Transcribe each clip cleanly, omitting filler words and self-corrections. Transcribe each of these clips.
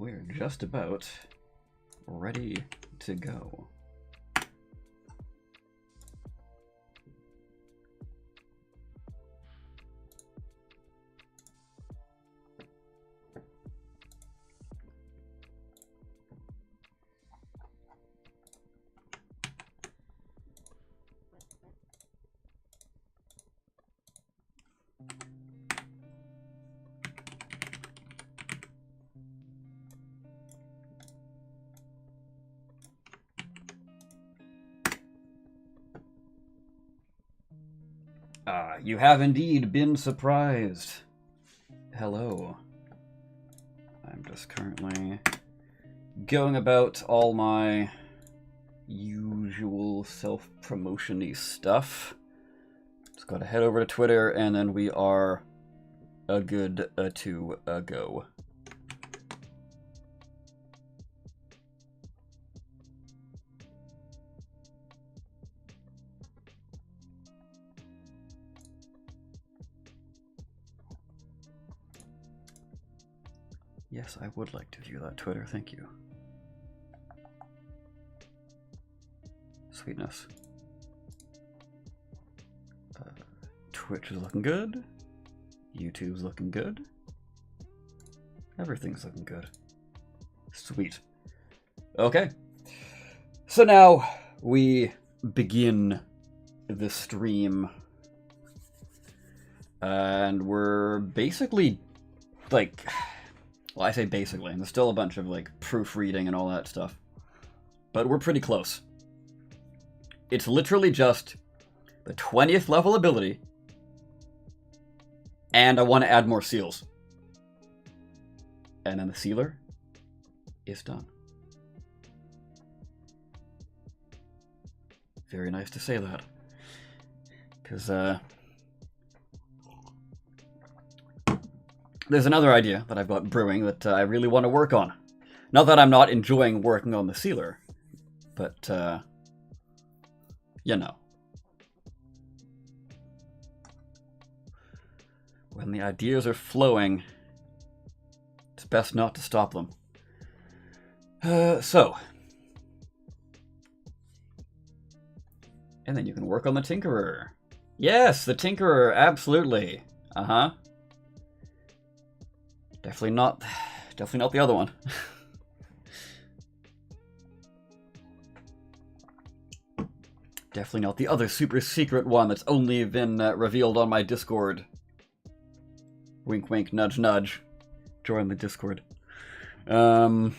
we're just about ready to go. You have indeed been surprised. Hello. I'm just currently going about all my usual self-promotion-y stuff. Just gotta head over to Twitter, and then we are a good to go. Yes, I would like to view that Twitter, thank you. Sweetness. Twitch is looking good. YouTube's looking good. Everything's looking good. Sweet. Okay. So now we begin the stream. And we're basically, like... Well, I say basically, and there's still a bunch of, like, proofreading and all that stuff. But we're pretty close. It's literally just the 20th level ability, and I want to add more seals. And then the sealer is done. Very nice to say that. Because, there's another idea that I've got brewing that I really want to work on. Not that I'm not enjoying working on the sealer, but, you know. When the ideas are flowing, it's best not to stop them. So. And then you can work on the Tinkerer. Yes, the Tinkerer, absolutely. Uh-huh. Definitely not the other one. Definitely not the other super secret one that's only been revealed on my Discord. Wink, wink, nudge, nudge. Join the Discord. Yeah,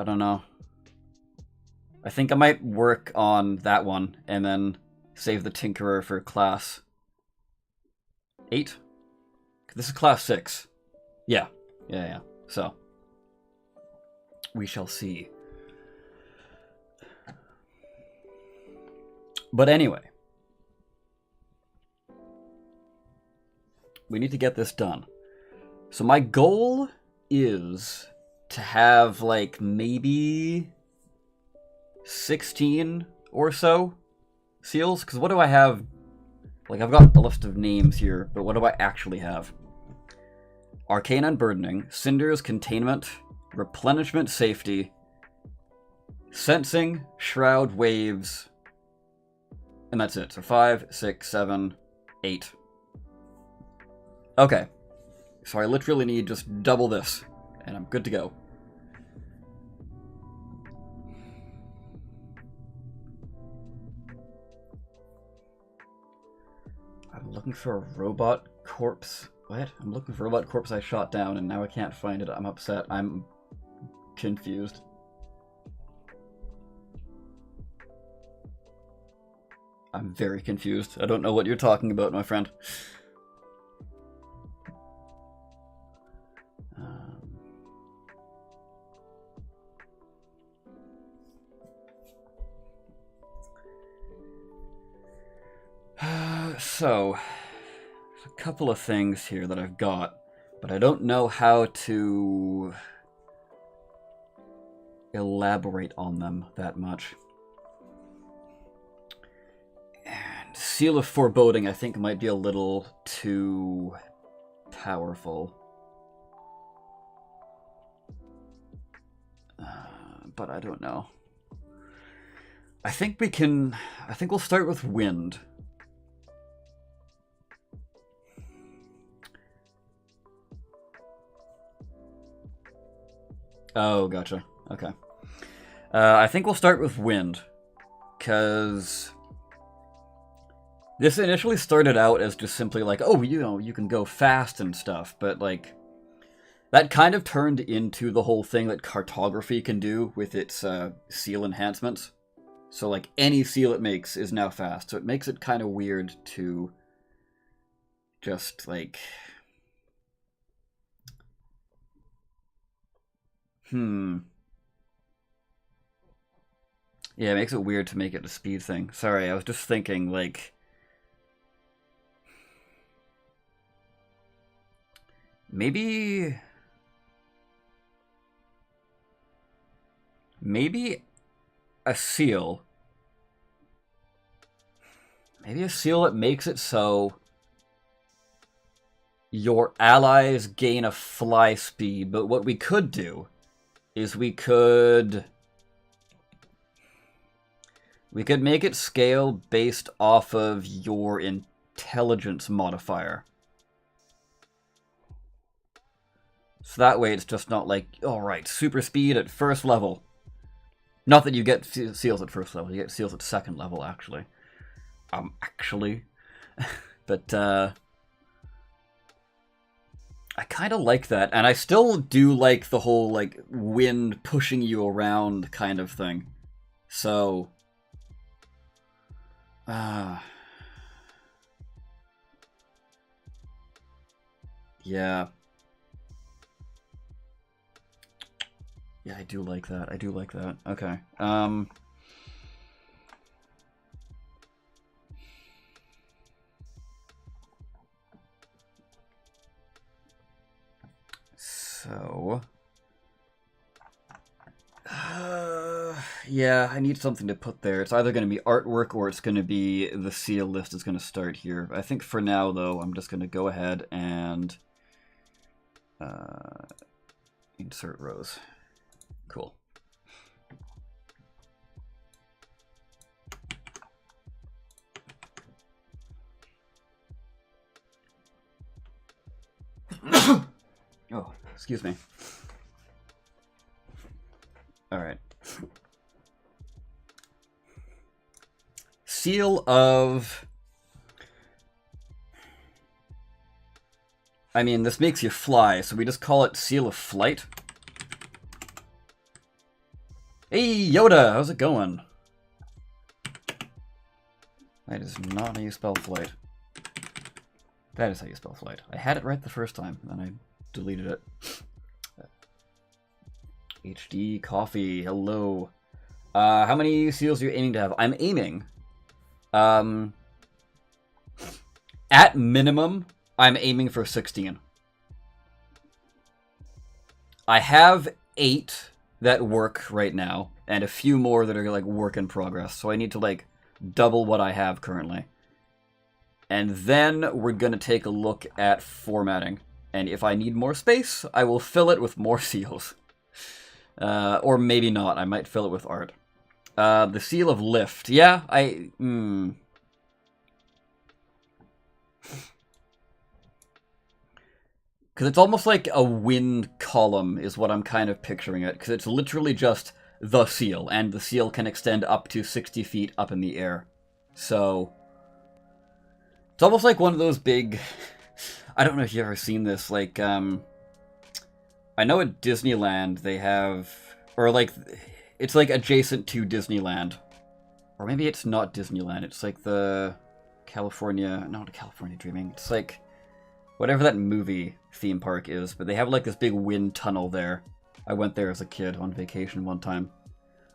I don't know. I think I might work on that one and then save the Tinkerer for class 8? This is class 6. Yeah. So, we shall see. But anyway. We need to get this done. So my goal is to have, like, maybe 16 or so seals. Because what do I have? Like, I've got a list of names here, but what do I actually have? Arcane Unburdening, Cinders, Containment, Replenishment, Safety, Sensing, Shroud, Waves, and that's it. So 5, 6, 7, 8. Okay. So I literally need just double this, and I'm good to go. I'm looking for a robot corpse. What? I'm looking for a robot corpse I shot down, and now I can't find it. I'm upset. I'm confused. I'm very confused. I don't know what you're talking about, my friend. So, there's a couple of things here that I've got, but I don't know how to elaborate on them that much. And Seal of Foreboding, I think, might be a little too powerful. But I don't know. I think we'll start with wind. Oh, gotcha. Okay. I think we'll start with wind, because this initially started out as just simply like, oh, you know, you can go fast and stuff, but like, that kind of turned into the whole thing that cartography can do with its seal enhancements. So like, any seal it makes is now fast, so it makes it kind of weird to just like... Yeah, it makes it weird to make it a speed thing. Sorry, I was just thinking, like... Maybe a seal. Maybe a seal that makes it so your allies gain a fly speed, but what we could do is we could make it scale based off of your intelligence modifier. So that way it's just not like, alright, super speed at first level. Not that you get seals at first level, you get seals at second level, actually. But, I kind of like that, and I still do like the whole, like, wind pushing you around kind of thing. So... yeah. Yeah, I do like that. I do like that. Okay. So... yeah, I need something to put there. It's either going to be artwork or it's going to be the seal list is going to start here. I think for now, though, I'm just going to go ahead and insert rows. Cool. Oh, excuse me. All right. Seal of... I mean, this makes you fly, so we just call it Seal of Flight. Hey, Yoda! How's it going? That is not how you spell flight. That is how you spell flight. I had it right the first time, then I deleted it. HD Coffee, hello. How many seals are you aiming to have? I'm aiming... at minimum, I'm aiming for 16. I have 8 that work right now, and a few more that are, like, work in progress, so I need to, like, double what I have currently. And then we're gonna take a look at formatting, and if I need more space, I will fill it with more seals. Or maybe not, I might fill it with art. The Seal of Lift. Yeah, Because it's almost like a wind column is what I'm kind of picturing it. Because it's literally just the seal. And the seal can extend up to 60 feet up in the air. So... it's almost like one of those big... I don't know if you've ever seen this. Like, I know at Disneyland they have... or like... it's like adjacent to Disneyland. Or maybe it's not Disneyland. It's like the California... not California Dreaming. It's like whatever that movie theme park is. But they have like this big wind tunnel there. I went there as a kid on vacation one time.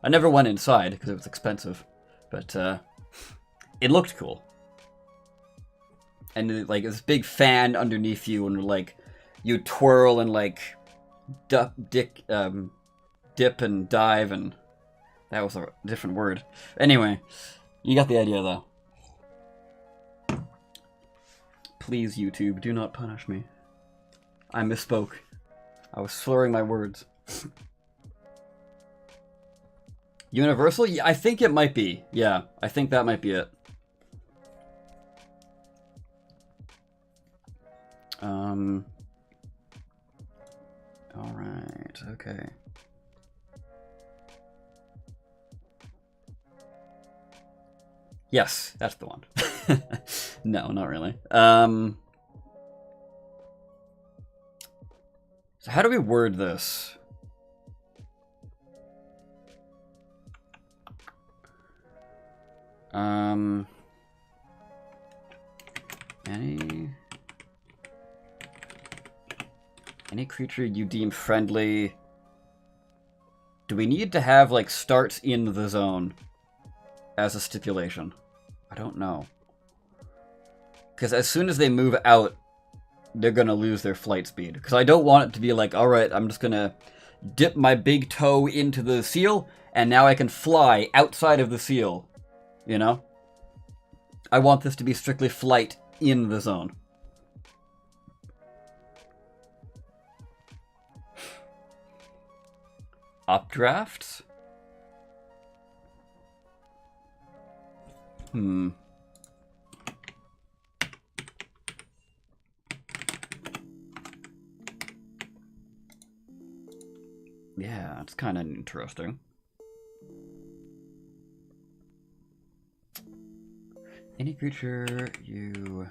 I never went inside because it was expensive. But it looked cool. And like this big fan underneath you and like you twirl and like dip and dive, and that was a different word. Anyway, you got the idea though. Please, YouTube, do not punish me. I misspoke. I was slurring my words. Universal? Yeah, I think it might be. Yeah, I think that might be it. Alright, okay. Yes, that's the one. No, not really. So how do we word this? Any creature you deem friendly. Do we need to have, like, starts in the zone as a stipulation? I don't know. Because as soon as they move out, they're going to lose their flight speed. Because I don't want it to be like, alright, I'm just going to dip my big toe into the seal, and now I can fly outside of the seal. You know? I want this to be strictly flight in the zone. Updrafts? Yeah, it's kind of interesting. Any creature you...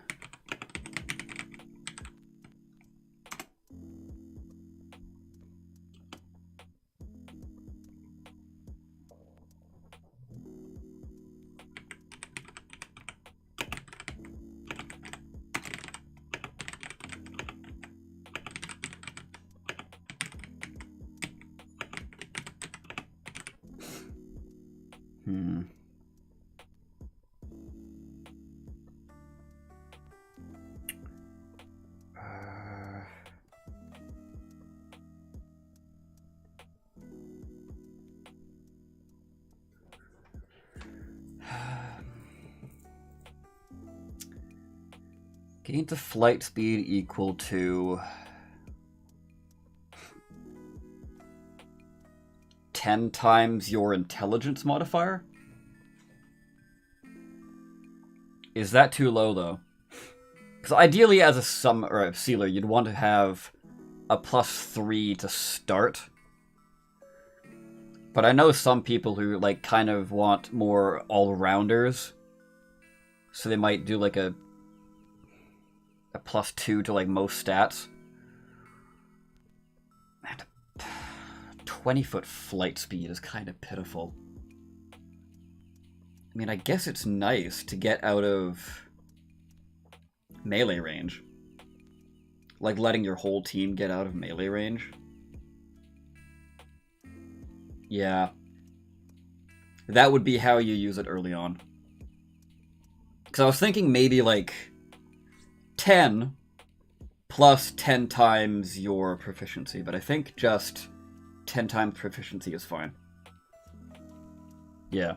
Gain to flight speed equal to 10 times your intelligence modifier? Is that too low, though? Because ideally, as a sealer, you'd want to have a +3 to start. But I know some people who, like, kind of want more all-rounders. So they might do, like, a +2 to, like, most stats. And 20-foot flight speed is kind of pitiful. I mean, I guess it's nice to get out of melee range. Like, letting your whole team get out of melee range. Yeah. That would be how you use it early on. Because I was thinking maybe, like, 10 plus 10 times your proficiency, but I think just 10 times proficiency is fine. Yeah.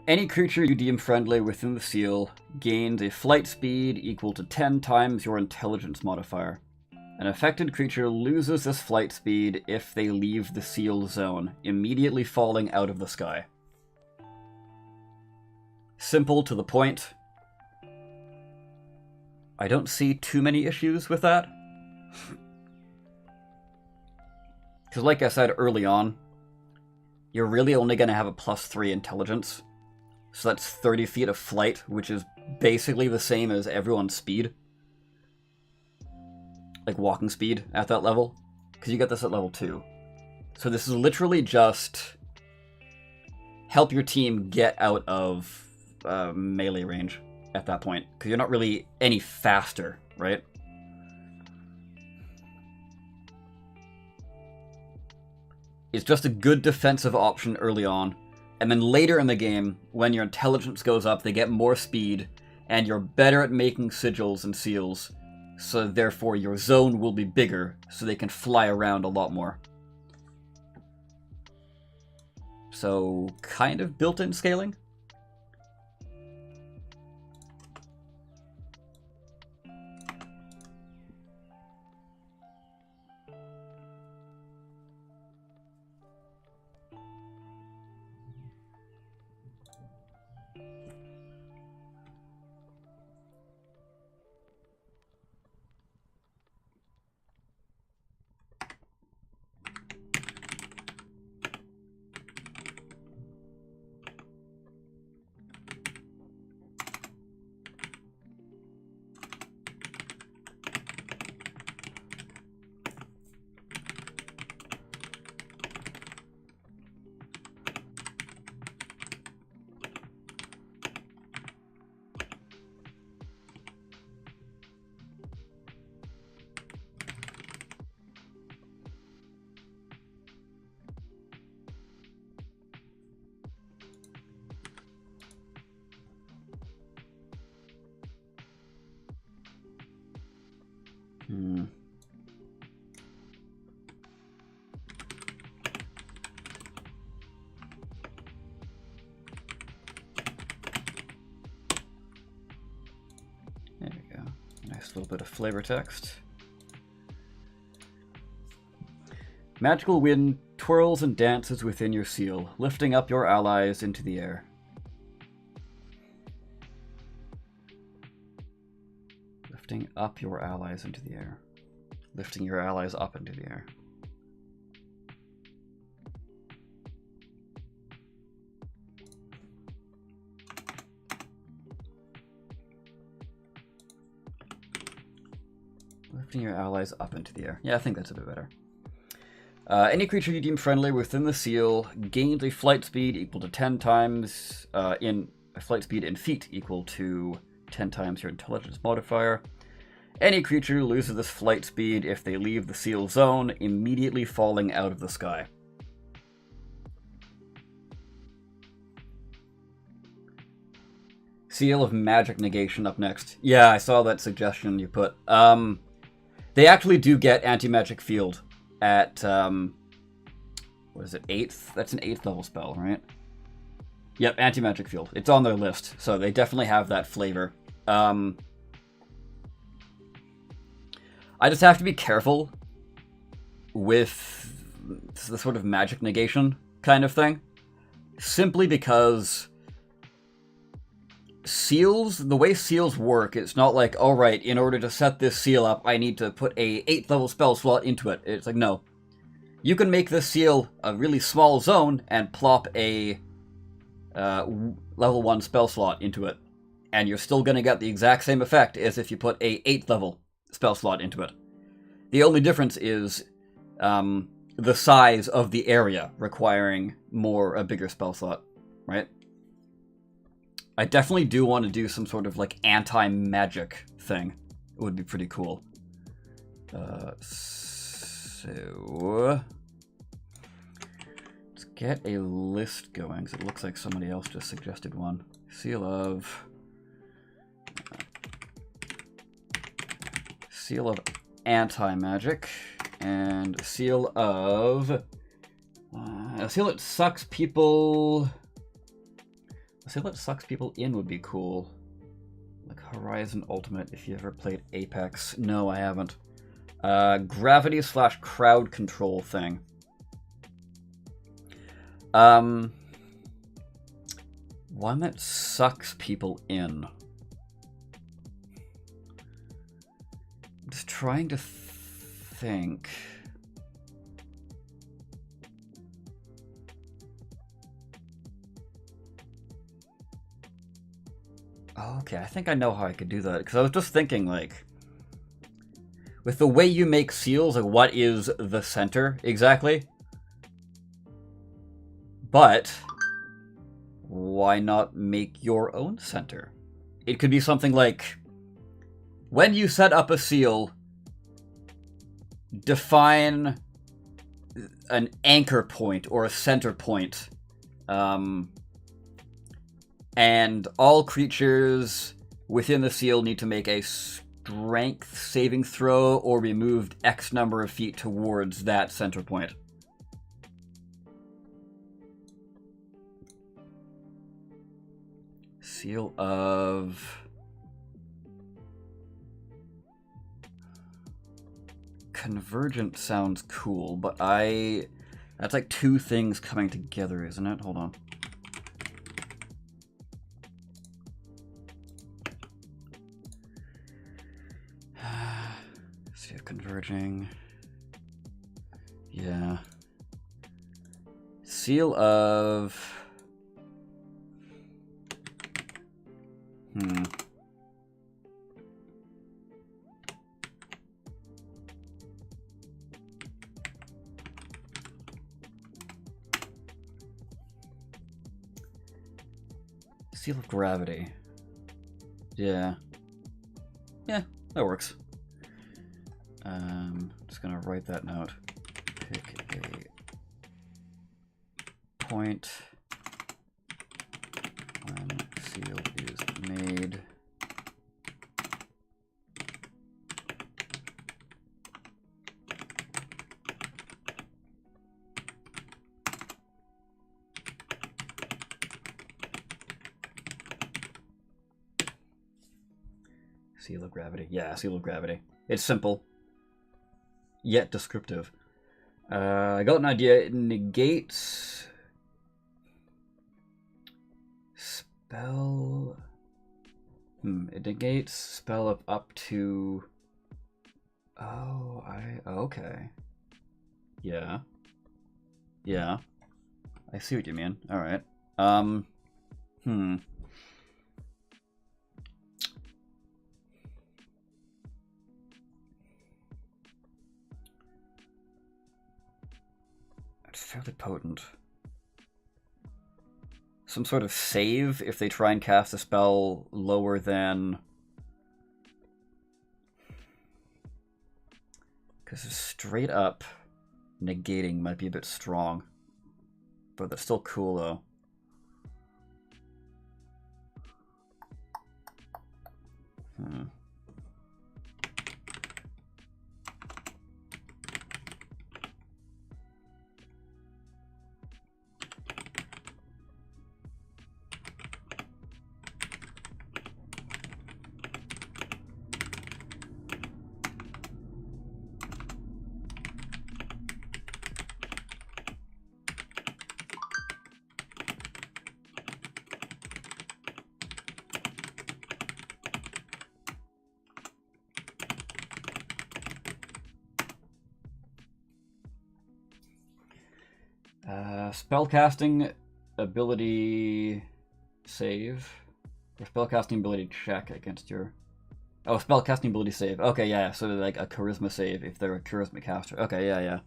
Any creature you deem friendly within the seal gains a flight speed equal to 10 times your intelligence modifier. An affected creature loses this flight speed if they leave the seal zone, immediately falling out of the sky. Simple, to the point. I don't see too many issues with that. Because like I said early on, you're really only going to have a +3 intelligence. So that's 30 feet of flight, which is basically the same as everyone's speed. Like walking speed at that level. Because you get this at level 2. So this is literally just help your team get out of melee range at that point. Because you're not really any faster, right? It's just a good defensive option early on. And then later in the game, when your intelligence goes up, they get more speed, and you're better at making sigils and seals, so therefore your zone will be bigger, so they can fly around a lot more. So, kind of built-in scaling? There we go. Nice little bit of flavor text. Magical wind twirls and dances within your seal, lifting up your allies into the air. Lifting up your allies into the air. Lifting your allies up into the air. Lifting your allies up into the air. Yeah, I think that's a bit better. Any creature you deem friendly within the seal gains a flight speed equal to 10 times in flight speed in feet equal to 10 times your intelligence modifier. Any creature loses this flight speed if they leave the seal zone, immediately falling out of the sky. Seal of Magic Negation up next. Yeah, I saw that suggestion you put. They actually do get Anti-Magic Field at, what is it, 8th? That's an 8th level spell, right? Yep, Anti-Magic Field. It's on their list, so they definitely have that flavor. I just have to be careful with the sort of magic negation kind of thing. Simply because seals, the way seals work, it's not like, all right, in order to set this seal up, I need to put a 8th level spell slot into it. It's like, no. You can make this seal a really small zone and plop a level 1 spell slot into it. And you're still going to get the exact same effect as if you put a 8th level spell slot into it. The only difference is the size of the area requiring a bigger spell slot, right? I definitely do want to do some sort of like anti-magic thing. It would be pretty cool. So let's get a list going, because it looks like somebody else just suggested one. Seal of anti-magic, and seal of a seal that sucks people. A Seal that sucks people in would be cool. Like Horizon Ultimate, if you ever played Apex. No, I haven't. Gravity / crowd control thing. One that sucks people in. I'm just trying to think. Okay, I think I know how I could do that, because I was just thinking, like, with the way you make seals, like, what is the center exactly? But why not make your own center? It could be something like, when you set up a seal, define an anchor point or a center point. And all creatures within the seal need to make a strength saving throw or be moved X number of feet towards that center point. Seal of... Convergent sounds cool, but that's like two things coming together, isn't it? Hold on. See if converging. Yeah. Seal of... Seal of gravity. Yeah. Yeah, that works. Just gonna write that note. Pick a point when seal is made. Seal of gravity. Yeah, seal of gravity. It's simple, yet descriptive. I got an idea. It negates spell. It negates spell up to. Oh, okay. Yeah. Yeah. I see what you mean. All right. It's fairly potent. Some sort of save if they try and cast a spell lower than... Because straight up negating might be a bit strong. But that's still cool, though. Spellcasting ability save. Or spellcasting ability check against your... Oh, spellcasting ability save. Okay, yeah, so like a charisma save if they're a charisma caster. Okay, yeah.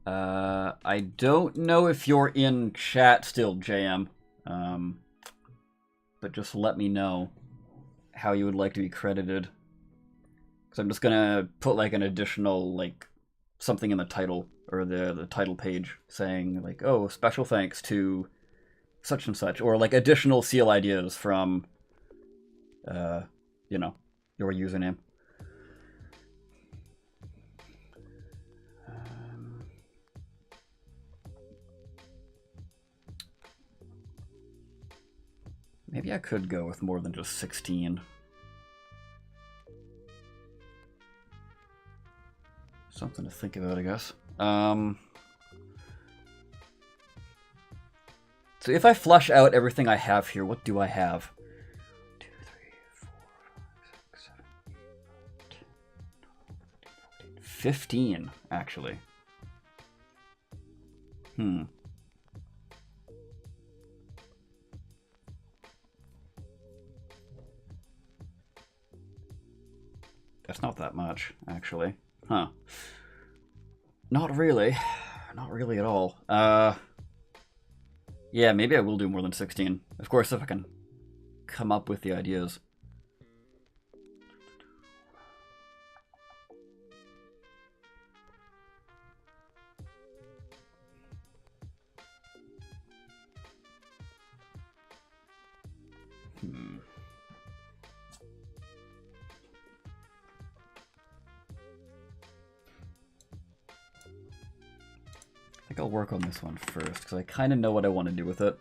I don't know if you're in chat still, JM. But just let me know how you would like to be credited. Because I'm just gonna put like an additional like something in the title or the title page saying like, oh, special thanks to such and such, or like additional seal ideas from you know, your username. Maybe I could go with more than just 16. Something to think about, I guess. So if I flush out everything I have here, what do I have? 2, 3, 4, 5, 6, 7, 8, 9, 10, 11, 15, actually. That's not that much, actually. Huh. Not really. Not really at all. Yeah, maybe I will do more than 16. Of course, if I can come up with the ideas. I think I'll work on this one first, because I kind of know what I want to do with it.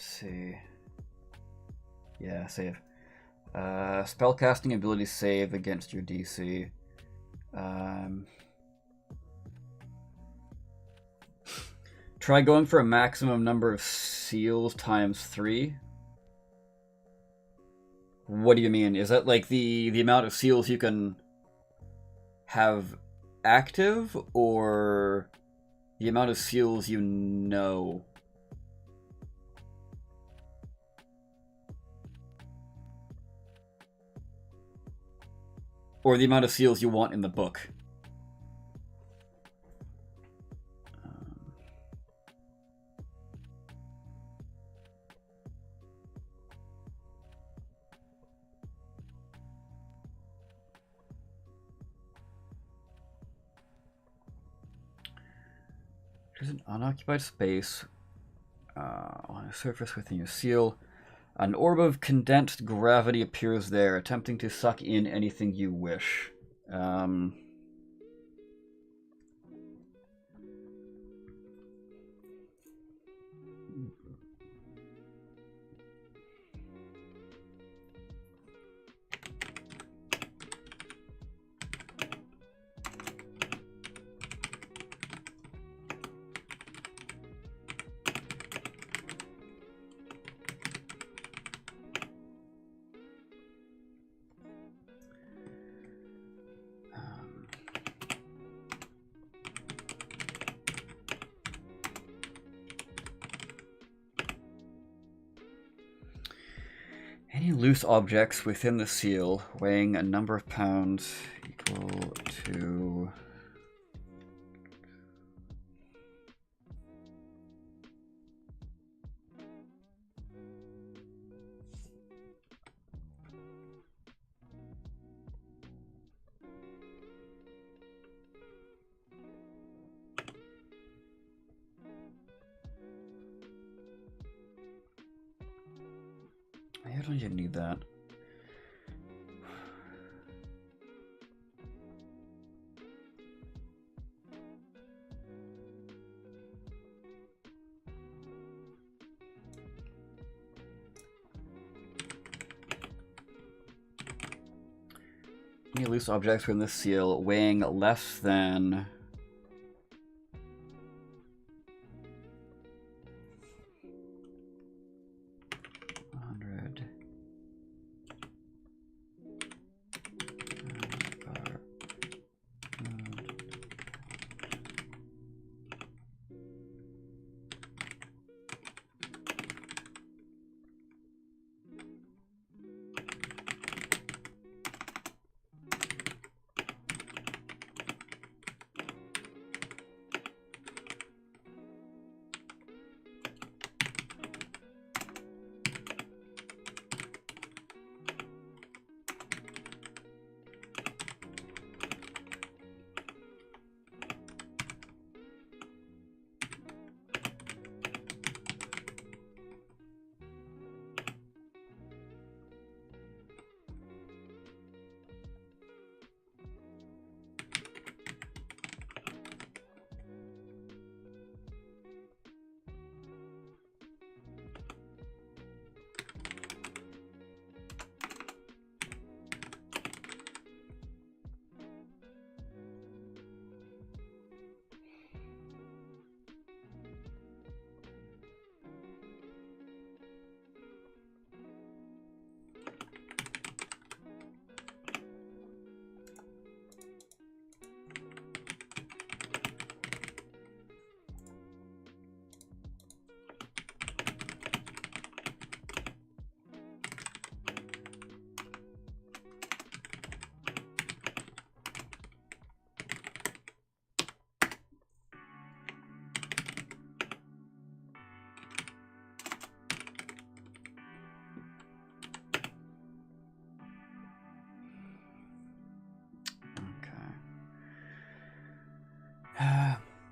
Let's see. Yeah, save. Spellcasting ability save against your DC. Try going for a maximum number of seals times 3. What do you mean? Is that like the amount of seals you can have active, or the amount of seals you know? Or the amount of seals you want in the book? There's an unoccupied space on a surface within your seal. An orb of condensed gravity appears there, attempting to suck in anything you wish. Any loose objects within the seal weighing a number of pounds equal to... I don't even need that. Any loose objects within this seal weighing less than...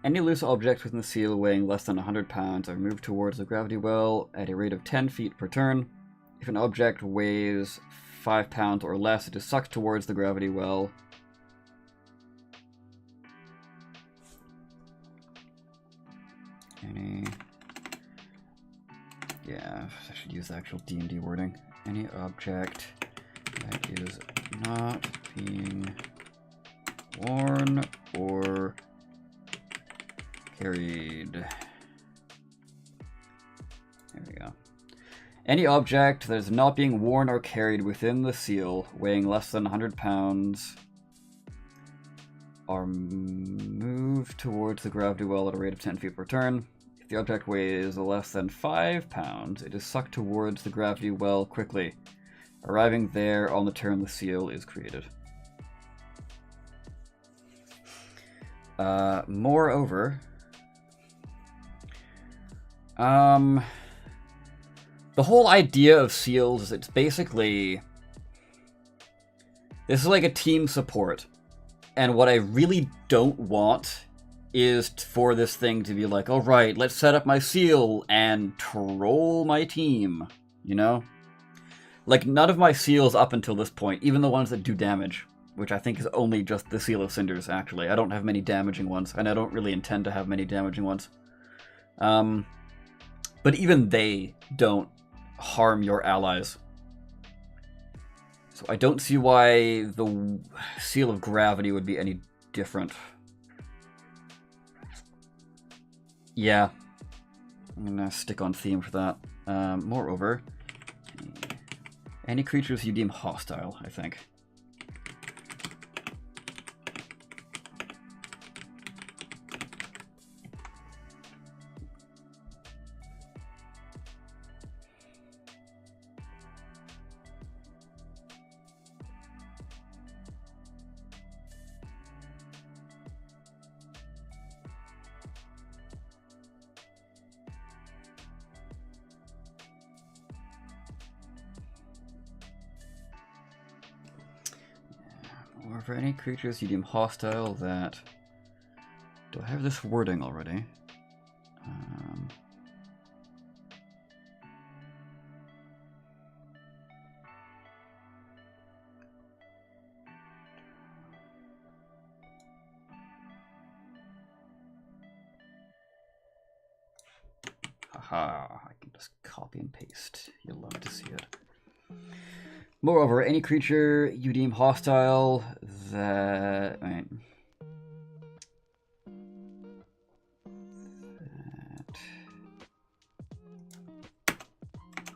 Any loose objects within the seal weighing less than 100 pounds are moved towards the gravity well at a rate of 10 feet per turn. If an object weighs 5 pounds or less, it is sucked towards the gravity well. Yeah, I should use the actual D&D wording. Any object that is not being worn or carried. There we go. Any object that is not being worn or carried within the seal, weighing less than 100 pounds, are moved towards the gravity well at a rate of 10 feet per turn. If the object weighs less than 5 pounds, it is sucked towards the gravity well quickly, arriving there on the turn the seal is created. Moreover, the whole idea of seals is it's basically... This is like a team support. And what I really don't want is for this thing to be like, all right, let's set up my seal and troll my team, you know? Like, none of my seals up until this point, even the ones that do damage, which I think is only just the Seal of Cinders, actually. I don't have many damaging ones, and I don't really intend to have many damaging ones. But even they don't harm your allies. So I don't see why the Seal of Gravity would be any different. Yeah, I'm gonna stick on theme for that. Moreover, any creatures you deem hostile, I think. Or for any creatures you deem hostile that... Do I have this wording already? Haha, I can just copy and paste. You'll love to see it. Moreover, any creature you deem hostile that... Right.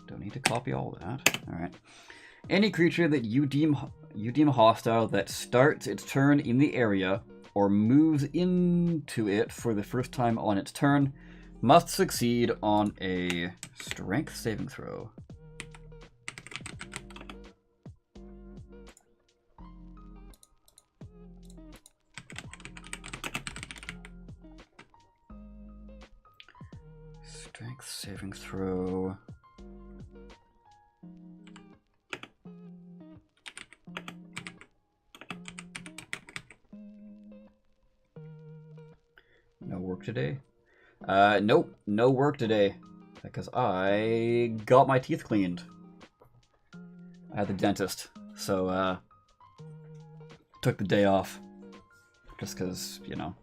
Don't need to copy all that. Alright. Any creature that you deem hostile that starts its turn in the area or moves into it for the first time on its turn must succeed on a strength saving throw. Strength saving throw. No work today? Nope, no work today. Because I got my teeth cleaned. I had the dentist, so took the day off. Just because, you know,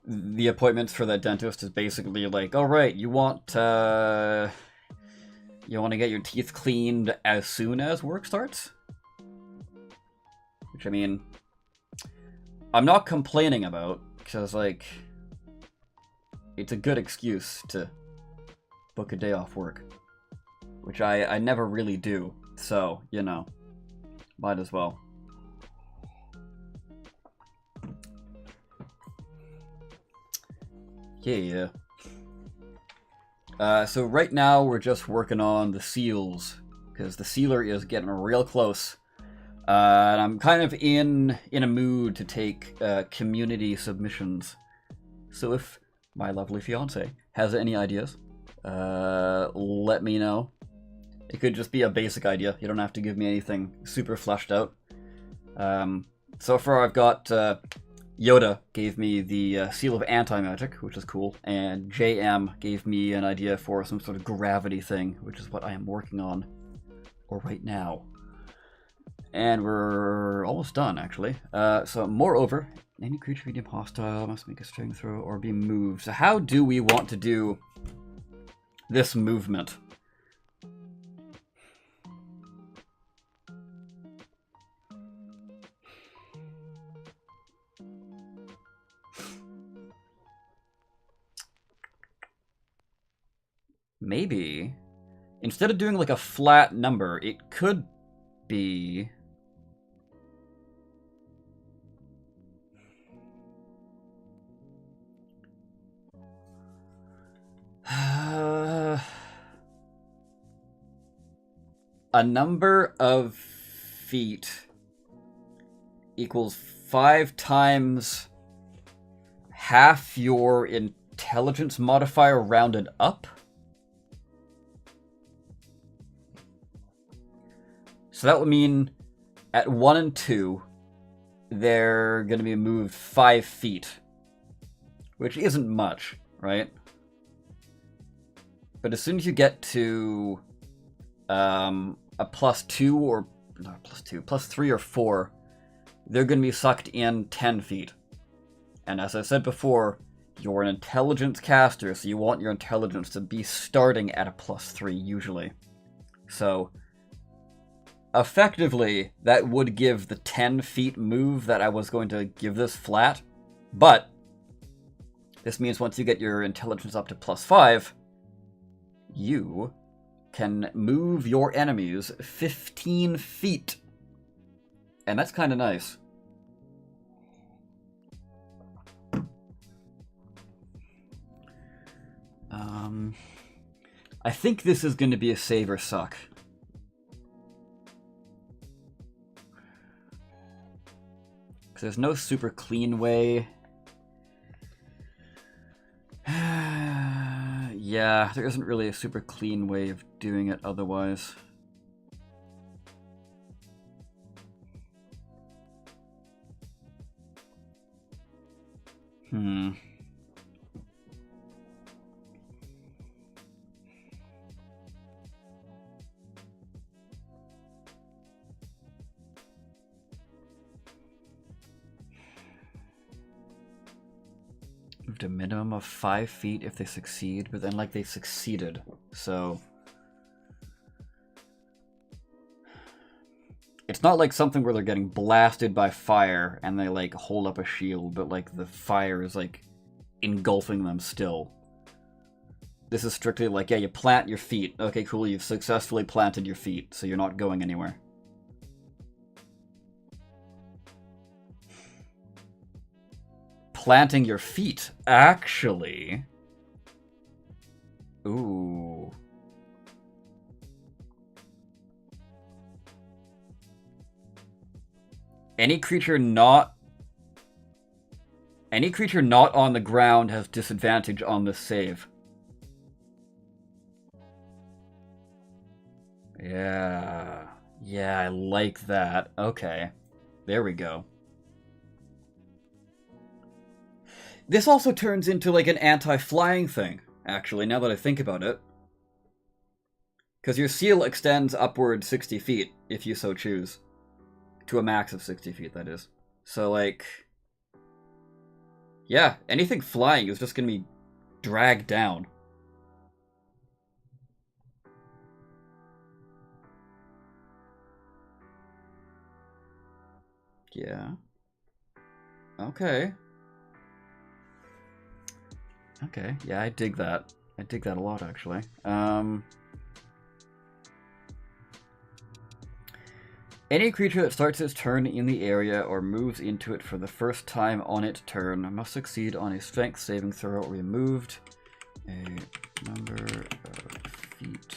the appointments for that dentist is basically like, all right, you want to get your teeth cleaned as soon as work starts? Which, I mean, I'm not complaining about, because, like, it's a good excuse to book a day off work. Which I never really do, so, you know, might as well. Yeah. So right now we're just working on the seals, because the sealer is getting real close. And I'm kind of in a mood to take community submissions. So if my lovely fiance has any ideas, let me know. It could just be a basic idea. You don't have to give me anything super fleshed out. So far I've got Yoda gave me the Seal of Anti-Magic, which is cool, and JM gave me an idea for some sort of gravity thing, which is what I am working on right now. And we're almost done, actually. So, moreover, any creature we deem hostile must make a strength throw or be moved. So how do we want to do this movement? Maybe, instead of doing like a flat number, it could be... a number of feet equals 5 times half your intelligence modifier rounded up. So that would mean at 1 and 2, they're going to be moved 5 feet, which isn't much, right? But as soon as you get to a +2 or not +2, +3 or 4, they're going to be sucked in 10 feet. And as I said before, you're an intelligence caster, so you want your intelligence to be starting at a +3 usually. So effectively, that would give the 10 feet move that I was going to give this flat, but this means once you get your intelligence up to +5, you can move your enemies 15 feet. And that's kind of nice. I think this is going to be a save or suck. Because there's no super clean way. Yeah, there isn't really a super clean way of doing it otherwise. Hmm. Moved a minimum of 5 feet if they succeed, but then, like, they succeeded, so... It's not like something where they're getting blasted by fire and they, like, hold up a shield, but, like, the fire is, like, engulfing them still. This is strictly like, yeah, you plant your feet. Okay, cool, you've successfully planted your feet, so you're not going anywhere. Planting your feet, actually. Ooh. Any creature not on the ground has disadvantage on this save. Yeah. Yeah, I like that. Okay. There we go. This also turns into, like, an anti-flying thing, actually, now that I think about it. Because your seal extends upward 60 feet, if you so choose. To a max of 60 feet, that is. So, like... Yeah, anything flying is just gonna be dragged down. Yeah. Okay. Okay, yeah, I dig that. I dig that a lot, actually. Any creature that starts its turn in the area or moves into it for the first time on its turn must succeed on a strength saving throw or be moved a number of feet.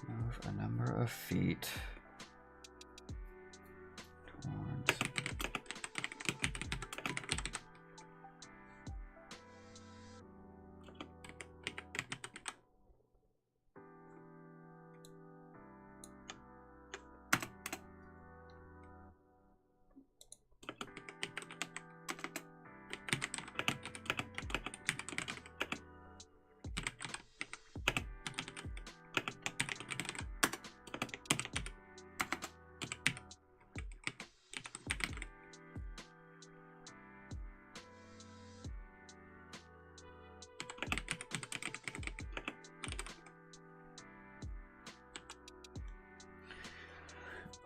Move a number of feet towards...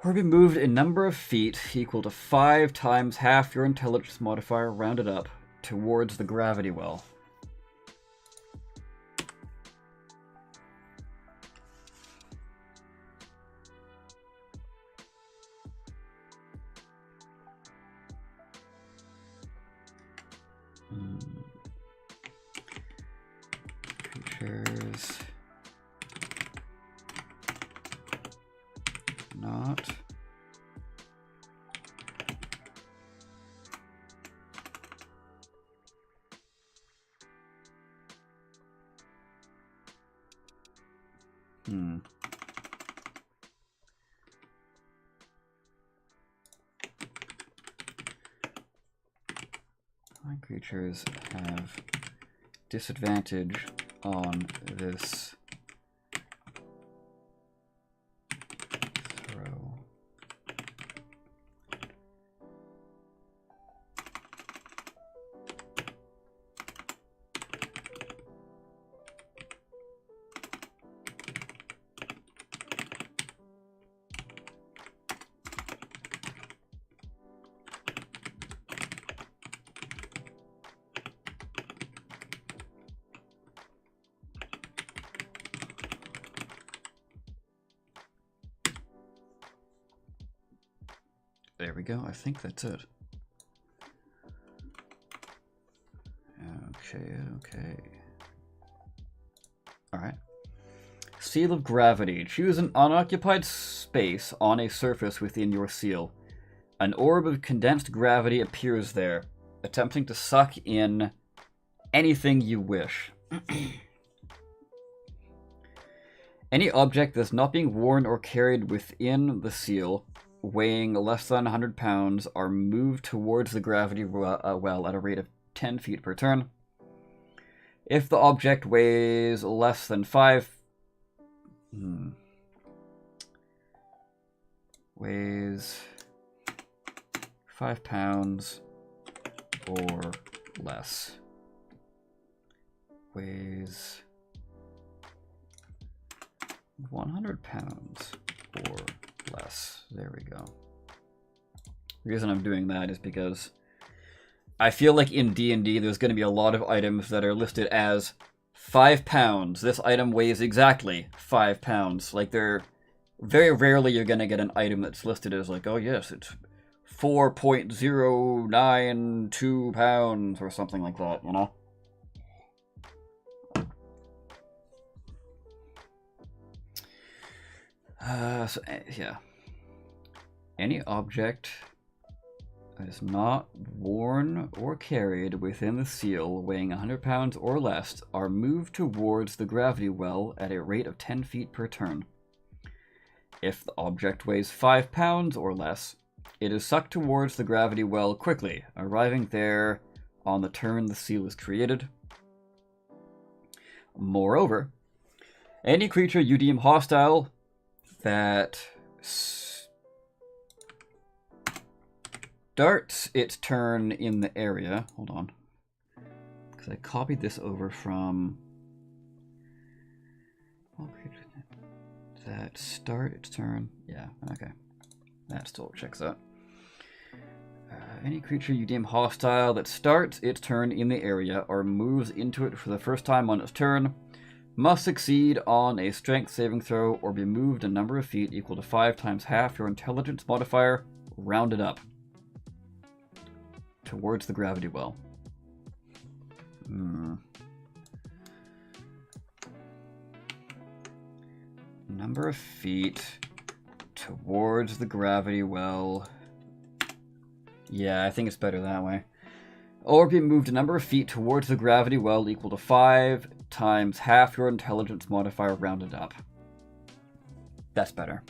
Or be moved a number of feet equal to 5 times half your intelligence modifier rounded up towards the gravity well. Creatures not creatures have disadvantage on this throw. There we go. I think that's it. Okay. Alright. Seal of Gravity. Choose an unoccupied space on a surface within your seal. An orb of condensed gravity appears there, attempting to suck in anything you wish. Any object that's not being worn or carried within the seal, weighing less than 100 pounds, are moved towards the gravity well at a rate of 10 feet per turn. If the object weighs less than 5... weighs 5 pounds or less. Weighs 100 pounds or less. There we go. The reason I'm doing that is because I feel like in D&D there's going to be a lot of items that are listed as 5 pounds. This item weighs exactly 5 pounds. Like, they're... Very rarely you're going to get an item that's listed as like, oh yes, it's 4.092 pounds or something like that, you know? Yeah. Any object that is not worn or carried within the seal weighing 100 pounds or less are moved towards the gravity well at a rate of 10 feet per turn. If the object weighs 5 pounds or less, it is sucked towards the gravity well quickly, arriving there on the turn the seal is created. Moreover, any creature you deem hostile that starts its turn in the area... Hold on. Because I copied this over from... That start its turn. Yeah, okay. That still checks out. Any creature you deem hostile that starts its turn in the area or moves into it for the first time on its turn must succeed on a strength saving throw or be moved a number of feet equal to 5 times half your intelligence modifier, rounded up, towards the gravity well. Number of feet towards the gravity well. Yeah, I think it's better that way. Or be moved a number of feet towards the gravity well equal to 5 times half your intelligence modifier rounded up. That's better.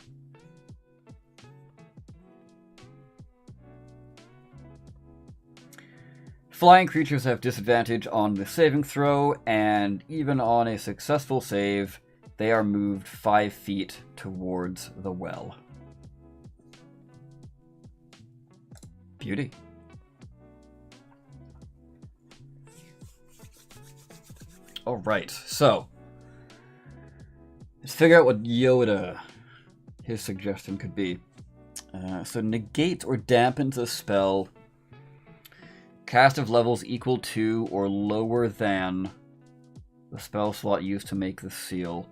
Flying creatures have disadvantage on the saving throw, and even on a successful save, they are moved 5 feet towards the well. Beauty. Alright, so let's figure out what Yoda, his suggestion could be. So negates or dampens a spell cast of levels equal to or lower than the spell slot used to make the seal.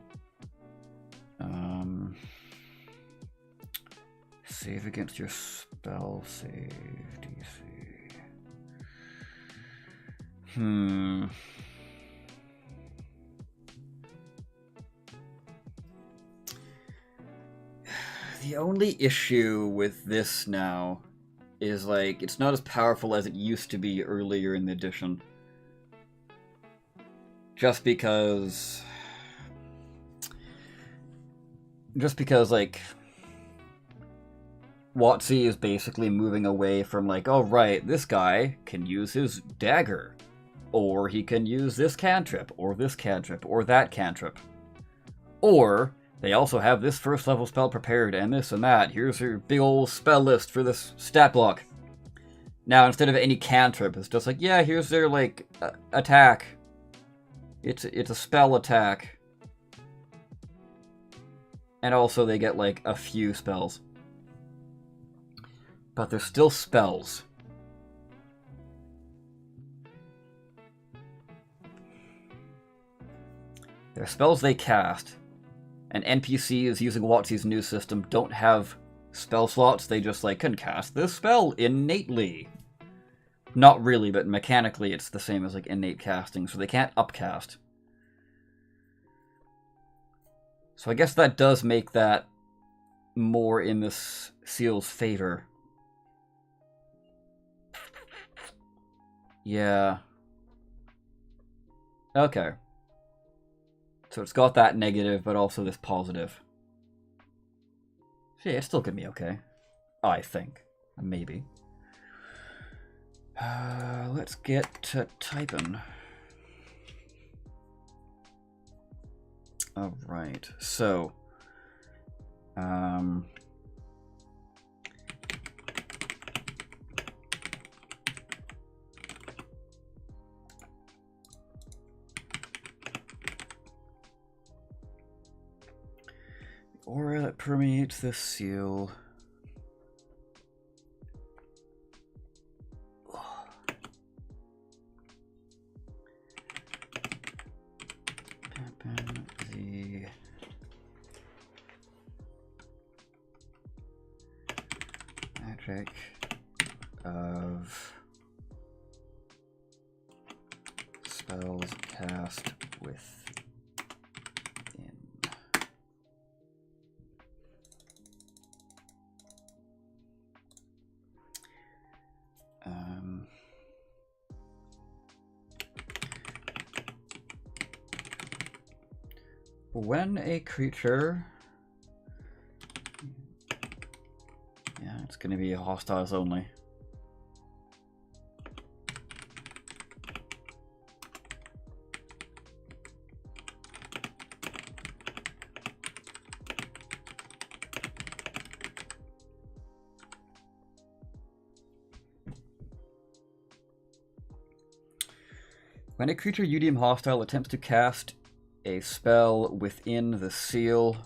Save against your spell save DC. The only issue with this now is, like, it's not as powerful as it used to be earlier in the edition. Just because, like, WotC is basically moving away from, like, oh right, this guy can use his dagger, or he can use this cantrip, or that cantrip. Or they also have this first level spell prepared, and this and that. Here's your big old spell list for this stat block. Now, instead of any cantrip, it's just like, yeah, here's their, like, attack. It's a spell attack. And also they get, like, a few spells. But they're still spells. They're spells they cast. And NPCs using WotC's new system don't have spell slots. They just, like, can cast this spell innately. Not really, but mechanically it's the same as, like, innate casting, so they can't upcast. So I guess that does make that more in this seal's favor. Yeah. Okay. So it's got that negative, but also this positive. So yeah, it's still gonna be okay. I think. Maybe. Let's get to typing. Alright, so... aura that permeates the seal. The magic of spells cast within. When a creature, yeah, it's going to be hostiles only. When a creature you deem hostile attempts to cast a spell within the seal,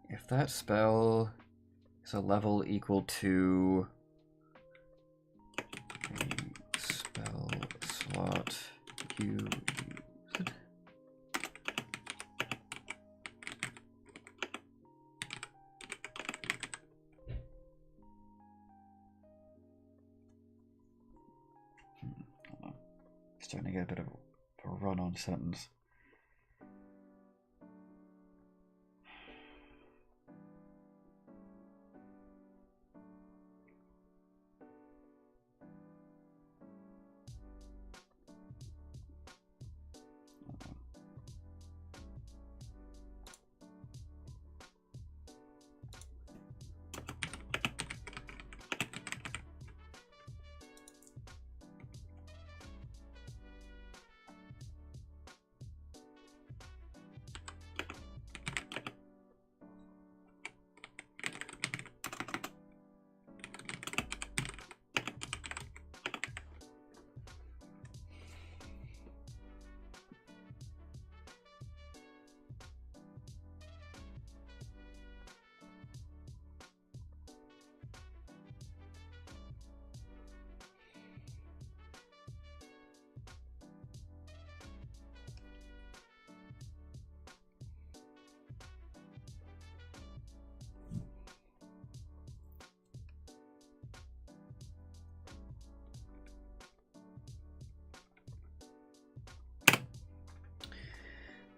if that spell is a level equal to a spell slot you used. Starting to get a bit of a run-on sentence.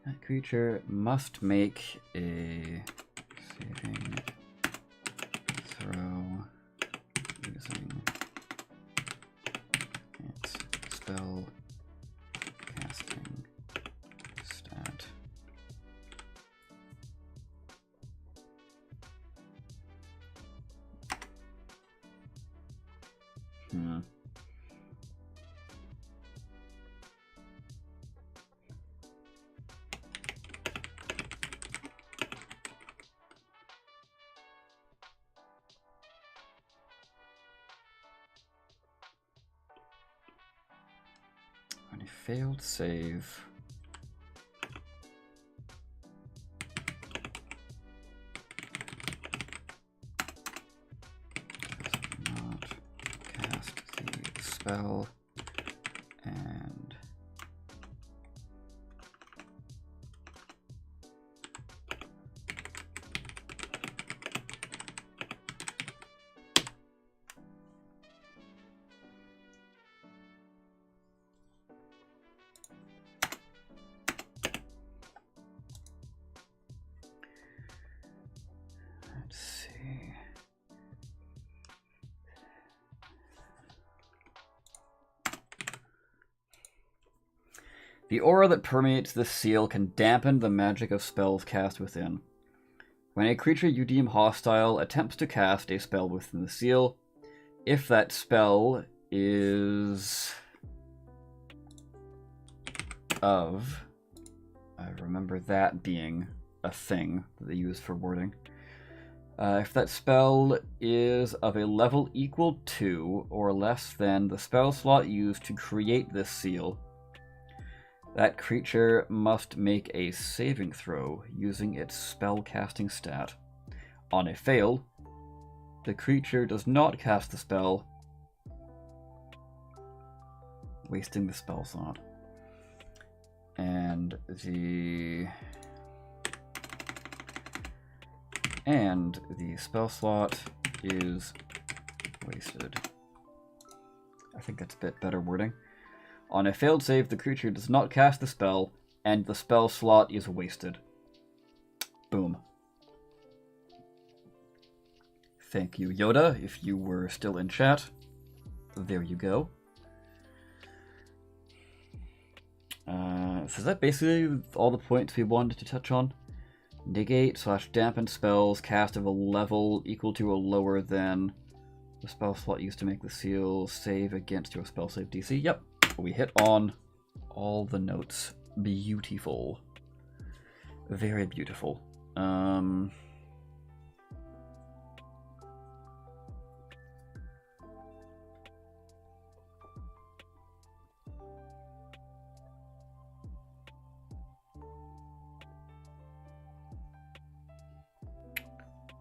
That creature must make a saving throw using its spell casting stat. On a failed save, does not cast the spell, and The aura that permeates this seal can dampen the magic of spells cast within. When a creature you deem hostile attempts to cast a spell within the seal, if that spell is of... I remember that being a thing that they use for wording. If that spell is of a level equal to or less than the spell slot used to create this seal, that creature must make a saving throw using its spell-casting stat. On a fail, the creature does not cast the spell, wasting the spell slot. And the spell slot is wasted. I think that's a bit better wording. On a failed save, the creature does not cast the spell, and the spell slot is wasted. Boom. Thank you, Yoda, if you were still in chat. There you go. So is that basically all the points we wanted to touch on? Negate/dampen spells cast of a level equal to or lower than the spell slot used to make the seal save against your spell save DC. Yep, we hit on all the notes. Beautiful. Very beautiful.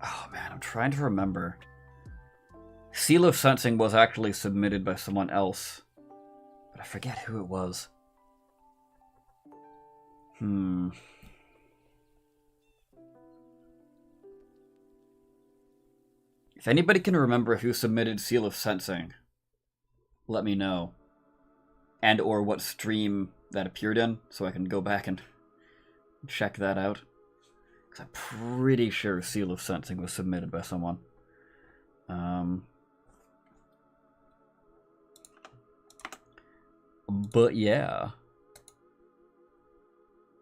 Oh man, I'm trying to remember. Seal of Sensing was actually submitted by someone else, but I forget who it was. If anybody can remember who submitted Seal of Sensing, let me know. And or what stream that appeared in, so I can go back and check that out. Because I'm pretty sure Seal of Sensing was submitted by someone. But yeah.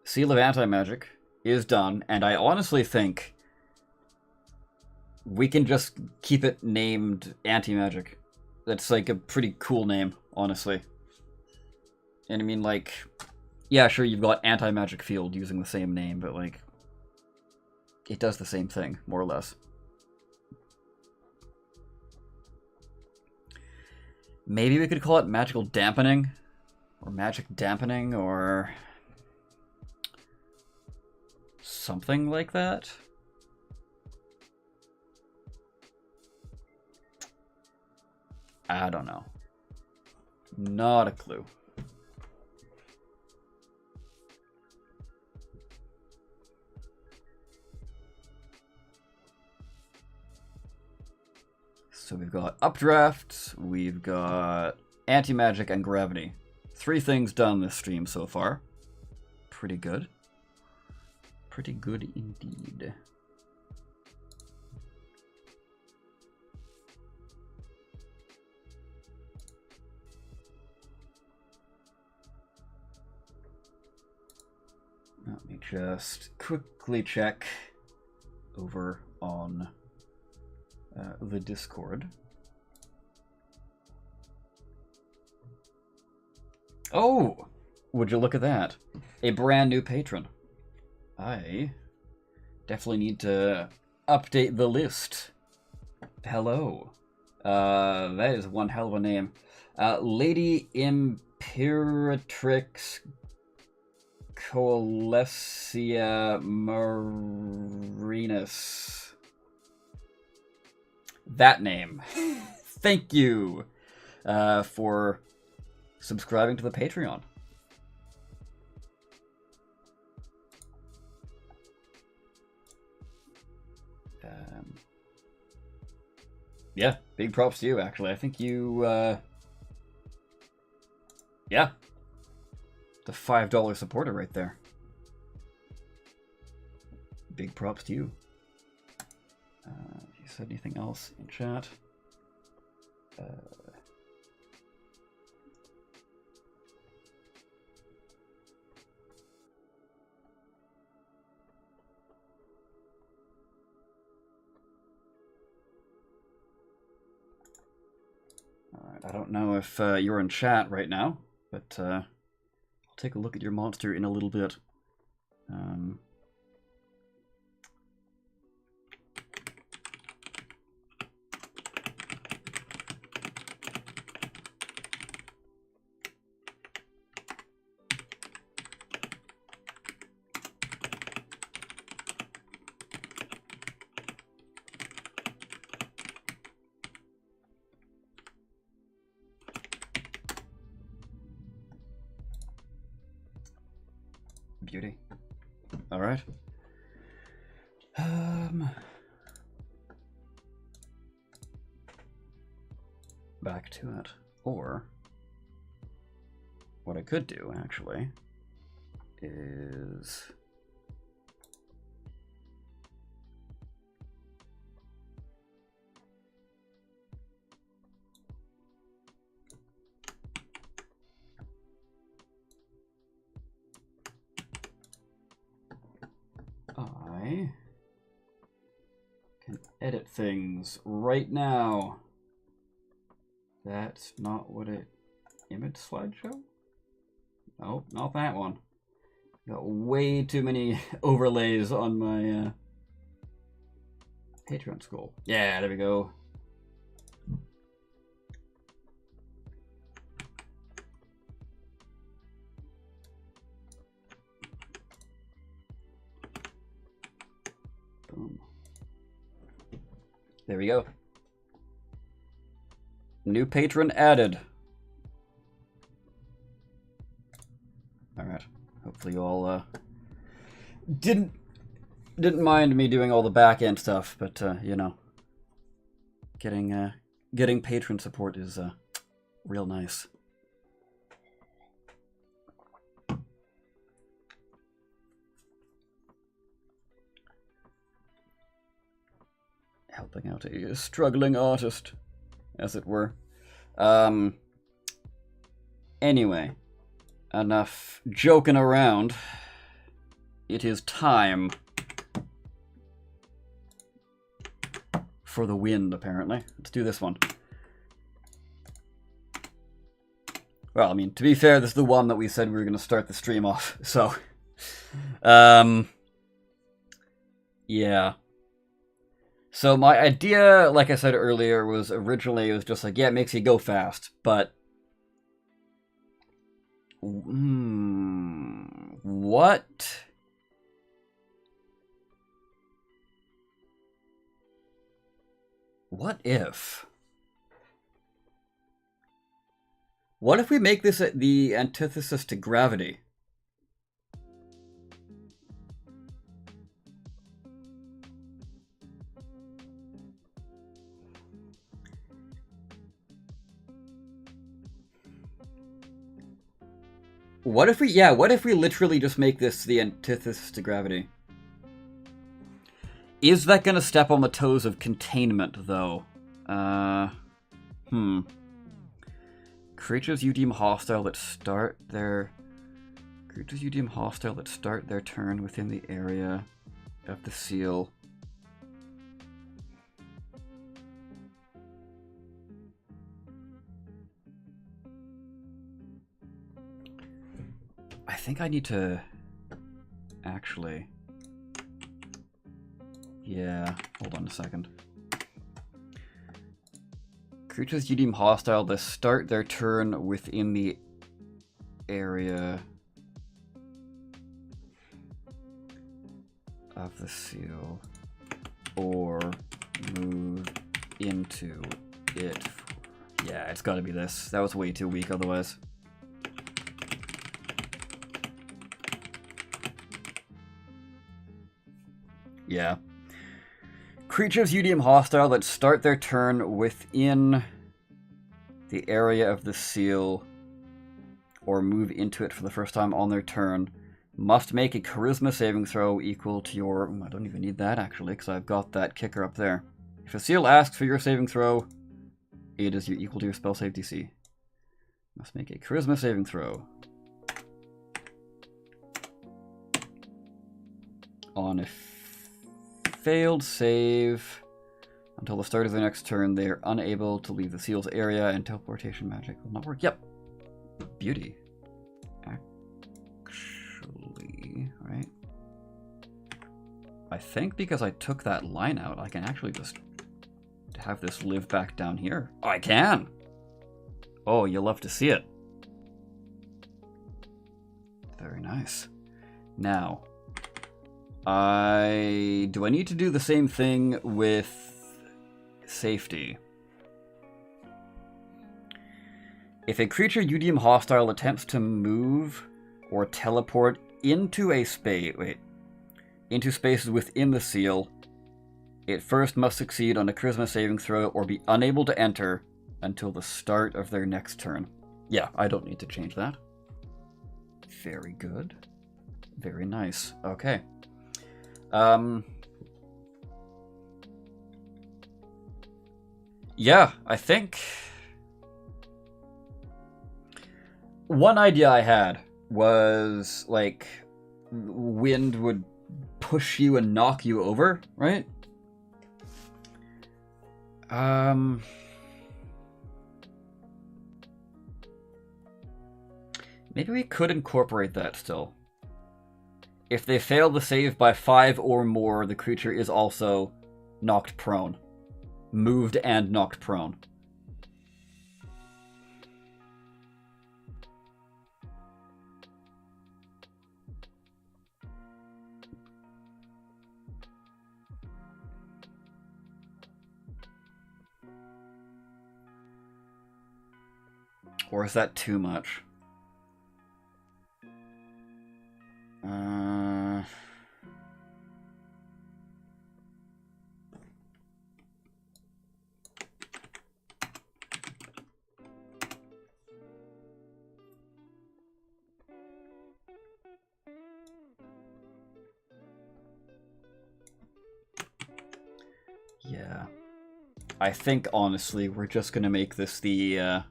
Seal of Anti-Magic is done, and I honestly think we can just keep it named Anti-Magic. That's like a pretty cool name, honestly. And I mean, like, yeah, sure, you've got Anti-Magic Field using the same name, but like, it does the same thing, more or less. Maybe we could call it Magical Dampening, or Magic Dampening, or something like that. I don't know. Not a clue. So we've got Updraft, we've got Anti-Magic, and Gravity. 3 things done this stream so far. Pretty good. Pretty good indeed. Let me just quickly check over on the Discord. Oh, would you look at that? A brand new patron. I definitely need to update the list. Hello. That is one hell of a name. Lady Imperatrix Coalescia Marinus. That name. Thank you for subscribing to the Patreon. Yeah, big props to you, actually. I think you, yeah, the $5 supporter right there. Big props to you. If you said anything else in chat. I I don't know if you're in chat right now, but I'll take a look at your monster in a little bit. Beauty. All right. Back to it. Or what I could do actually is I can edit things right now. That's not what it... Image slideshow? Nope, not that one. Got way too many overlays on my Patreon scroll. Yeah, there we go. Boom. There we go. New patron added. Alright. Hopefully you all didn't mind me doing all the back end stuff, but you know, getting patron support is real nice. Helping out a struggling artist, as it were. Anyway, enough joking around. It is time for the wind, apparently. Let's do this one. Well, I mean, to be fair, this is the one that we said we were going to start the stream off, so... yeah. So my idea, like I said earlier, was originally, it was just like, yeah, it makes you go fast, but... what? What if? What if we make this the antithesis to gravity? What if we, yeah, what if we literally just make this the antithesis to gravity? Is that gonna step on the toes of containment, though? Creatures you deem hostile that start their... Creatures you deem hostile that start their turn within the area of the seal. I think I need to... actually... yeah, hold on a second. Creatures you deem hostile that start their turn within the area of the seal or move into it. Yeah, it's gotta be this. That was way too weak otherwise. Yeah. Creatures you deem hostile that start their turn within the area of the seal or move into it for the first time on their turn must make a charisma saving throw equal to your... I don't even need that, actually, because I've got that kicker up there. If a seal asks for your saving throw, it is equal to your spell save DC. Must make a charisma saving throw. On a failed save, Until the start of their next turn, they are unable to leave the seal's area, and teleportation magic will not work. Yep. Beauty. Actually, right? I think because I took that line out, I can actually just have this live back down here. Oh, I can! Oh, you'll love to see it. Very nice. Now, do I need to do the same thing with safety? If a creature you deem hostile attempts to move or teleport into a space, into spaces within the seal, it first must succeed on a charisma saving throw or be unable to enter until the start of their next turn. Yeah, I don't need to change that. Very good. Very nice. Okay. Yeah, I think one idea I had was like wind would push you and knock you over, right? Maybe we could incorporate that still. If they fail the save by 5 or more, the creature is also knocked prone. Moved and knocked prone. Or is that too much? Yeah. I think, honestly, we're just gonna make this the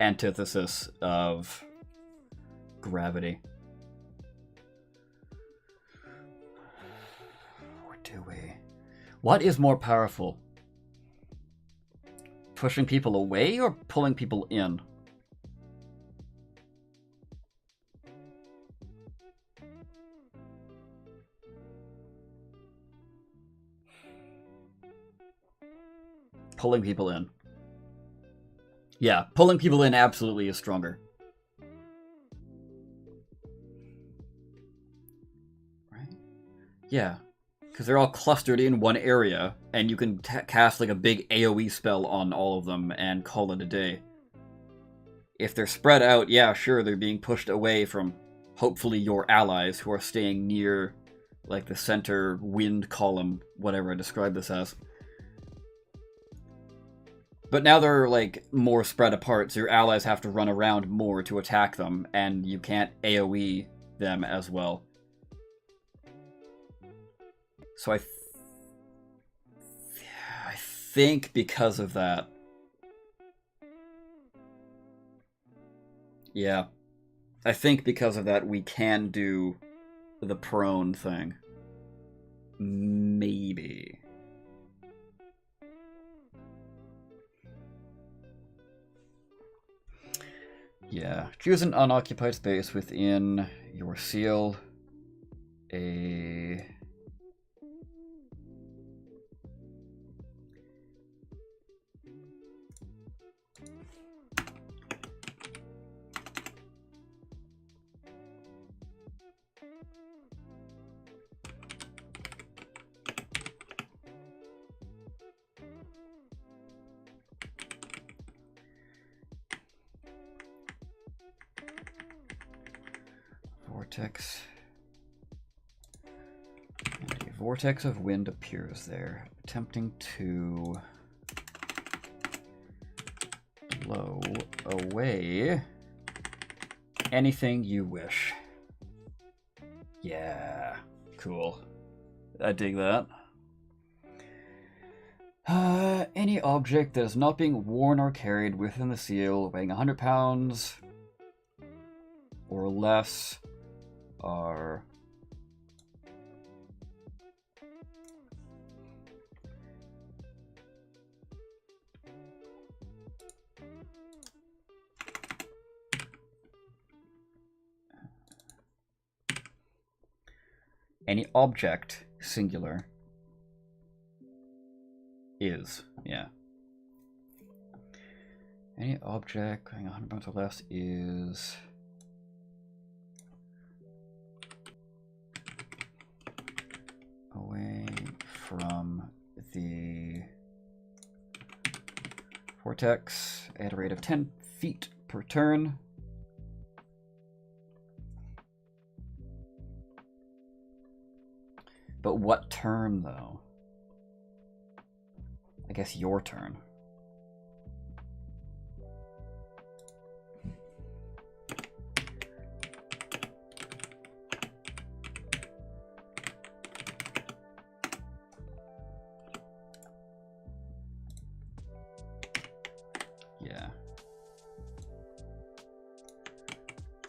antithesis of gravity. Or do we? What is more powerful? Pushing people away or pulling people in? Pulling people in. Yeah, pulling people in absolutely is stronger. Right? Yeah, because they're all clustered in one area, and you can cast like a big AoE spell on all of them and call it a day. If they're spread out, yeah, sure, they're being pushed away from, hopefully, your allies who are staying near, like, the center wind column, whatever I described this as. But now they're, like, more spread apart, so your allies have to run around more to attack them, and you can't AoE them as well. So I think because of that... Yeah. I think because of that we can do the prone thing. Maybe. Yeah. Choose an unoccupied space within your seal. A... vortex. And a vortex of wind appears there, attempting to blow away anything you wish. Yeah, cool. I dig that. Any object that is not being worn or carried within the seal, weighing 100 pounds or less, are Any object, singular, is, yeah. Any object going 100 points or less is away from the vortex at a rate of 10 feet per turn. But what turn, though? I guess your turn. Yeah.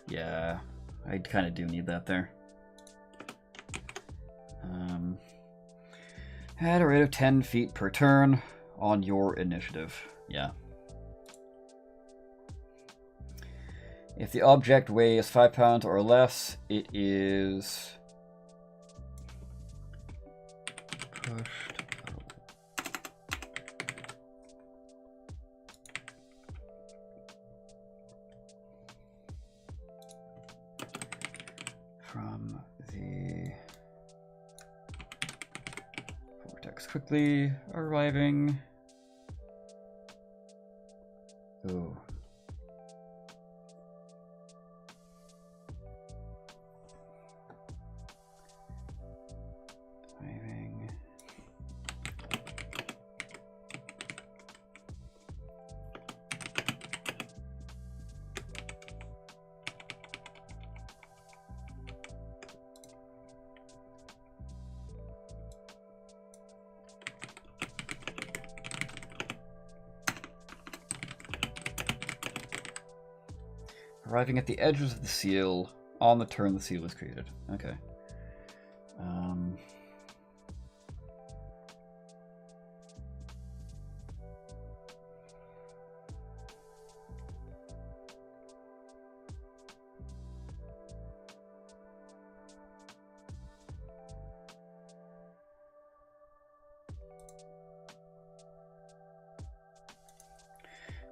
Yeah, I kind of do need that there. At a rate of 10 feet per turn on your initiative. Yeah. If the object weighs 5 pounds or less, it is pushed from the vortex quickly, arriving. Ooh. Arriving. Arriving at the edges of the seal on the turn the seal is created. Okay.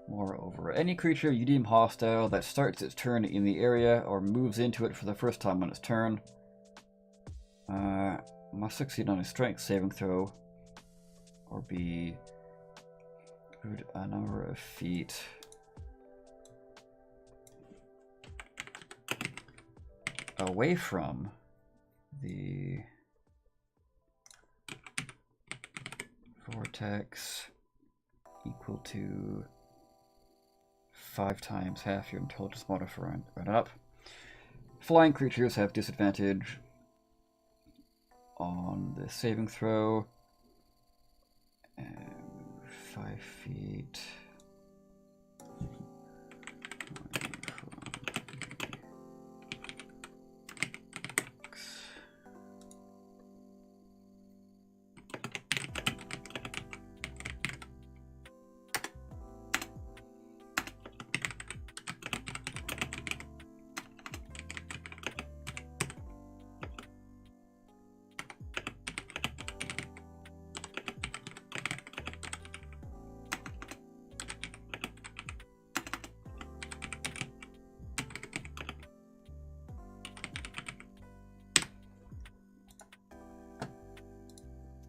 Moreover, any creature you deem hostile that starts its turn in the area or moves into it for the first time on its turn must succeed on a strength saving throw or be moved a number of feet away from the vortex equal to 5 times half your intelligence modifier. Round it up. Flying creatures have disadvantage on the saving throw. 5 feet.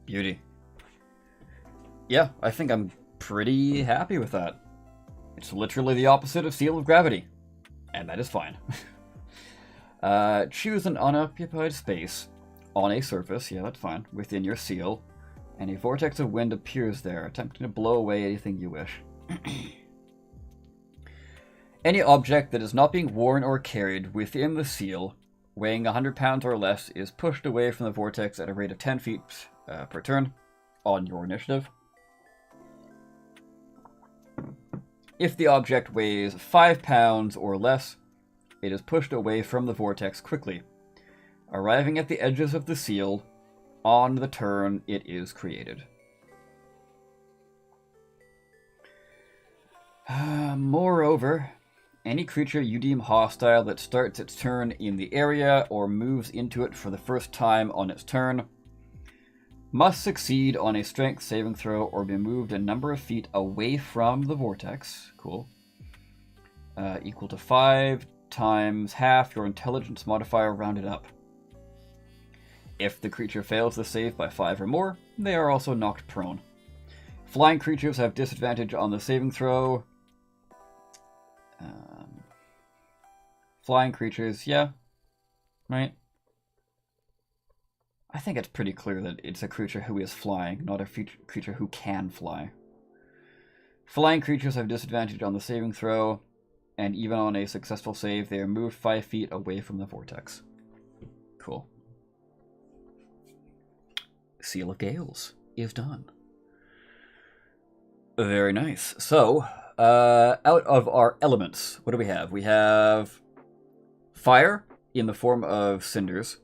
Beauty. Yeah, I think I'm pretty happy with that. It's literally the opposite of Seal of Gravity. And that is fine. Choose an unoccupied space on a surface, yeah, that's fine, within your seal, and a vortex of wind appears there, attempting to blow away anything you wish. Any object that is not being worn or carried within the seal, weighing 100 pounds or less, is pushed away from the vortex at a rate of 10 feet per turn on your initiative. If the object weighs 5 pounds or less, it is pushed away from the vortex quickly, arriving at the edges of the seal on the turn it is created. Moreover, Any creature you deem hostile that starts its turn in the area or moves into it for the first time on its turn must succeed on a strength saving throw or be moved a number of feet away from the vortex. Cool. Equal to 5 times half your intelligence modifier rounded up. If the creature fails the save by 5 or more, they are also knocked prone. Flying creatures have disadvantage on the saving throw. Flying creatures, yeah. Right? I think it's pretty clear that it's a creature who is flying, not a creature who can fly. Flying creatures have disadvantage on the saving throw, and even on a successful save, they are moved 5 feet away from the vortex. Cool. Seal of Gales is done. Very nice. So, out of our elements, what do we have? We have fire in the form of cinders.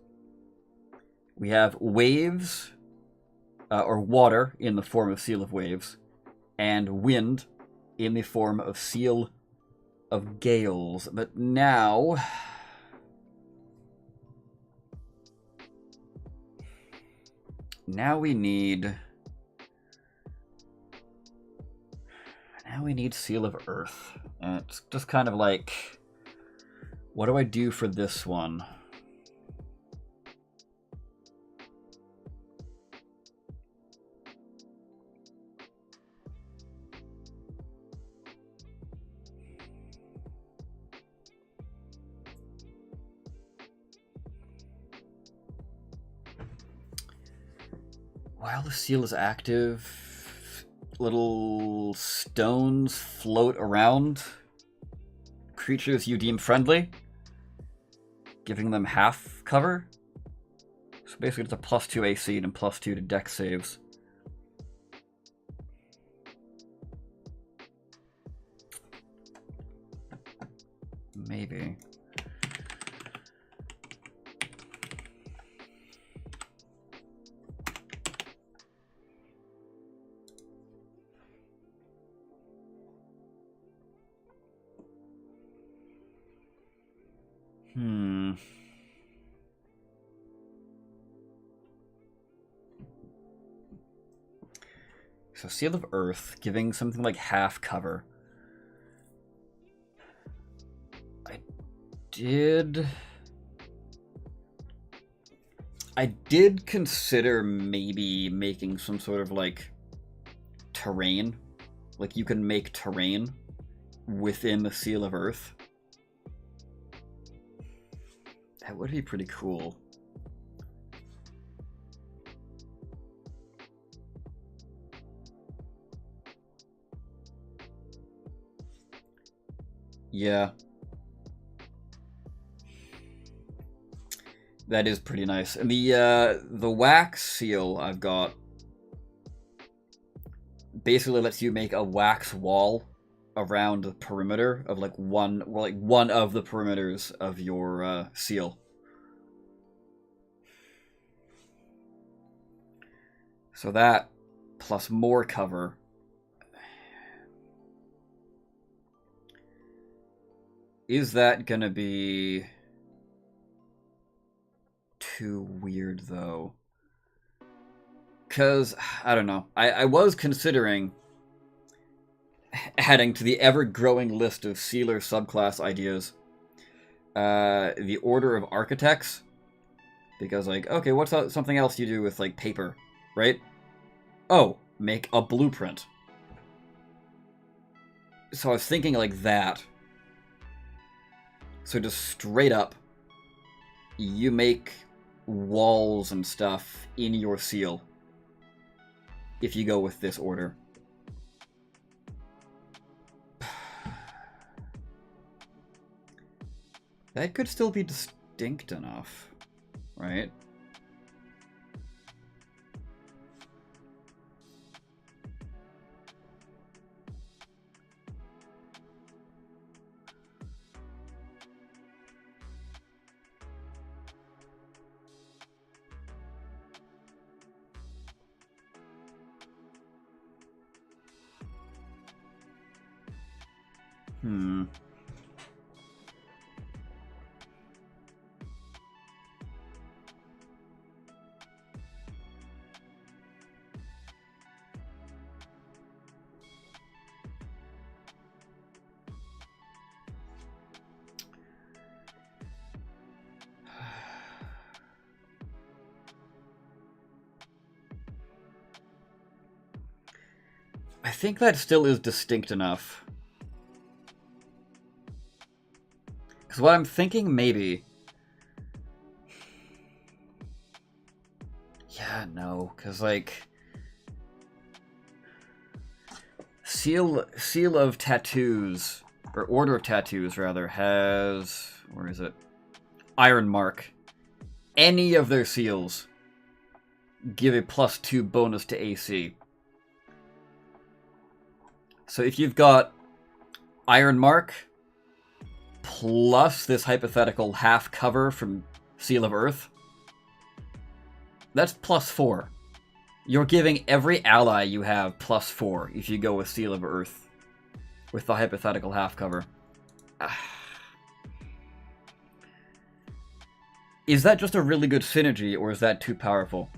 We have waves, or water in the form of Seal of Waves, and wind in the form of Seal of Gales. But now we need Seal of Earth. And it's just kind of like, what do I do for this one? While the seal is active, little stones float around creatures you deem friendly, giving them half cover. So basically it's a +2 AC and +2 to dex saves. Maybe. So Seal of Earth, giving something like half cover. I did consider maybe making some sort of like terrain. Like you can make terrain within the Seal of Earth. That would be pretty cool. Yeah. That is pretty nice. And the wax seal I've got basically lets you make a wax wall around the perimeter of like one of the perimeters of your seal. So that plus more cover. Is that gonna be too weird though? Because I don't know. I was considering adding to the ever-growing list of sealer subclass ideas the Order of Architects, because like, okay, what's something else you do with like paper, right? Oh, make a blueprint. So I was thinking like that. So just straight up, you make walls and stuff in your seal if you go with this order. That could still be distinct enough, right? I think that still is distinct enough. Because what I'm thinking, maybe... Yeah, no, because, like... Seal of Tattoos, or Order of Tattoos, rather, has... Where is it? Iron Mark. Any of their seals give a +2 bonus to AC. So if you've got Iron Mark plus this hypothetical half cover from Seal of Earth, that's +4. You're giving every ally you have +4 if you go with Seal of Earth with the hypothetical half cover. Is that just a really good synergy, or is that too powerful?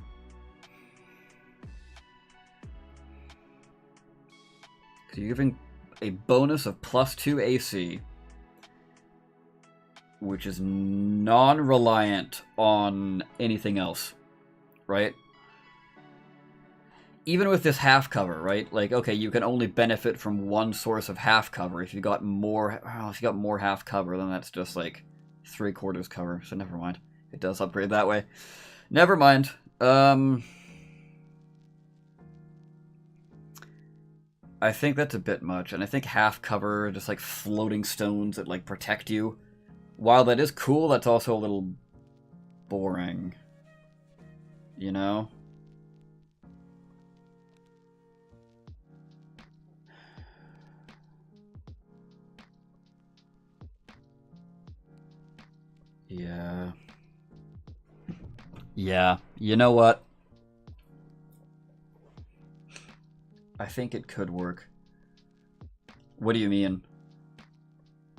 So you're giving a bonus of +2 AC, which is non-reliant on anything else, right? Even with this half cover, right? Like, okay, you can only benefit from one source of half cover. If you got more, well, if you got more half cover, then that's just like 3/4 cover. So never mind. It does upgrade that way. Never mind. I think that's a bit much, and I think half cover, just like floating stones that like protect you. While that is cool, that's also a little boring. You know? Yeah. Yeah. You know what? I think it could work. What do you mean?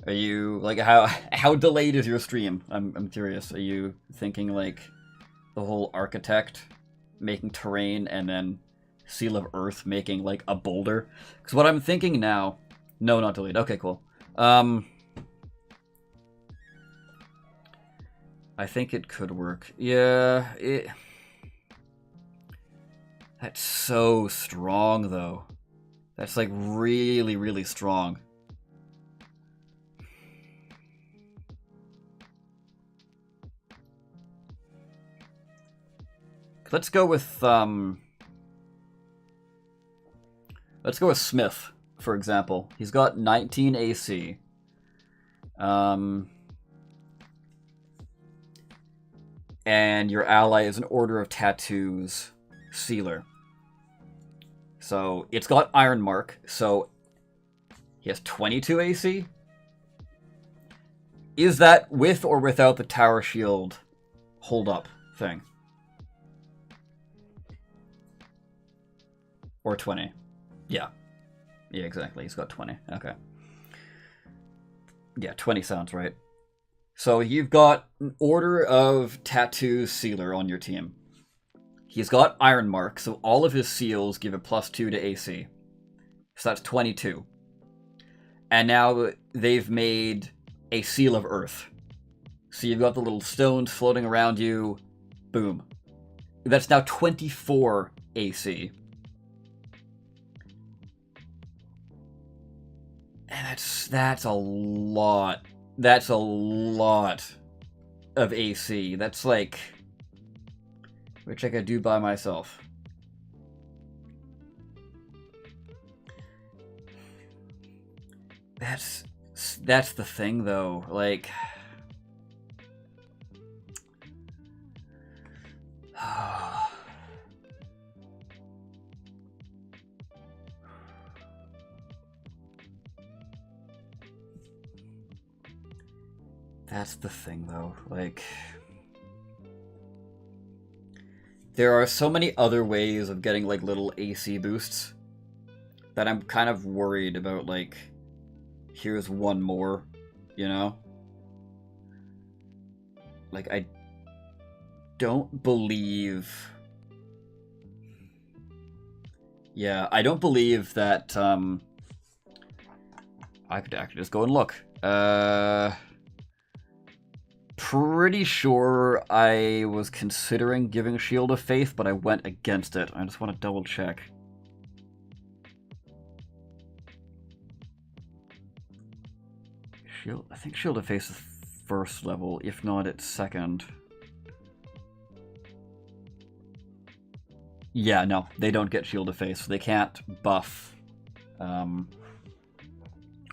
Are you like how delayed is your stream? I'm curious. Are you thinking like the whole architect making terrain and then Seal of Earth making like a boulder? Because what I'm thinking now, no, not delayed. Okay, cool. I think it could work. Yeah, that's so strong though. That's like really, really strong. Let's go with Smith, for example. He's got 19 AC. And your ally is an Order of Tattoos Sealer. So it's got Iron Mark, so he has 22 AC? Is that with or without the Tower Shield hold up thing? Or 20. Yeah. Yeah, exactly. He's got 20. Okay. Yeah, 20 sounds right. So you've got an Order of Tattoo Sealer on your team. He's got Iron Mark, so all of his seals give a +2 to AC. So that's 22. And now they've made a Seal of Earth. So you've got the little stones floating around you. Boom. That's now 24 AC. And that's a lot. That's a lot of AC. That's like... which I could do by myself. That's the thing, though. Like... That's the thing, though. Like... there are so many other ways of getting, like, little AC boosts that I'm kind of worried about, like, here's one more, you know? Like, I don't believe... yeah, I don't believe that, I could actually just go and look. Pretty sure I was considering giving Shield of Faith, but I went against it. I just want to double check. Shield. I think Shield of Face is first level. If not, it's second. Yeah, no, they don't get Shield of Face. They can't buff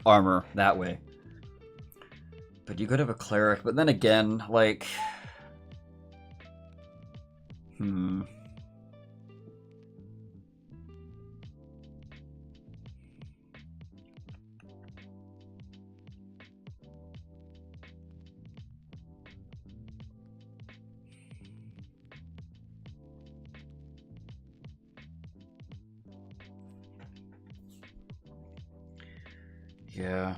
armor that way. But you could have a cleric. But then again, like, yeah.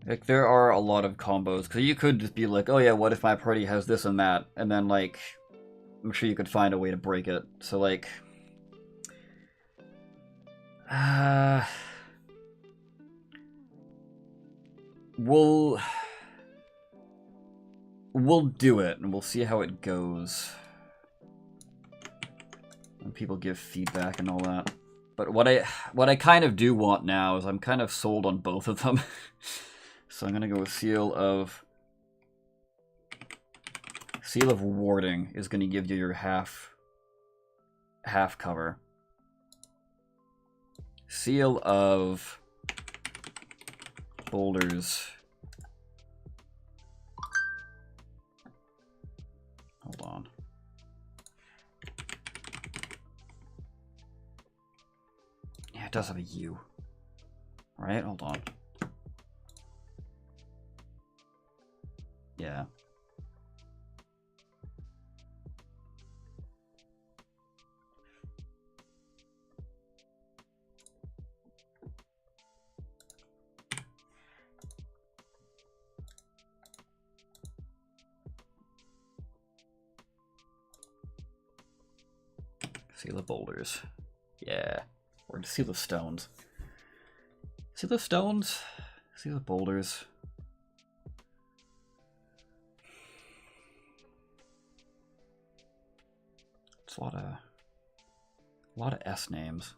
Like, there are a lot of combos, because you could just be like, oh yeah, what if my party has this and that? And then, like, I'm sure you could find a way to break it. So, like, we'll do it, and we'll see how it goes. And people give feedback and all that. But what I kind of do want now is I'm kind of sold on both of them. So I'm gonna go with Seal of Warding is gonna give you your half cover. Seal of Boulders. Hold on. Yeah, it does have a U. Right? Hold on. Yeah. Seal of Boulders. Yeah. Or Seal of Stones. Seal of Stones? Seal of Boulders. It's a lot of S names.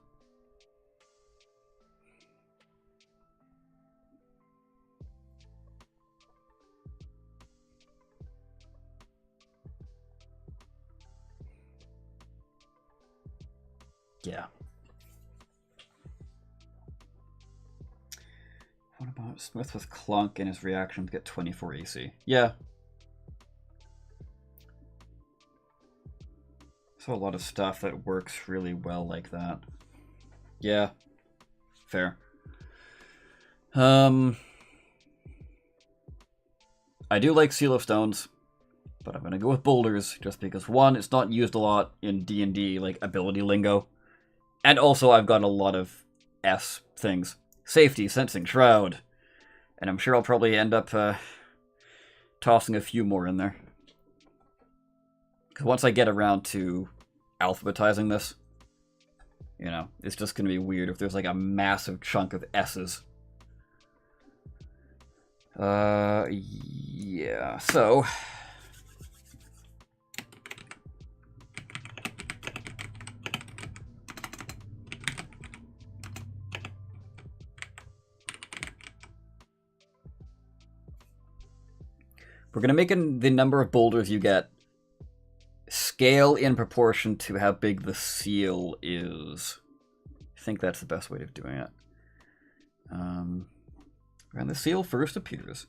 Yeah. What about Smith with Clunk and his reactions get 24 AC? Yeah. So a lot of stuff that works really well like that. Yeah. Fair. I do like Seal of Stones, but I'm gonna go with Boulders just because, one, it's not used a lot in D&D, like ability lingo, and also I've got a lot of S things. Safety, Sensing, Shroud, and I'm sure I'll probably end up tossing a few more in there. Because once I get around to alphabetizing this, you know, it's just gonna be weird if there's like a massive chunk of S's. Yeah, so we're gonna make the number of boulders you get scale in proportion to how big the seal is. I think that's the best way of doing it. And the seal first appears.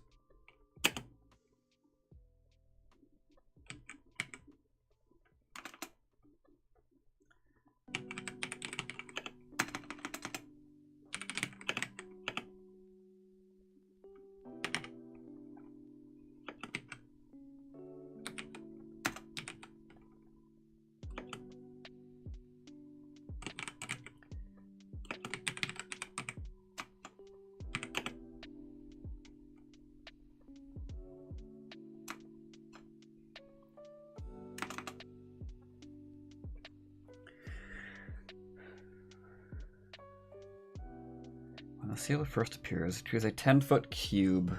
When the seal first appears, choose a 10-foot cube.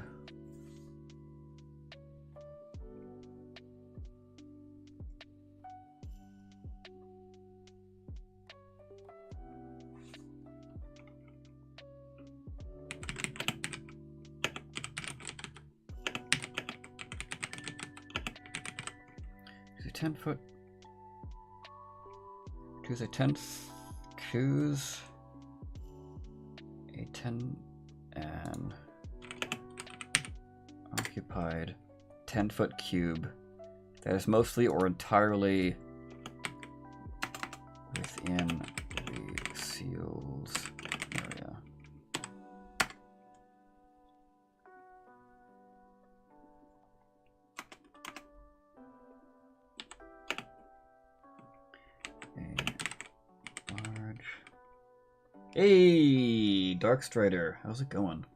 10-foot. Choose a 10. Choose a 10 and occupied 10-foot cube that is mostly or entirely within the seal's area. A large. Hey, Darkstrider, how's it going?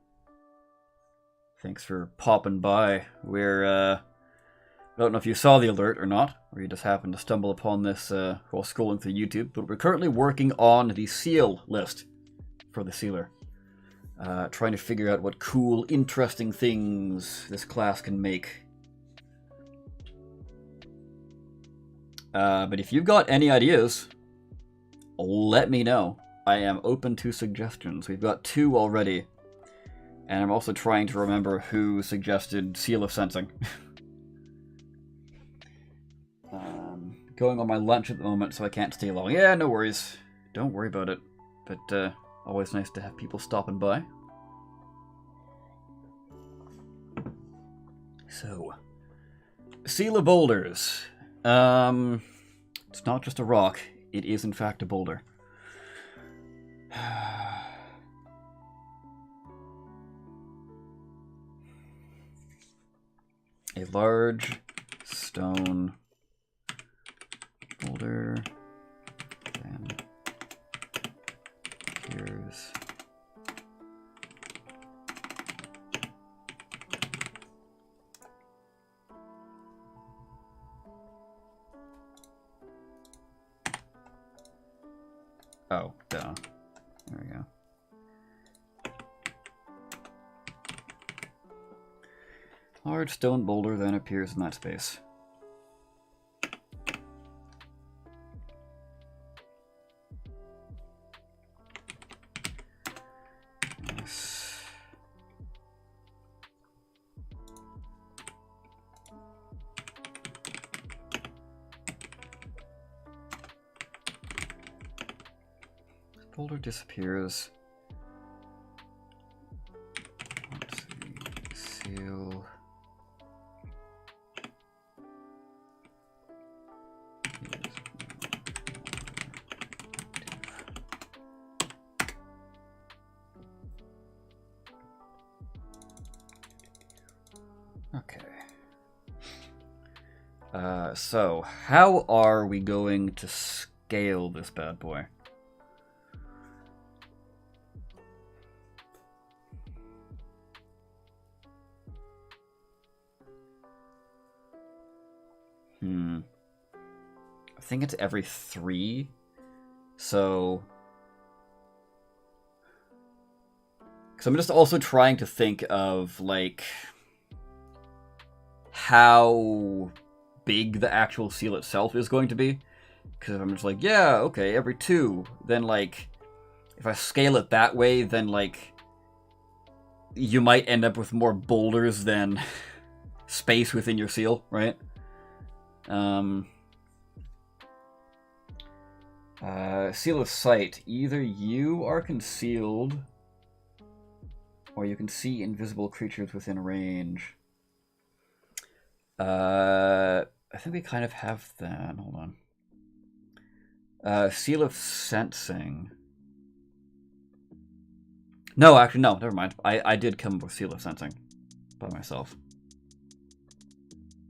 Thanks for popping by. I don't know if you saw the alert or not, or you just happened to stumble upon this while scrolling through YouTube, but we're currently working on the seal list for the sealer. Trying to figure out what cool, interesting things this class can make. But if you've got any ideas, let me know. I am open to suggestions. We've got 2 already. And I'm also trying to remember who suggested Seal of Sensing. Going on my lunch at the moment, so I can't stay long. Yeah, no worries. Don't worry about it. But always nice to have people stopping by. So, Seal of Boulders. It's not just a rock. It is, in fact, a boulder. A large stone boulder, then here's oh, duh. There we go. Large stone boulder then appears in that space. Yes. This boulder disappears. Let's see. Seal. Okay. So how are we going to scale this bad boy? I think it's every 3. So... because I'm just also trying to think of, like, how big the actual seal itself is going to be. Because I'm just like, yeah, okay, every 2. Then, like, if I scale it that way, then, like, you might end up with more boulders than space within your seal, right? Seal of sight. Either you are concealed, or you can see invisible creatures within range. I think we kind of have that. Hold on. Seal of sensing. No, actually, no. Never mind. I did come up with Seal of Sensing by myself.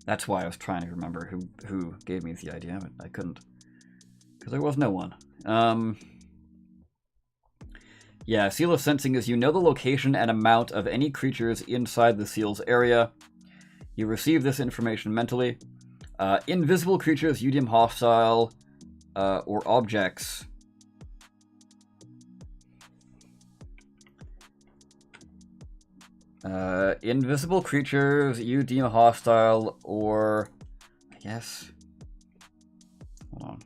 That's why I was trying to remember who gave me the idea, but I couldn't. Because there was no one. Yeah, Seal of Sensing is you know the location and amount of any creatures inside the seal's area. You receive this information mentally. Invisible creatures you deem hostile, or objects. Invisible creatures you deem hostile, or I guess. Hold on.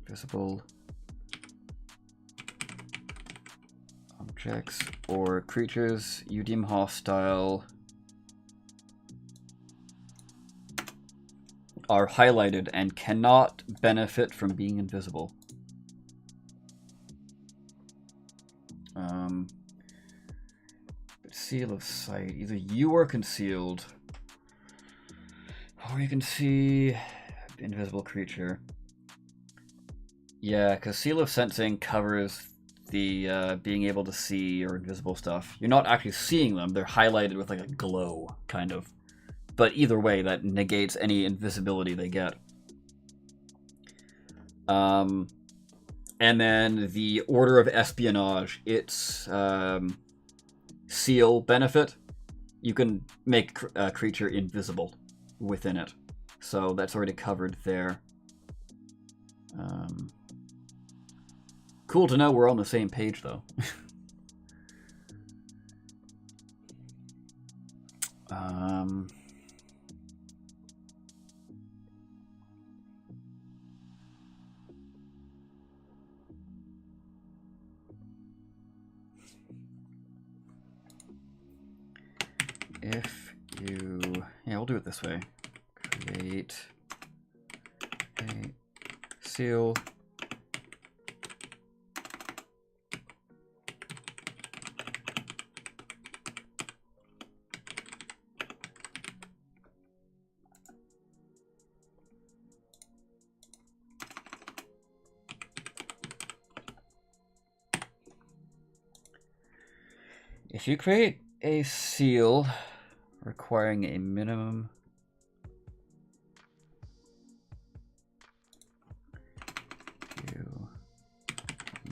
Invisible objects or creatures you deem hostile. are highlighted and cannot benefit from being invisible. Seal of sight. Either you are concealed, or you can see invisible creature. Yeah, because seal of sensing covers the being able to see or invisible stuff. You're not actually seeing them; they're highlighted with like a glow, kind of. But either way, that negates any invisibility they get. And then the Order of Espionage. It's seal benefit. You can make a creature invisible within it. So that's already covered there. Cool to know we're on the same page, though. If you... Yeah, we'll do it this way. Create a seal. If you create a seal requiring a minimum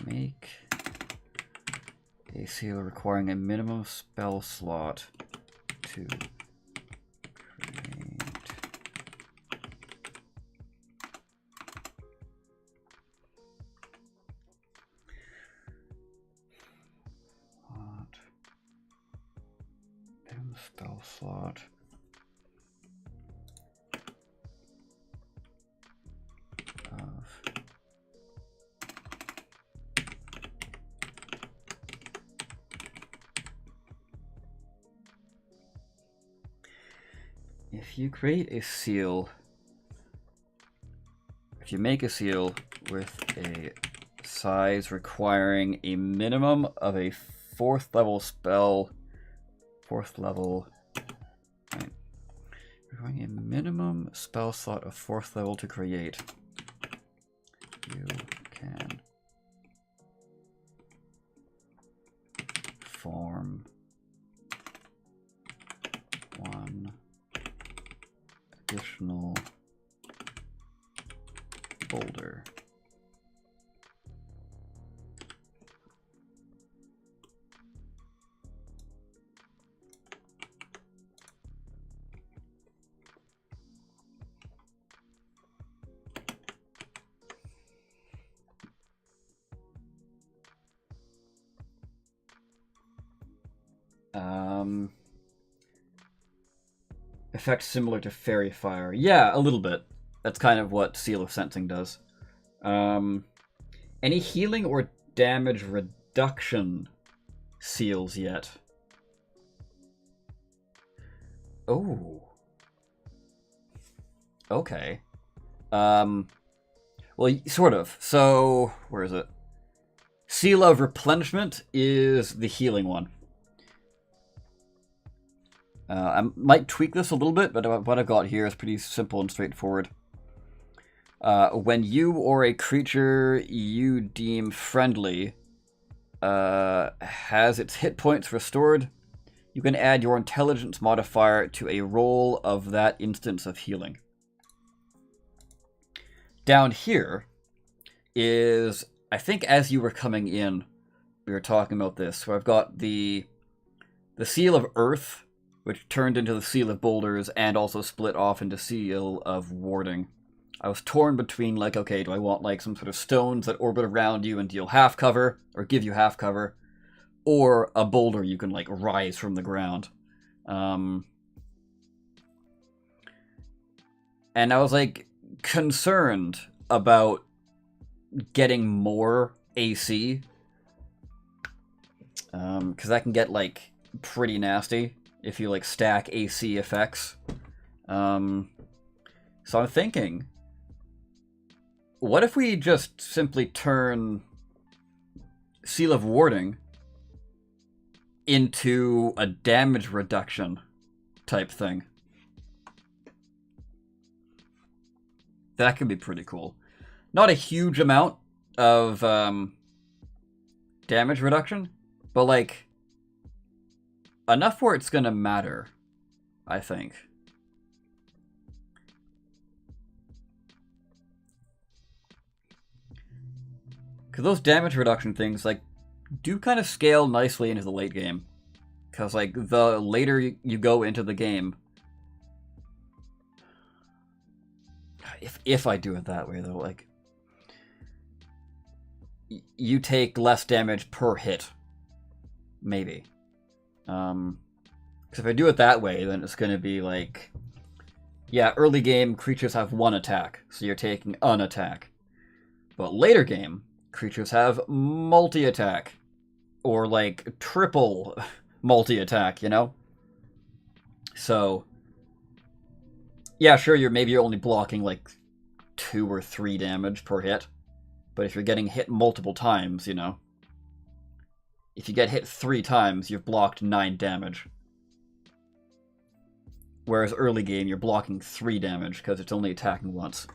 make a seal requiring a minimum spell slot to create. Minimum spell slot. If you create a seal, if you make a seal with a size requiring a minimum of a 4th level spell, 4th level, right, requiring a minimum spell slot of 4th level to create, you can form one additional boulder. Effect similar to Fairy Fire. Yeah, a little bit. That's kind of what Seal of Sensing does. Any healing or damage reduction seals yet? Oh. Okay. Well, sort of. So, where is it? Seal of Replenishment is the healing one. I might tweak this a little bit, but what I've got here is pretty simple and straightforward. When you or a creature you deem friendly has its hit points restored, you can add your intelligence modifier to a roll of that instance of healing. Down here is, I think as you were coming in, we were talking about this. So I've got the Seal of Earth, which turned into the Seal of Boulders and also split off into Seal of Warding. I was torn between, like, okay, do I want, like, some sort of stones that orbit around you and deal half cover, or give you half cover, or a boulder you can, like, rise from the ground. And I was, like, concerned about getting more AC, because that can get, like, pretty nasty if you, like, stack AC effects. So I'm thinking, what if we just simply turn Seal of Warding into a damage reduction type thing? That could be pretty cool. Not a huge amount of damage reduction, but like enough where it's gonna matter, I think. Because those damage reduction things like do kind of scale nicely into the late game. Because like the later you go into the game, if I do it that way though, like you take less damage per hit, maybe. Because if I do it that way, then it's going to be like, yeah, early game creatures have one attack, so you're taking an attack. But later game creatures have multi-attack, or like triple multi-attack, you know? So yeah, sure, maybe you're only blocking like 2 or 3 damage per hit. But if you're getting hit multiple times, you know, if you get hit 3 times, you've blocked 9 damage. Whereas early game, you're blocking 3 damage because it's only attacking once.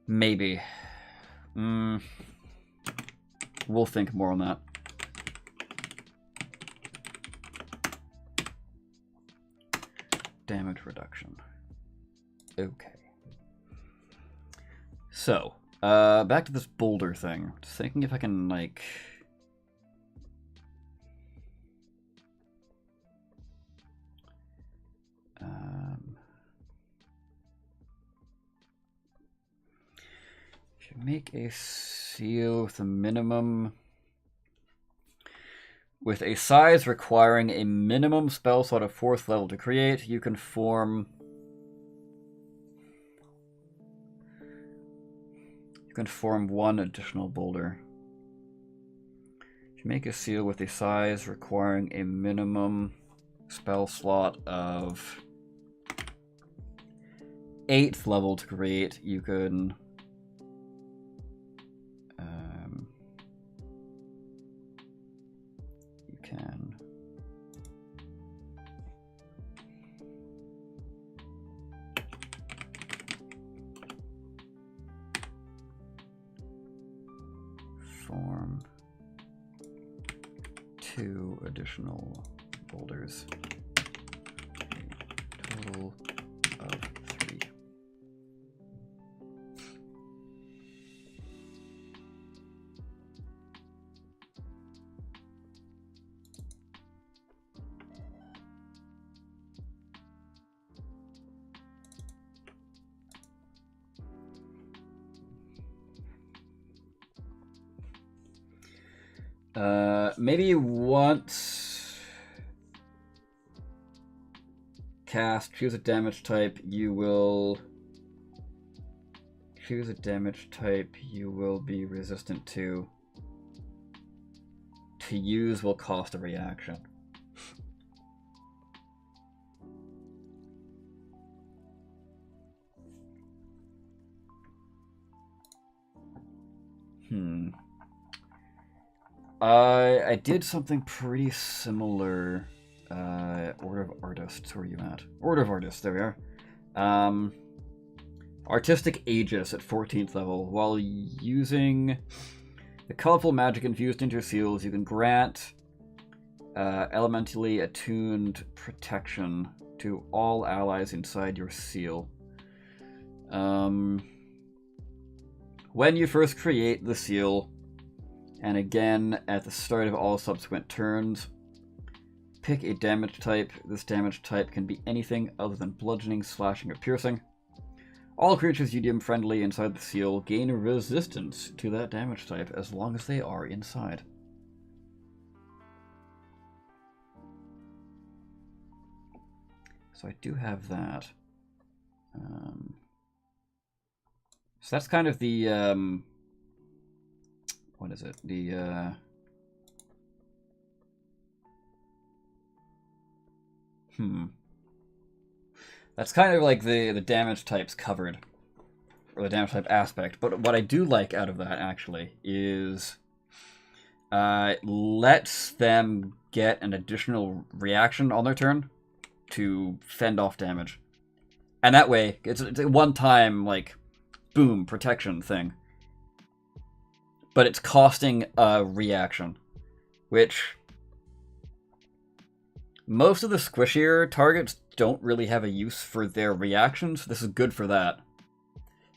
Maybe. We'll think more on that. Damage reduction. Okay. So, back to this boulder thing. Just thinking if I can, like... if you make a seal with a minimum... With a size requiring a minimum spell slot of 4th level to create, you can form... one additional boulder. If you make a seal with a size requiring a minimum spell slot of 8th level to create, you can form 2 additional boulders. Total of 3. Maybe once cast, choose a damage type, you will be resistant to. To use will cost a reaction. I did something pretty similar. Order of Artists, where are you at? Order of Artists, there we are. Artistic Aegis at 14th level. While using the colorful magic infused into your seals, you can grant elementally attuned protection to all allies inside your seal. When you first create the seal, and again at the start of all subsequent turns, pick a damage type. This damage type can be anything other than bludgeoning, slashing, or piercing. All creatures you deem friendly inside the seal gain resistance to that damage type as long as they are inside. So I do have that. So that's kind of the... what is it? The... That's kind of like the damage types covered, or the damage type aspect. But what I do like out of that, actually, is lets them get an additional reaction on their turn to fend off damage. And that way, it's a one-time, like, boom, protection thing. But it's costing a reaction, which most of the squishier targets don't really have a use for their reactions. This is good for that.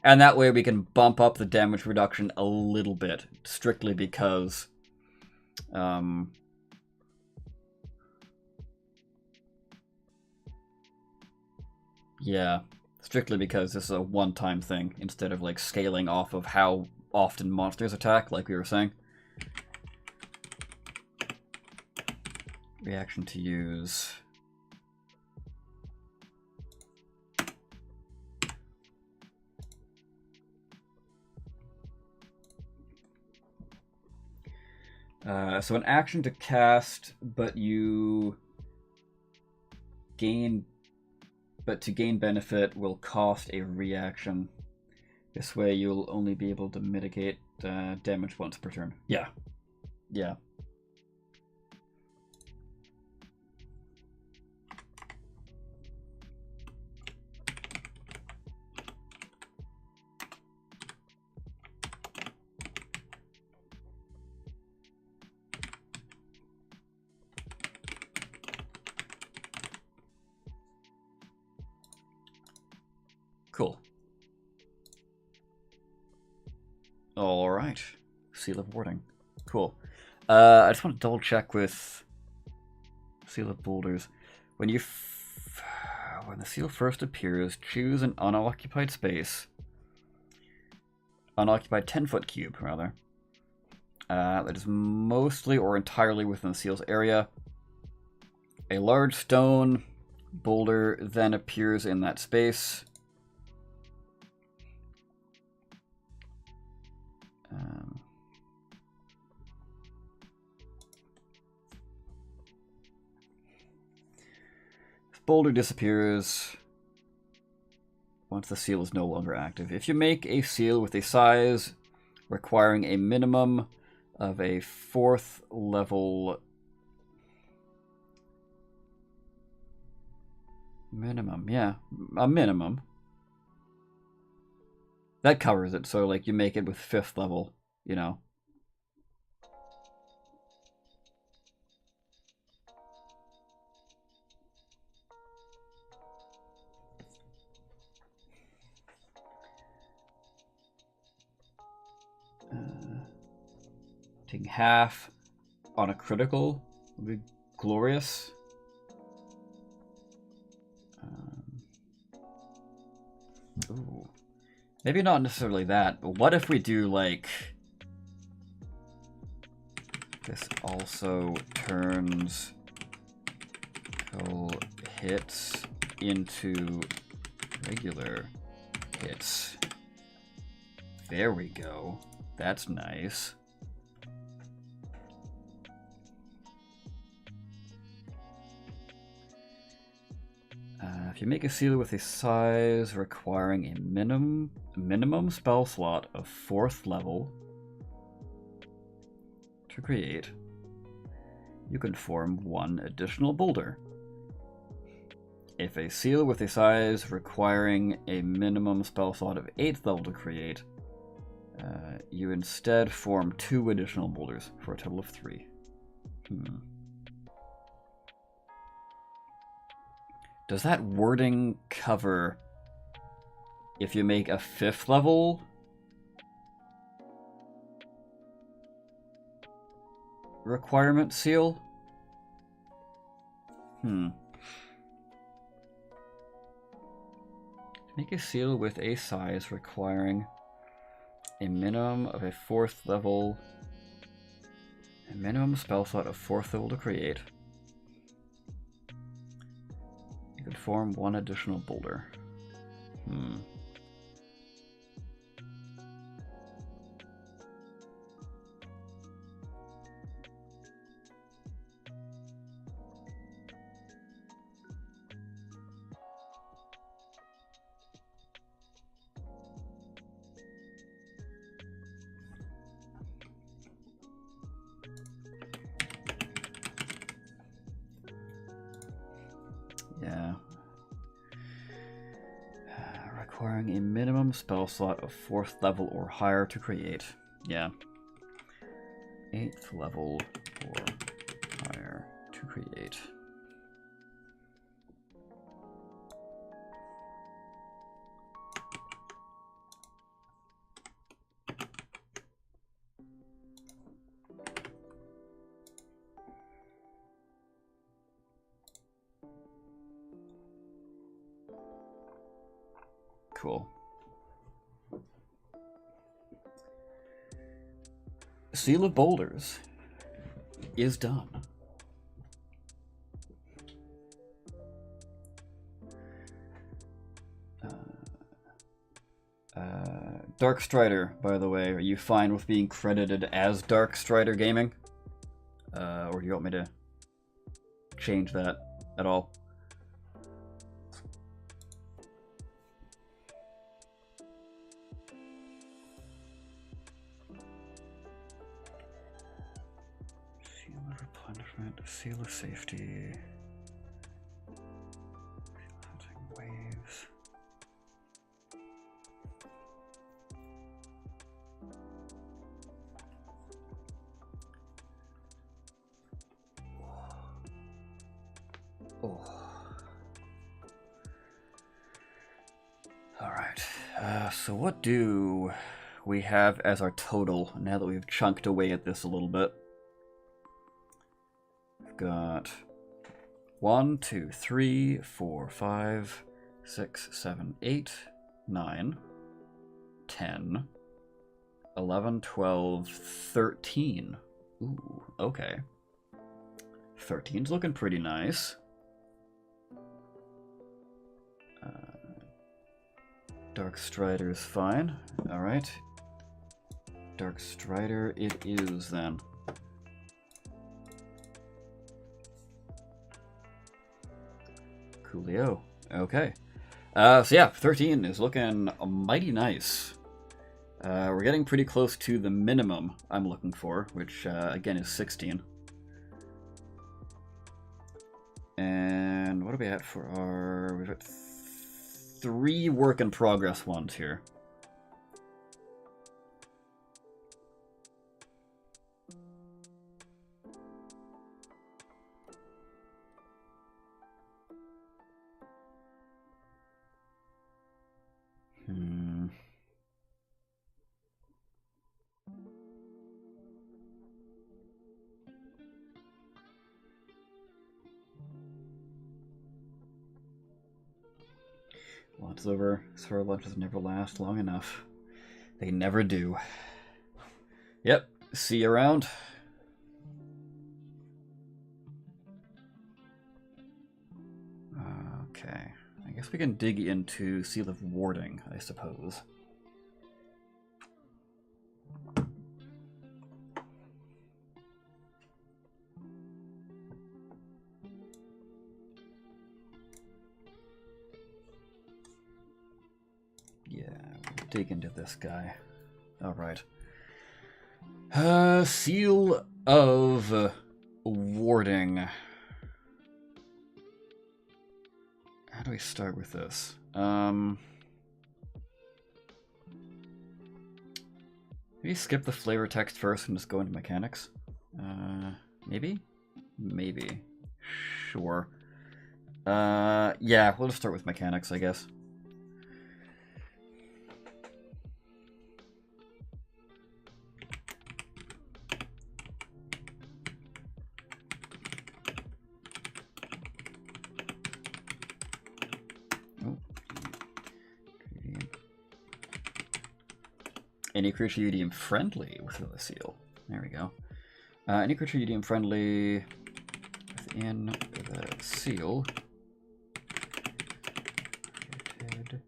And that way we can bump up the damage reduction a little bit, strictly because yeah, strictly because this is a one-time thing instead of like scaling off of how often monsters attack, like we were saying. Reaction to use. So an action to cast, but to gain benefit will cost a reaction. This way you'll only be able to mitigate damage once per turn. Yeah. Yeah. Cool. All right. Seal of Warding. Cool. I just want to double check with Seal of Boulders. When the seal first appears, choose an unoccupied space. Unoccupied 10-foot cube, rather. That is mostly or entirely within the seal's area. A large stone boulder then appears in that space. This boulder disappears once the seal is no longer active. If you make a seal with a size requiring a minimum of a 4th level minimum, yeah, a minimum. That covers it, so like you make it with 5th level, you know. Taking half on a critical would be glorious. Ooh. Maybe not necessarily that, but what if we do like this also turns hits into regular hits. There we go. That's nice. If you make a seal with a size requiring a minimum spell slot of 4th level to create, you can form 1 additional boulder. If a seal with a size requiring a minimum spell slot of 8th level to create, you instead form 2 additional boulders for a total of 3. Does that wording cover if you make a 5th level requirement seal? Make a seal with a size requiring a minimum of a 4th level, a minimum spell slot of 4th level to create. You can form 1 additional boulder. Requiring a minimum spell slot of 4th level or higher to create. Yeah. 8th level or higher to create. Cool. Seal of Boulders is done. Dark Strider, by the way, are you fine with being credited as Dark Strider Gaming? Or do you want me to change that at all? Seal of Replenishment, Seal of Safety, Waves. Oh. Alright, so what do we have as our total now that we've chunked away at this a little bit? We've got 1, 2, 3, 4, 5, 6, 7, 8, 9, 10, 11, 12, 13. Ooh, okay. 13's looking pretty nice. Dark Strider is fine. Alright. Dark Strider it is then. Coolio. Okay. So yeah, 13 is looking mighty nice. We're getting pretty close to the minimum I'm looking for, which again is 16. And what are we at for our... We've got 3 work in progress ones here. Lunch is over. Swear lunches never last long enough. They never do. Yep. See you around. Okay. I guess we can dig into Seal of Warding, I suppose. Yeah, we'll dig into this guy. Alright. Seal of Warding. How do we start with this? Maybe skip the flavor text first and just go into mechanics? Maybe? Maybe. Sure. Yeah, we'll just start with mechanics, I guess. Any creature you deem friendly with the seal. There we go. Any creature you deem friendly within the seal created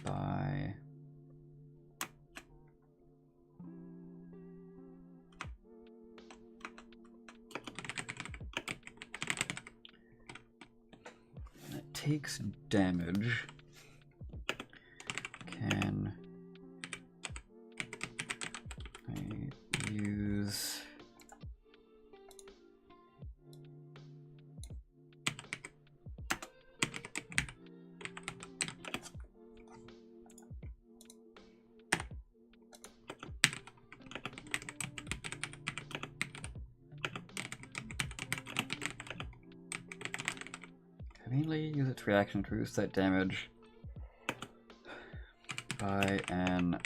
by that takes damage can use its reaction to reduce that damage by an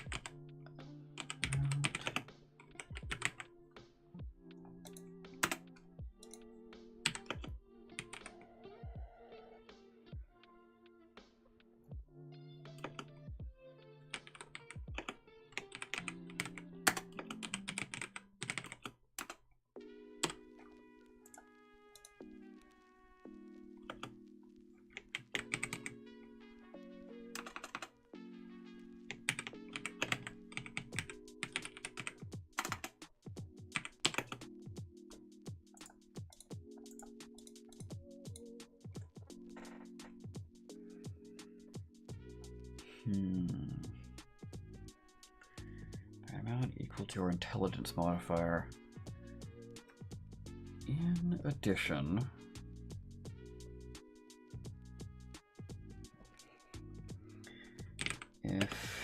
amount equal to your intelligence modifier. In addition, if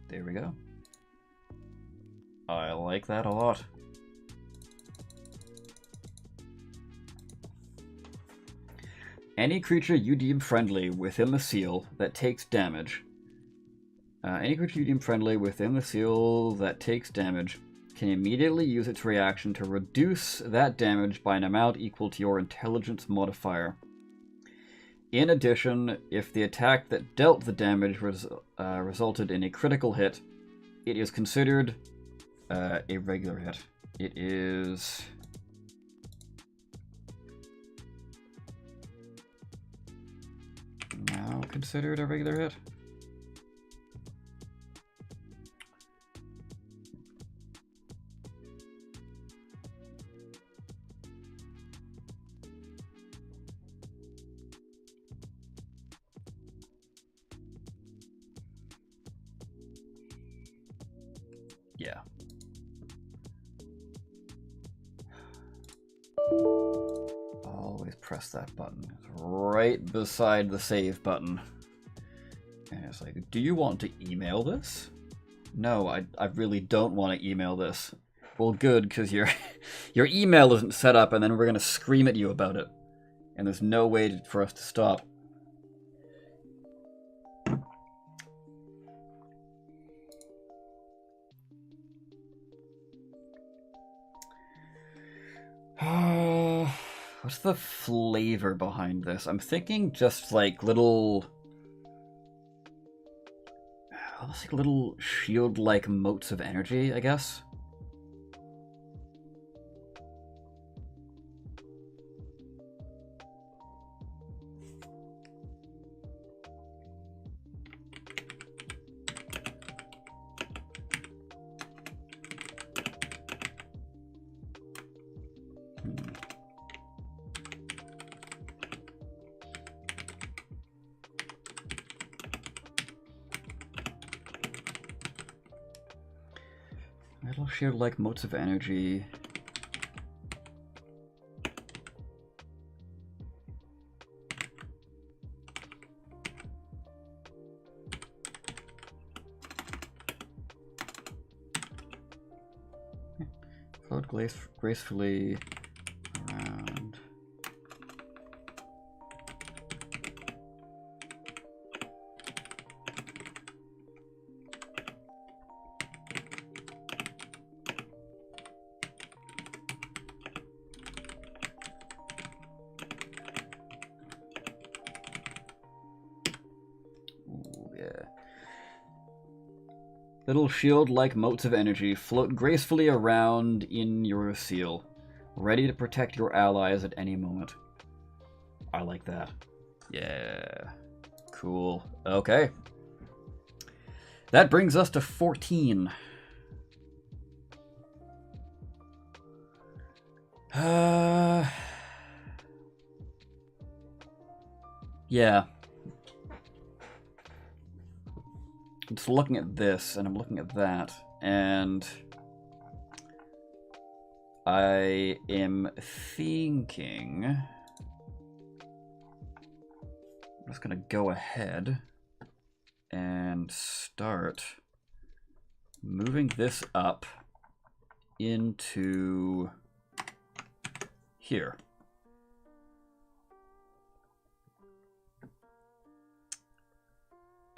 there we go. I like that a lot. Any creature you deem friendly within the seal that takes damage. Any creature you deem friendly within the seal that takes damage can immediately use its reaction to reduce that damage by an amount equal to your intelligence modifier. In addition, if the attack that dealt the damage resulted in a critical hit, it is considered a regular hit. It is now considered a regular hit. Yeah. Always press that button. It's right beside the save button. And it's like, do you want to email this? No, I really don't want to email this. Well, good, because your email isn't set up, and then we're going to scream at you about it. And there's no way for us to stop. What's the flavor behind this? I'm thinking just like little, almost like little shield-like motes of energy, I guess. Little shield-like motes of energy. Float gracefully around. Little shield-like motes of energy float gracefully around in your seal, ready to protect your allies at any moment. I like that. Yeah. Cool. Okay. That brings us to 14. Yeah. I'm just looking at this, and I'm looking at that, and I am thinking I'm just gonna go ahead and start moving this up into here.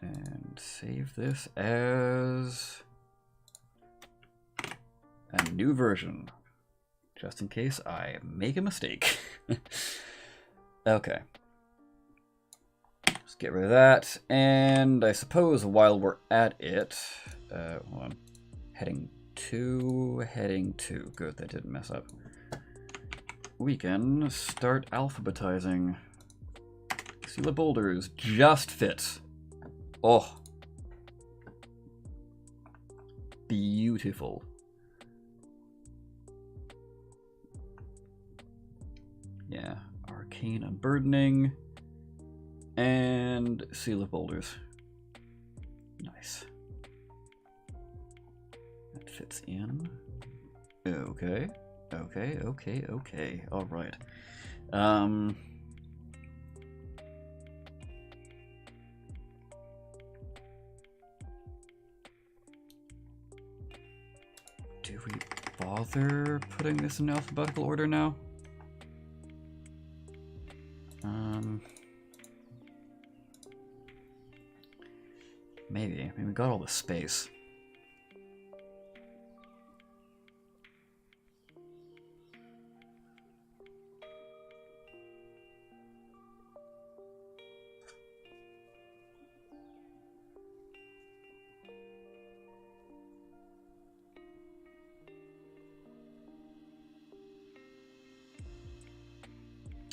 And save this as a new version, just in case I make a mistake. Okay. Let's get rid of that. And I suppose while we're at it, hold on. Heading 2. Good, that didn't mess up. We can start alphabetizing. See the boulders just fits. Oh. Beautiful. Yeah, arcane unburdening. And seal of boulders. Nice. That fits in. Okay. All right. Do we bother putting this in alphabetical order now? Maybe. I mean, we got all the space.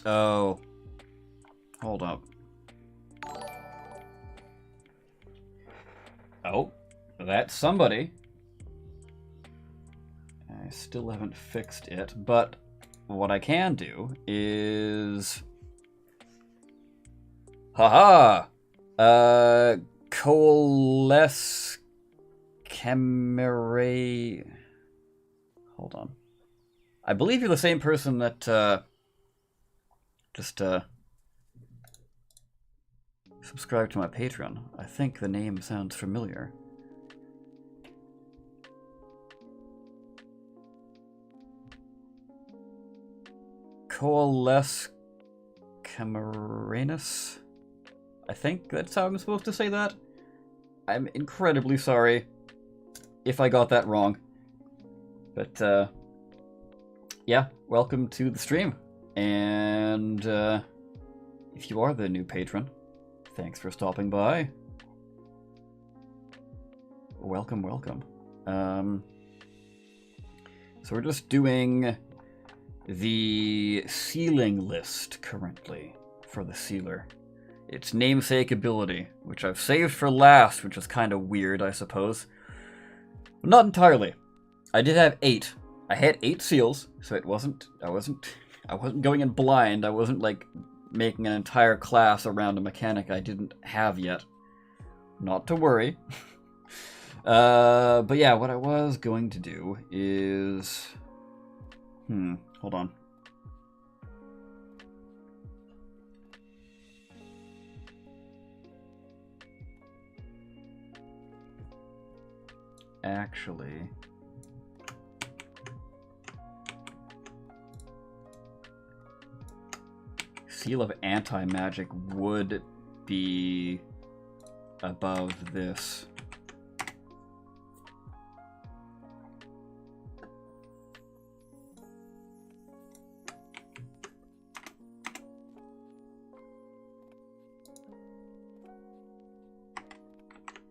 Oh. Hold up. Oh, that's somebody. I still haven't fixed it, but what I can do is... Haha! Coalesce Camere... Hold on. I believe you're the same person that, just subscribe to my Patreon. I think the name sounds familiar. Coalesce Cameranus? I think that's how I'm supposed to say that. I'm incredibly sorry if I got that wrong. But, yeah, welcome to the stream. And, if you are the new patron, thanks for stopping by. Welcome. So we're just doing the sealing list currently for the sealer. Its namesake ability, which I've saved for last, which is kind of weird, I suppose. But not entirely. I did have 8. I had 8 seals, so I wasn't going in blind. I wasn't like making an entire class around a mechanic I didn't have yet. Not to worry. But yeah, what I was going to do is... hold on. Actually... Seal of Anti-Magic would be above this.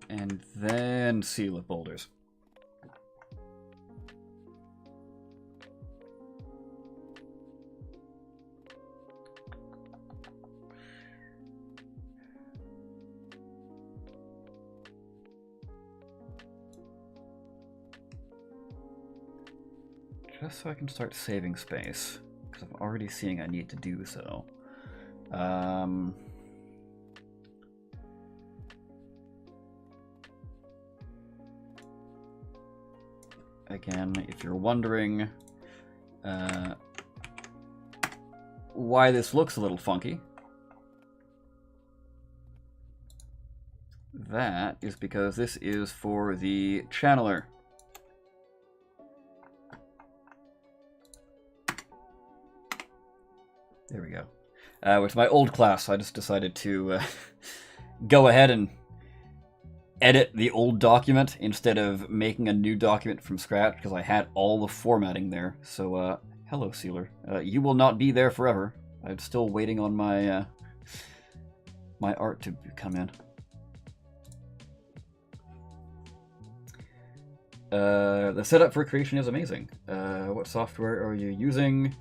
And then Seal of Boulders. just so I can start saving space, because I'm already seeing I need to do so. Again, if you're wondering why this looks a little funky, that is because this is for the channeler. There we go. With my old class, I just decided to go ahead and edit the old document instead of making a new document from scratch, because I had all the formatting there. So, hello, Sealer. You will not be there forever. I'm still waiting on my my art to come in. The setup for creation is amazing. What software are you using?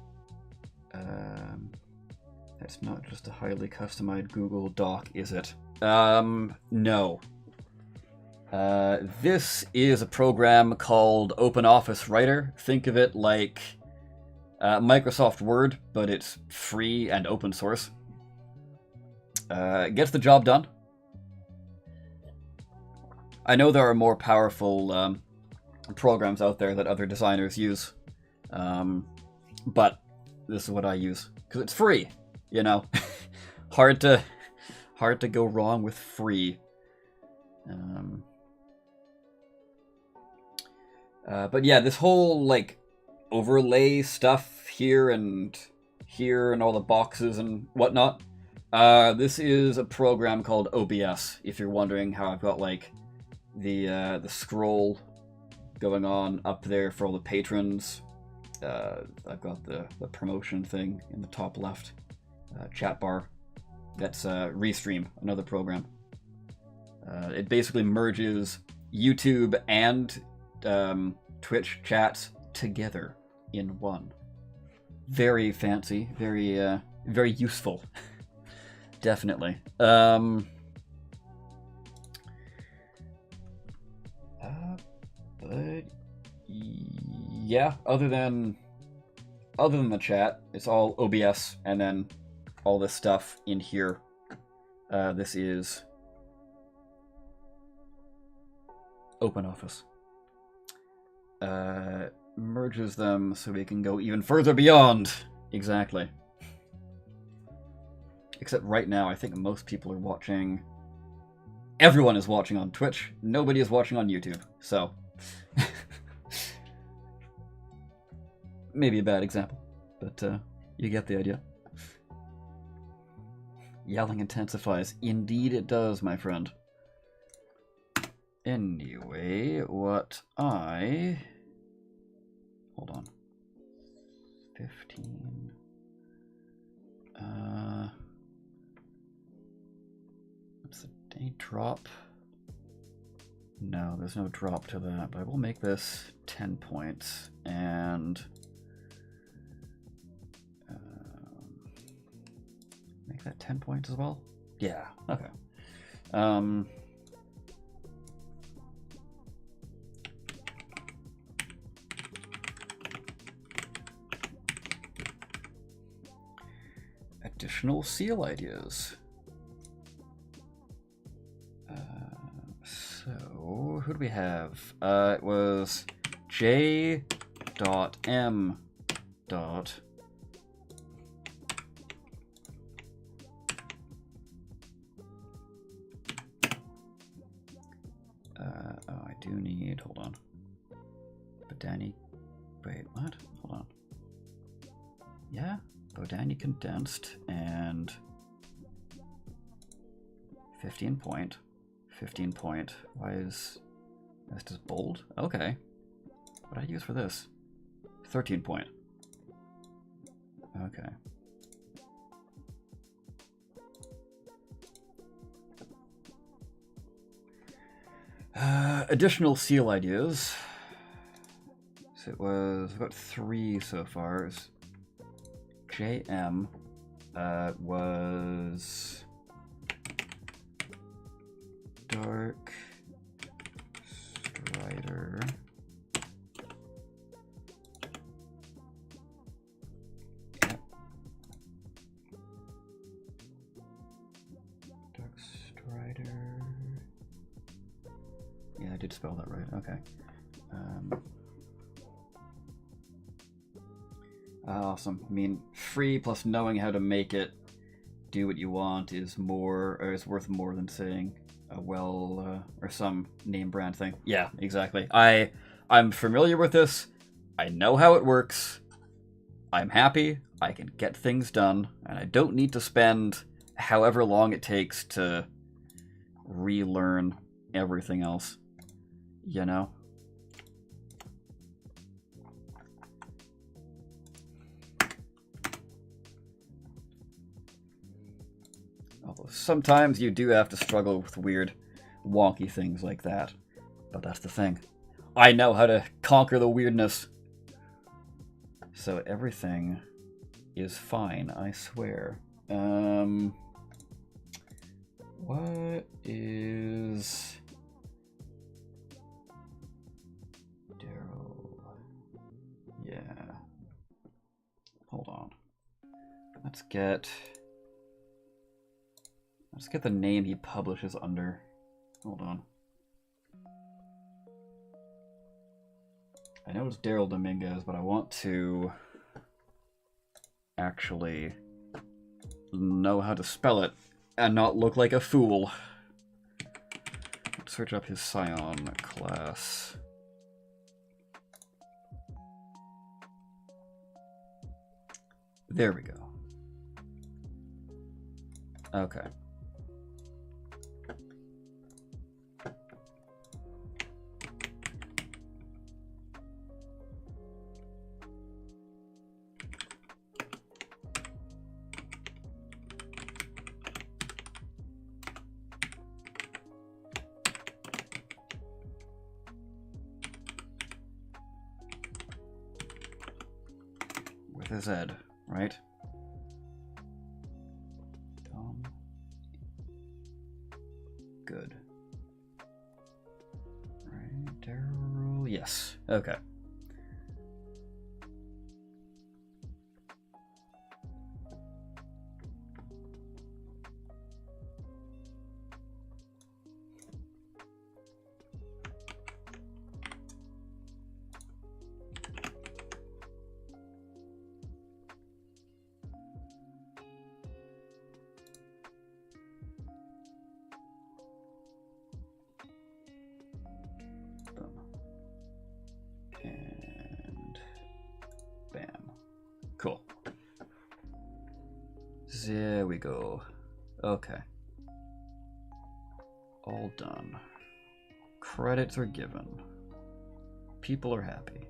That's not just a highly customized Google Doc, is it? No. This is a program called OpenOffice Writer. Think of it like Microsoft Word, but it's free and open source. It gets the job done. I know there are more powerful programs out there that other designers use, but this is what I use because it's free. You know, hard to go wrong with free. But yeah, this whole like overlay stuff here and all the boxes and whatnot. This is a program called OBS. If you're wondering how I've got like the scroll going on up there for all the patrons. I've got the promotion thing in the top left. Chat bar. That's Restream, another program. It basically merges YouTube and Twitch chats together in one. Very fancy, very useful. Definitely. But yeah, other than the chat, it's all OBS and then all this stuff in here. This is OpenOffice. Merges them so we can go even further beyond. Exactly. Except right now, I think most people are watching. Everyone is watching on Twitch. Nobody is watching on YouTube. So, maybe a bad example, but you get the idea. Yelling intensifies. Indeed it does, my friend. Anyway, what I... Hold on. 15... What's the day drop? No, there's no drop to that, but I will make this 10 points, and... make that 10 points as well? Yeah, okay. Additional seal ideas. So, who do we have? It was J.M. Oh, I do need, hold on. Bodani, wait, what? Hold on. Yeah, Bodani condensed and 15 point. 15 point. Why is this just bold? Okay. What did I use for this? 13 point. Okay. Additional seal ideas. So it was, I've got 3 so far. JM was Dark Strider did spell that right. Okay. Awesome. I mean, free plus knowing how to make it do what you want is more, or is worth more than saying a or some name brand thing. Yeah, exactly. I'm familiar with this. I know how it works. I'm happy. I can get things done, and I don't need to spend however long it takes to relearn everything else. You know? Although sometimes you do have to struggle with weird, wonky things like that. But that's the thing. I know how to conquer the weirdness. So everything is fine, I swear. What is... Daryl... Yeah. Hold on. Let's get the name he publishes under. Hold on. I know it's Daryl Dominguez, but I want to actually know how to spell it and not look like a fool. Let's search up his Scion class. There we go. Okay. With a Z, right? Good. Right, Daryl. Yes. Okay. And bam. Cool. There we go. Okay. All done. Credits are given. People are happy.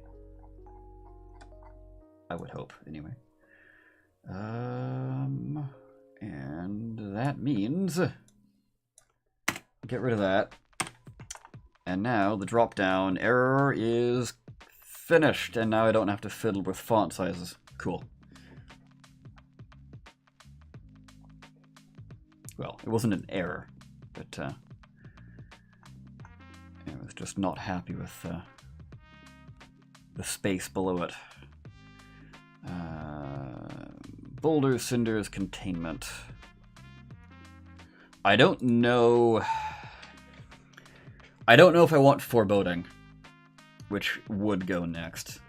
I would hope, anyway. And that means get rid of that. And now the drop-down error is finished, and now I don't have to fiddle with font sizes. Cool. Well, it wasn't an error, but I was just not happy with the space below it. Boulder, cinders, containment. I don't know if I want foreboding, which would go next.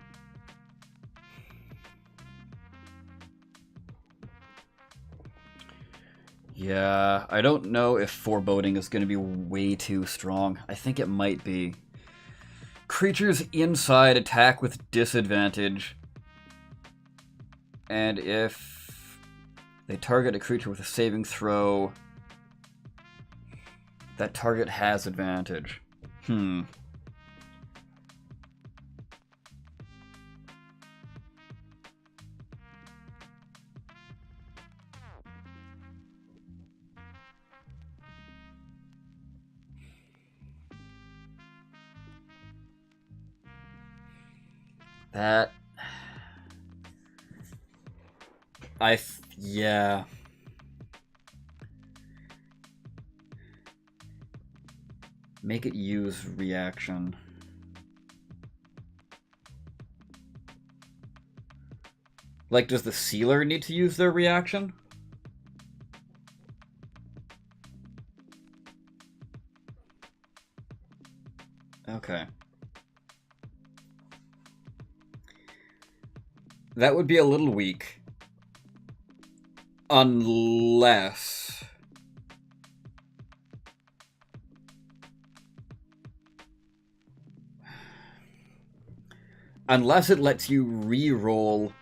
Yeah, I don't know if foreboding is going to be way too strong. I think it might be. Creatures inside attack with disadvantage. And if they target a creature with a saving throw, that target has advantage. Yeah. Make it use reaction. Like, does the sealer need to use their reaction? Okay. That would be a little weak. Unless... Unless it lets you re-roll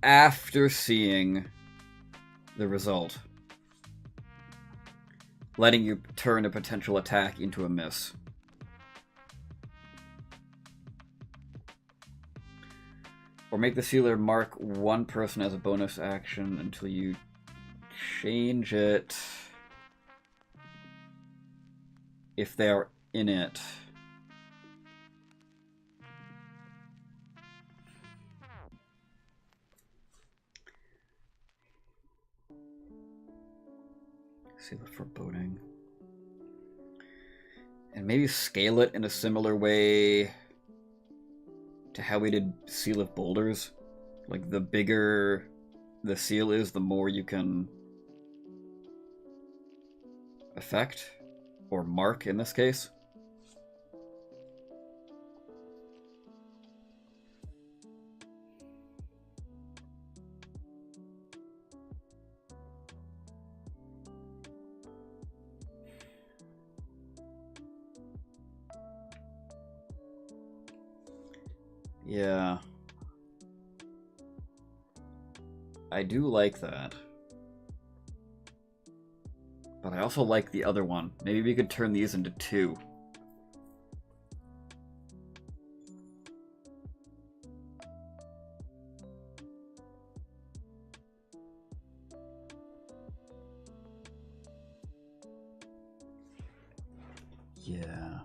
after seeing the result. Letting you turn a potential attack into a miss. Or make the sealer mark one person as a bonus action until you change it if they're in it. Seal of foreboding. And maybe scale it in a similar way to how we did Seal of Boulders. Like, the bigger the seal is, the more you can affect, or mark in this case. Yeah. I do like that. But I also like the other one. Maybe we could turn these into 2. Yeah.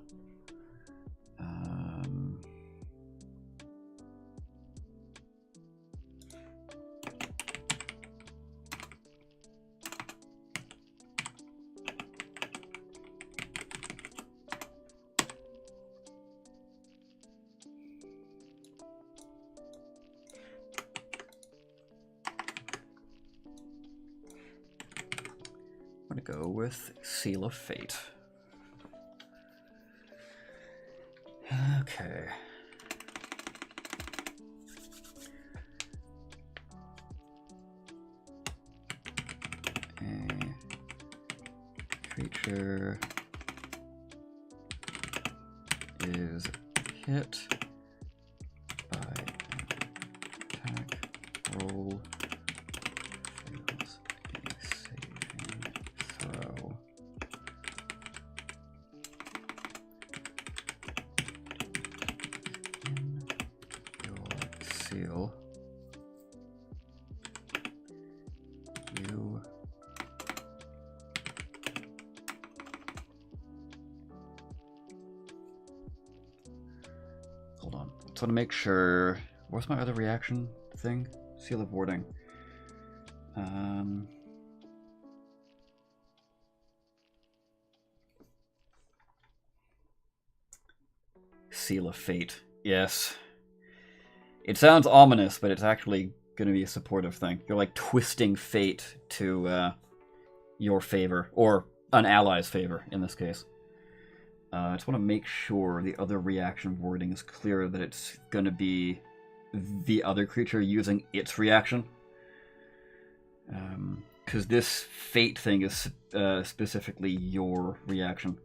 I'm gonna go with Seal of Fate. Okay. A creature is hit by an attack roll, fails a saving throw. In your seal, you hold on. I just want to make sure. What's my other reaction thing? Seal of warding. Seal of Fate. Yes. It sounds ominous, but it's actually going to be a supportive thing. You're like twisting fate to your favor, or an ally's favor in this case. I just want to make sure the other reaction wording is clear, that it's going to be the other creature using its reaction. Because this fate thing is specifically your reaction.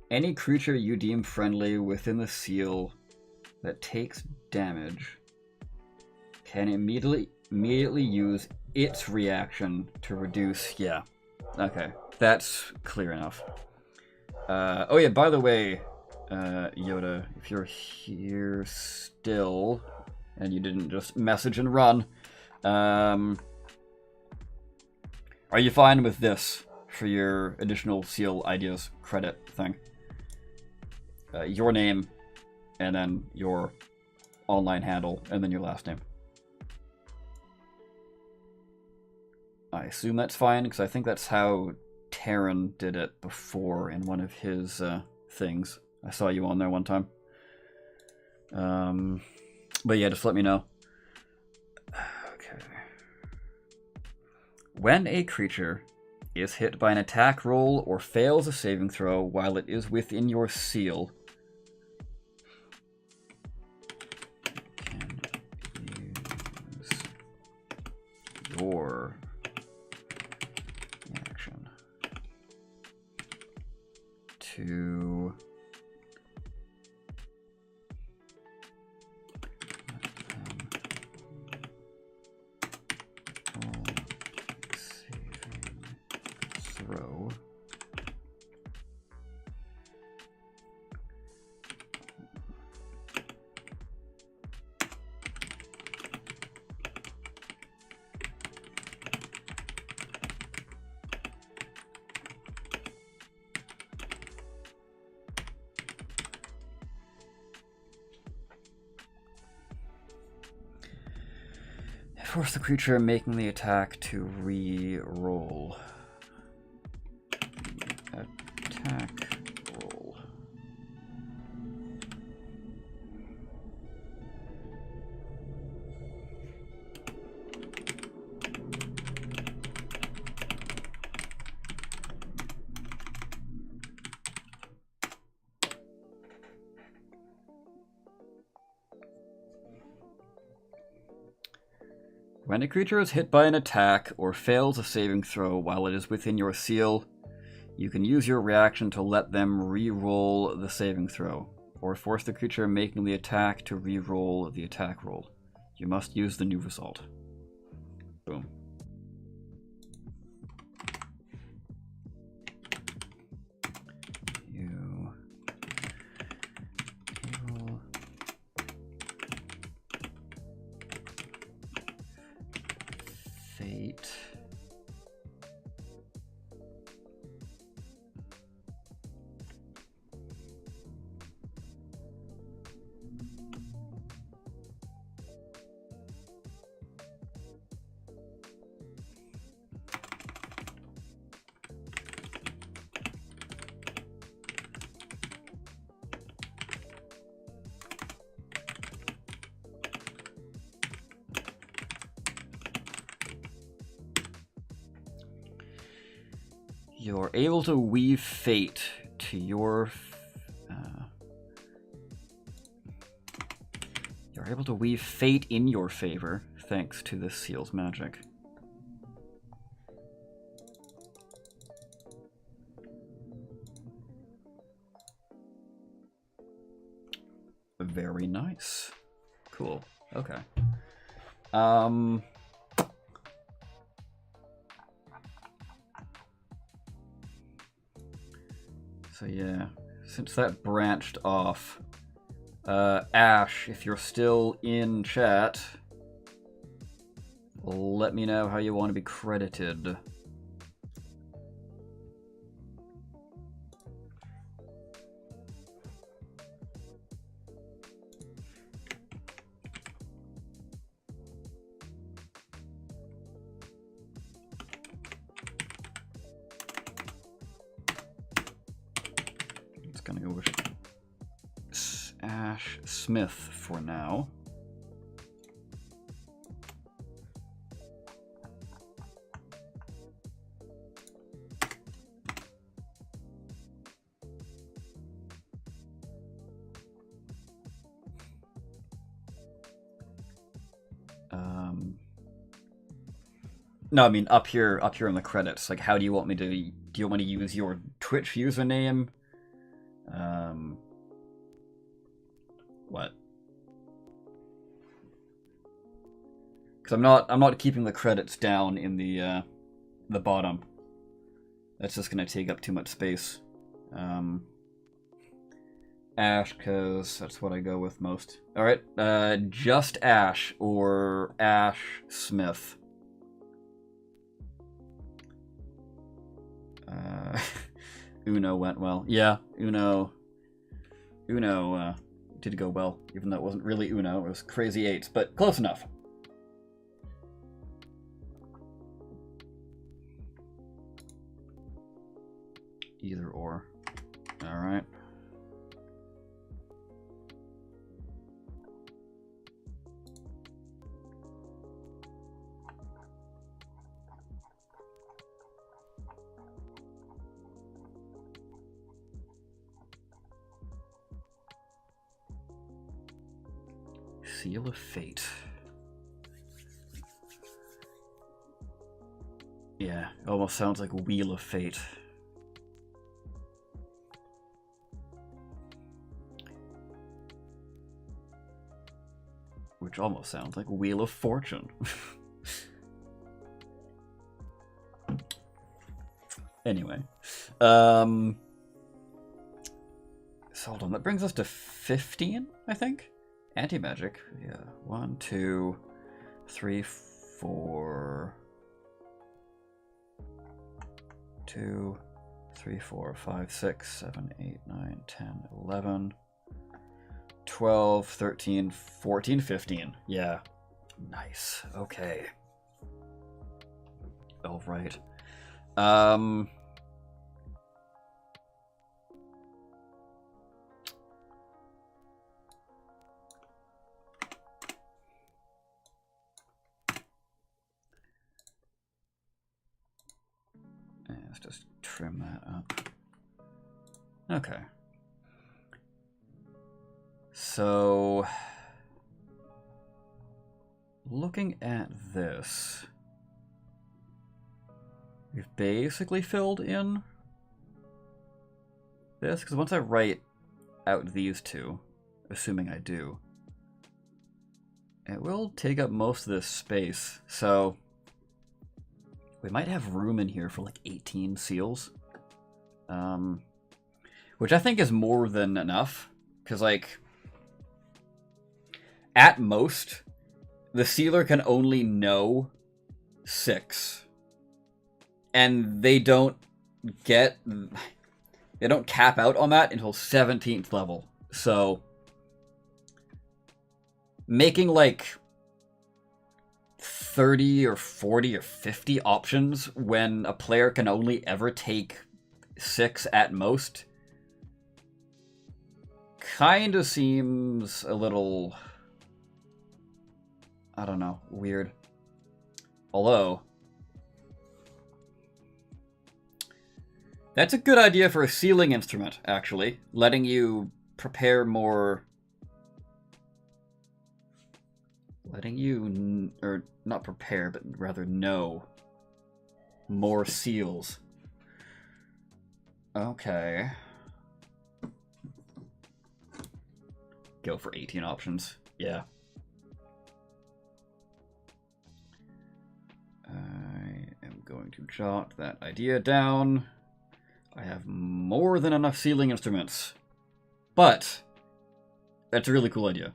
Any creature you deem friendly within the seal that takes damage can immediately use its reaction to reduce. Yeah. Okay. That's clear enough. Oh yeah, by the way, Yoda, if you're here still and you didn't just message and run, are you fine with this for your additional seal ideas credit thing? Your name, and then your online handle, and then your last name. I assume that's fine, because I think that's how Terran did it before in one of his things. I saw you on there one time. But yeah, just let me know. Okay. When a creature is hit by an attack roll or fails a saving throw while it is within your seal, your action to throw force the creature making the attack to re-roll. Attack roll. When a creature is hit by an attack or fails a saving throw while it is within your seal, you can use your reaction to let them re-roll the saving throw, or force the creature making the attack to re-roll the attack roll. You must use the new result. Boom. You roll fate. You're able to weave fate to your... you're able to weave fate in your favor, thanks to this seal's magic. Very nice. Cool. Okay. So yeah, since that branched off, Ash, if you're still in chat, let me know how you want to be credited. Gonna go with Ash Smith for now. No, I mean up here in the credits. Like, how do you want me to? Do you want me to use your Twitch username? What? Because I'm not keeping the credits down in the bottom. That's just gonna take up too much space. Ash, because that's what I go with most. All right, just Ash or Ash Smith. Uno went well. Yeah, Uno did go well, even though it wasn't really Uno, it was Crazy Eights, but close enough. Either or. Alright. Seal of Fate. Yeah, it almost sounds like Wheel of Fate. Which almost sounds like Wheel of Fortune. Anyway. So hold on, that brings us to 15, I think? Anti-magic. Yeah. 1, 2, 3, 4... 2, 3, 4, 5, 6, 7, 8, 9, 10, 11, 12, 13, 14, 15. Yeah. Nice. Okay. All right. Let's just trim that up. Okay. So, looking at this, we've basically filled in this, because once I write out these two, assuming I do, it will take up most of this space, so we might have room in here for like 18 seals, which I think is more than enough, because like, at most, the sealer can only know 6. And they don't cap out on that until 17th level. So, making like 30 or 40 or 50 options when a player can only ever take 6 at most kind of seems a little, I don't know, weird. Although, that's a good idea for a sealing instrument, actually. Letting you prepare more... Letting you... or not prepare, but rather know more seals. Okay. Go for 18 options. Yeah. I am going to jot that idea down. I have more than enough sealing instruments. But that's a really cool idea.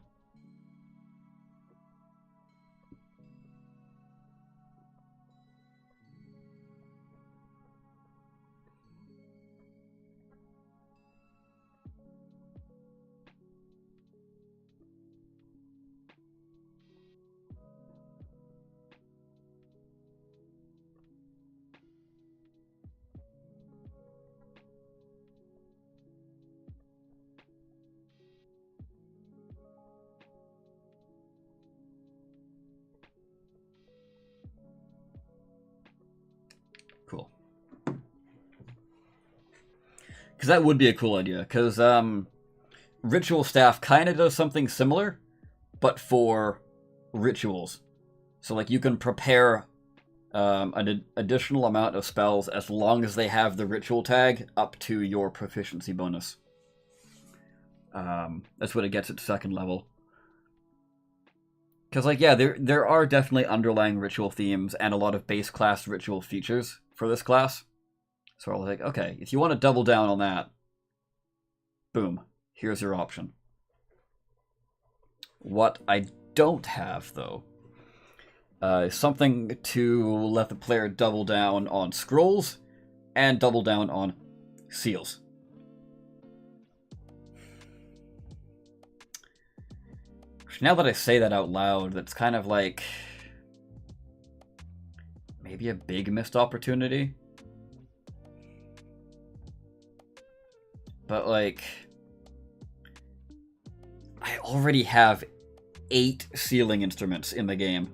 Cool. Because that would be a cool idea. Because Ritual Staff kind of does something similar, but for rituals. So like you can prepare an additional amount of spells as long as they have the ritual tag up to your proficiency bonus. That's what it gets at 2nd level. Because, like, yeah, there are definitely underlying ritual themes and a lot of base class ritual features for this class. So I was like, okay, if you want to double down on that, boom, here's your option. What I don't have, though, is something to let the player double down on scrolls and double down on seals. Now that I say that out loud, that's kind of like maybe a big missed opportunity. But like, I already have 8 sealing instruments in the game.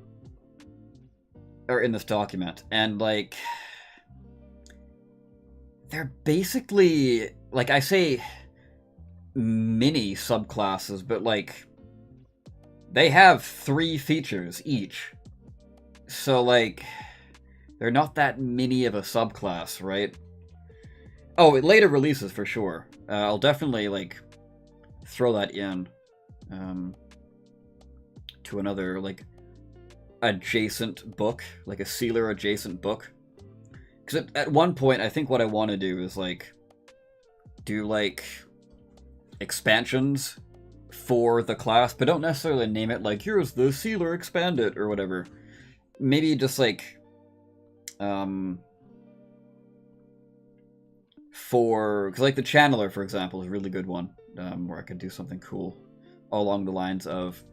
Or in this document. And like, they're basically, like, I say mini subclasses, but like, they have 3 features each. So, like, they're not that many of a subclass, right? Oh, it later releases for sure. I'll definitely, like, throw that in to another, like, adjacent book, like a sealer adjacent book. Because at one point, I think what I want to do is, like, do, like, expansions for the class, but don't necessarily name it, like, here's the sealer expanded, or whatever. Maybe just, like, because, like, the Channeler, for example, is a really good one, where I could do something cool along the lines of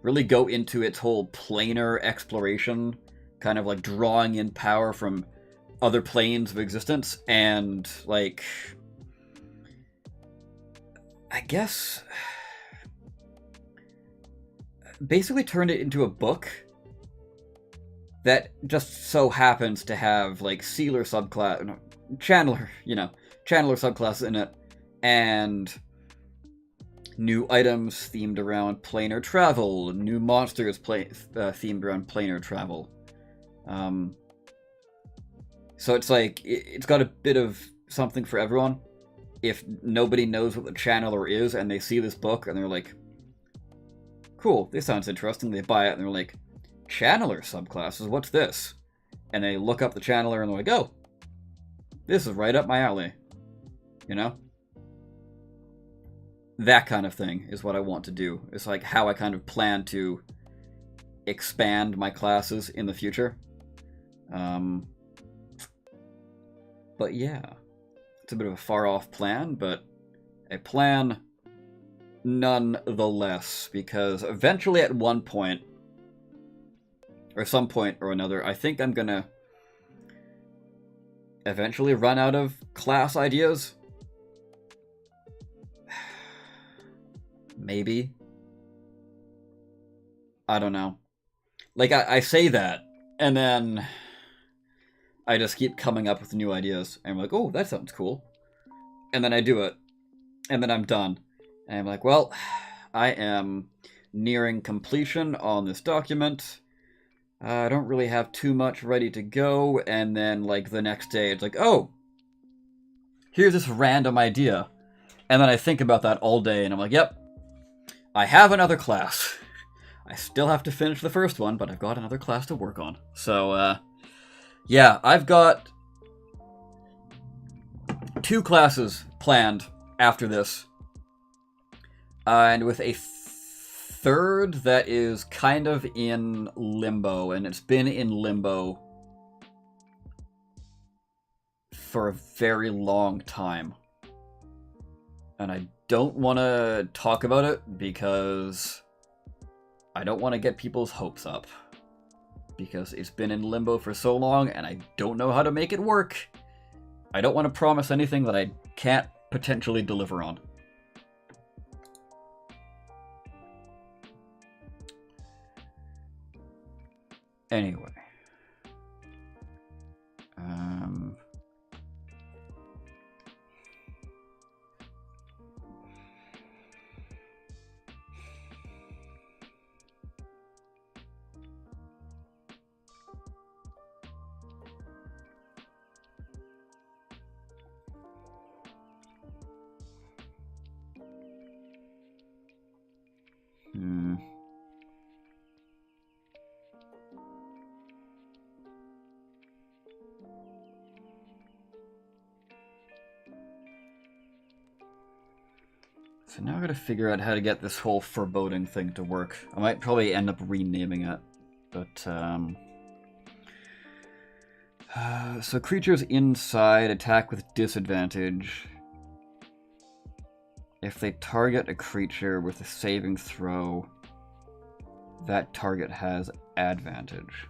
really go into its whole planar exploration, kind of like drawing in power from other planes of existence, and, like, I guess basically turned it into a book that just so happens to have, like, sealer subclass, no, channeler, channeler subclass in it, and new items themed around planar travel, new monsters themed around planar travel. So it's like, it's got a bit of something for everyone. If nobody knows what the channeler is and they see this book and they're like, cool, this sounds interesting, they buy it and they're like, channeler subclasses, what's this? And they look up the channeler and they're like, oh, this is right up my alley. You know? That kind of thing is what I want to do. It's like how I kind of plan to expand my classes in the future. But yeah, it's a bit of a far-off plan, but a plan nonetheless, because eventually at one point, or some point or another, I think I'm gonna eventually run out of class ideas. Maybe. I don't know. Like, I say that, and then I just keep coming up with new ideas. And I'm like, oh, that sounds cool. And then I do it. And then I'm done. And I'm like, well, I am nearing completion on this document. I don't really have too much ready to go. And then, like, the next day, it's like, oh, here's this random idea. And then I think about that all day, and I'm like, yep, I have another class. I still have to finish the first one, but I've got another class to work on. So, yeah, I've got 2 classes planned after this. And with a third that is kind of in limbo, and it's been in limbo for a very long time. And I don't want to talk about it because I don't want to get people's hopes up. Because it's been in limbo for so long, and I don't know how to make it work. I don't want to promise anything that I can't potentially deliver on. Anyway. So now I gotta figure out how to get this whole foreboding thing to work. I might probably end up renaming it, but so creatures inside attack with disadvantage if they target a creature with a saving throw. That target has advantage.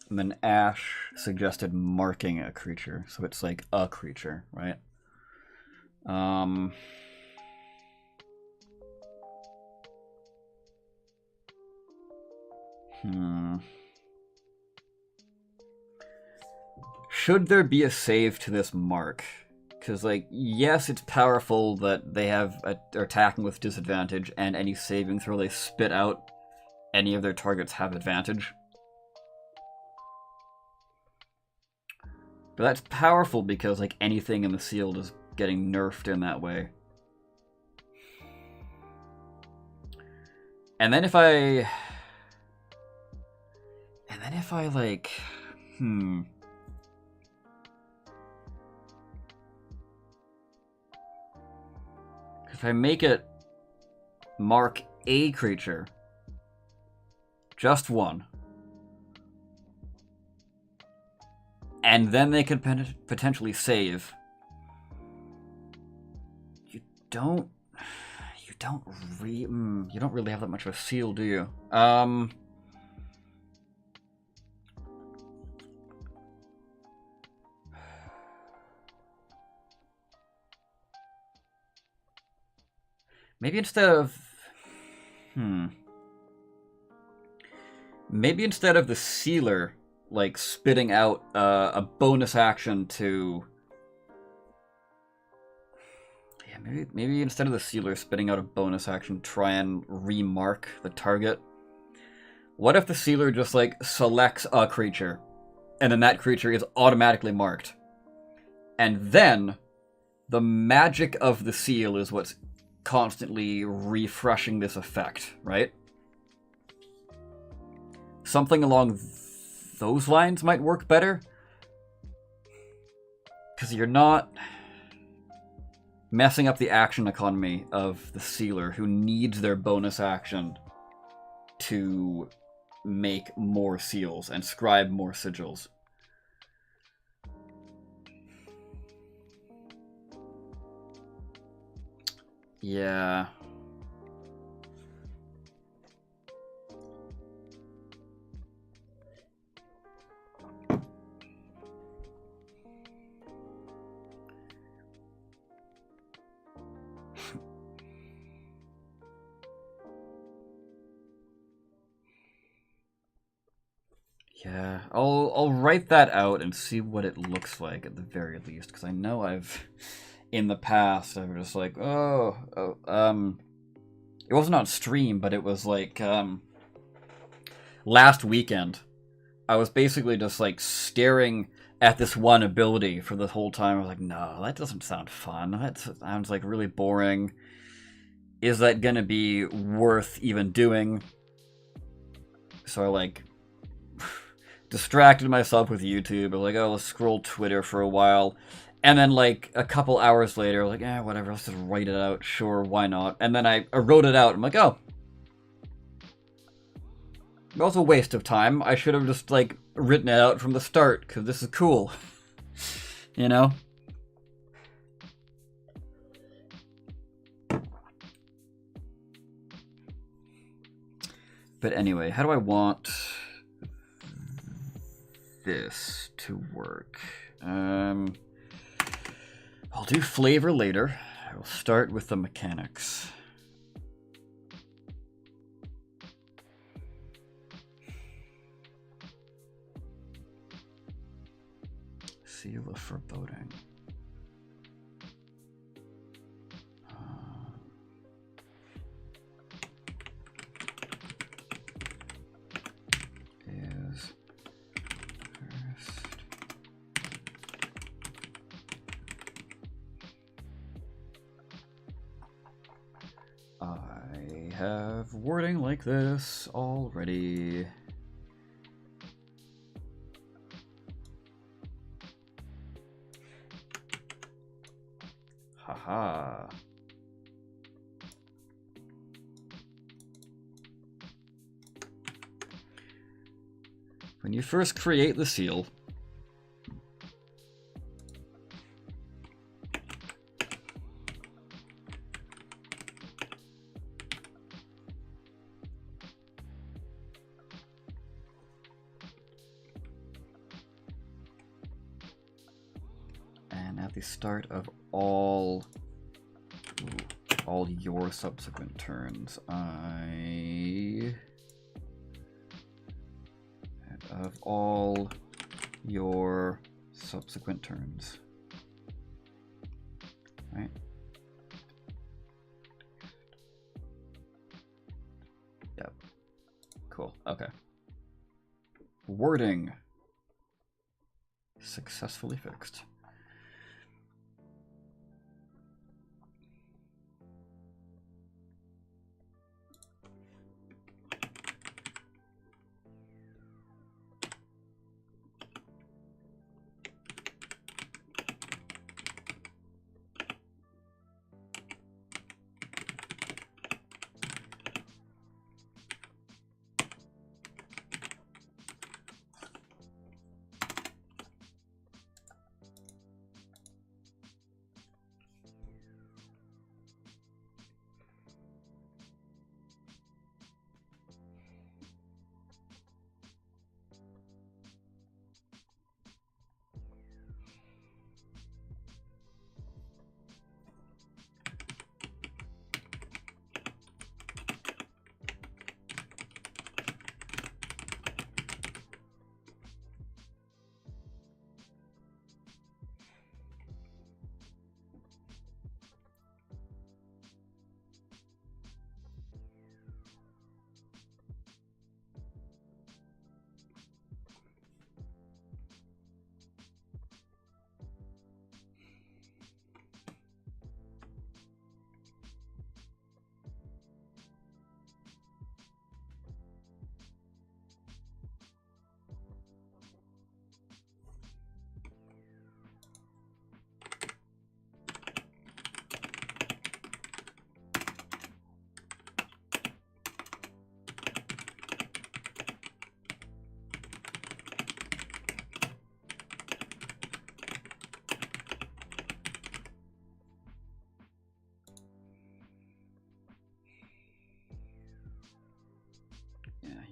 And then Ash suggested marking a creature, so it's like a creature, right? Should there be a save to this mark? Because, like, yes, it's powerful that they are attacking with disadvantage, and any saving throw they spit out, any of their targets have advantage. But that's powerful because, like, anything in the sealed is getting nerfed in that way. And then if I, like, if I make it mark a creature, just one, and then they could potentially save, you don't really have that much of a seal, do you? Maybe instead of maybe instead of the sealer, like, spitting out a bonus action to... Yeah, maybe instead of the sealer spitting out a bonus action, try and remark the target. What if the sealer just, like, selects a creature, and then that creature is automatically marked? And then the magic of the seal is what's constantly refreshing this effect, right? Something along those lines might work better. Because you're not messing up the action economy of the sealer, who needs their bonus action to make more seals and scribe more sigils. Yeah. Yeah, I'll write that out and see what it looks like at the very least, because I know in the past, I was just like, it wasn't on stream, but it was like, last weekend, I was basically just, like, staring at this one ability for the whole time. I was like, no, that doesn't sound fun. That sounds, like, really boring. Is that gonna be worth even doing? So I, like, distracted myself with YouTube. I was like, oh, let's scroll Twitter for a while. And then, like, a couple hours later, I was like, whatever, let's just write it out. Sure, why not? And then I wrote it out. I'm like, oh. That was a waste of time. I should have just, like, written it out from the start, because this is cool. You know? But anyway, how do I want this to work? I'll do flavor later. I will start with the mechanics. Seal of Foreboding. Is first. I have wording like this already. Haha. When you first create the seal, and at the start of all your subsequent turns, I of all your subsequent turns. Right? Yep. Cool. Okay. Wording. Successfully fixed.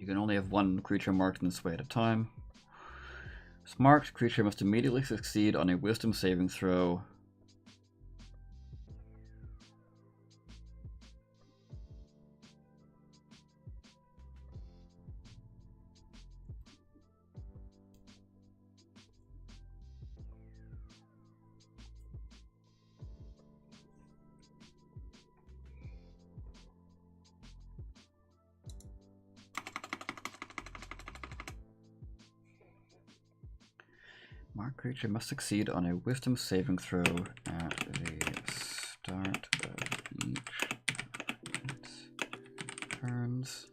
You can only have one creature marked in this way at a time. This marked creature must immediately succeed on a wisdom saving throw. Marked creature must succeed on a wisdom saving throw at the start of each of its turns.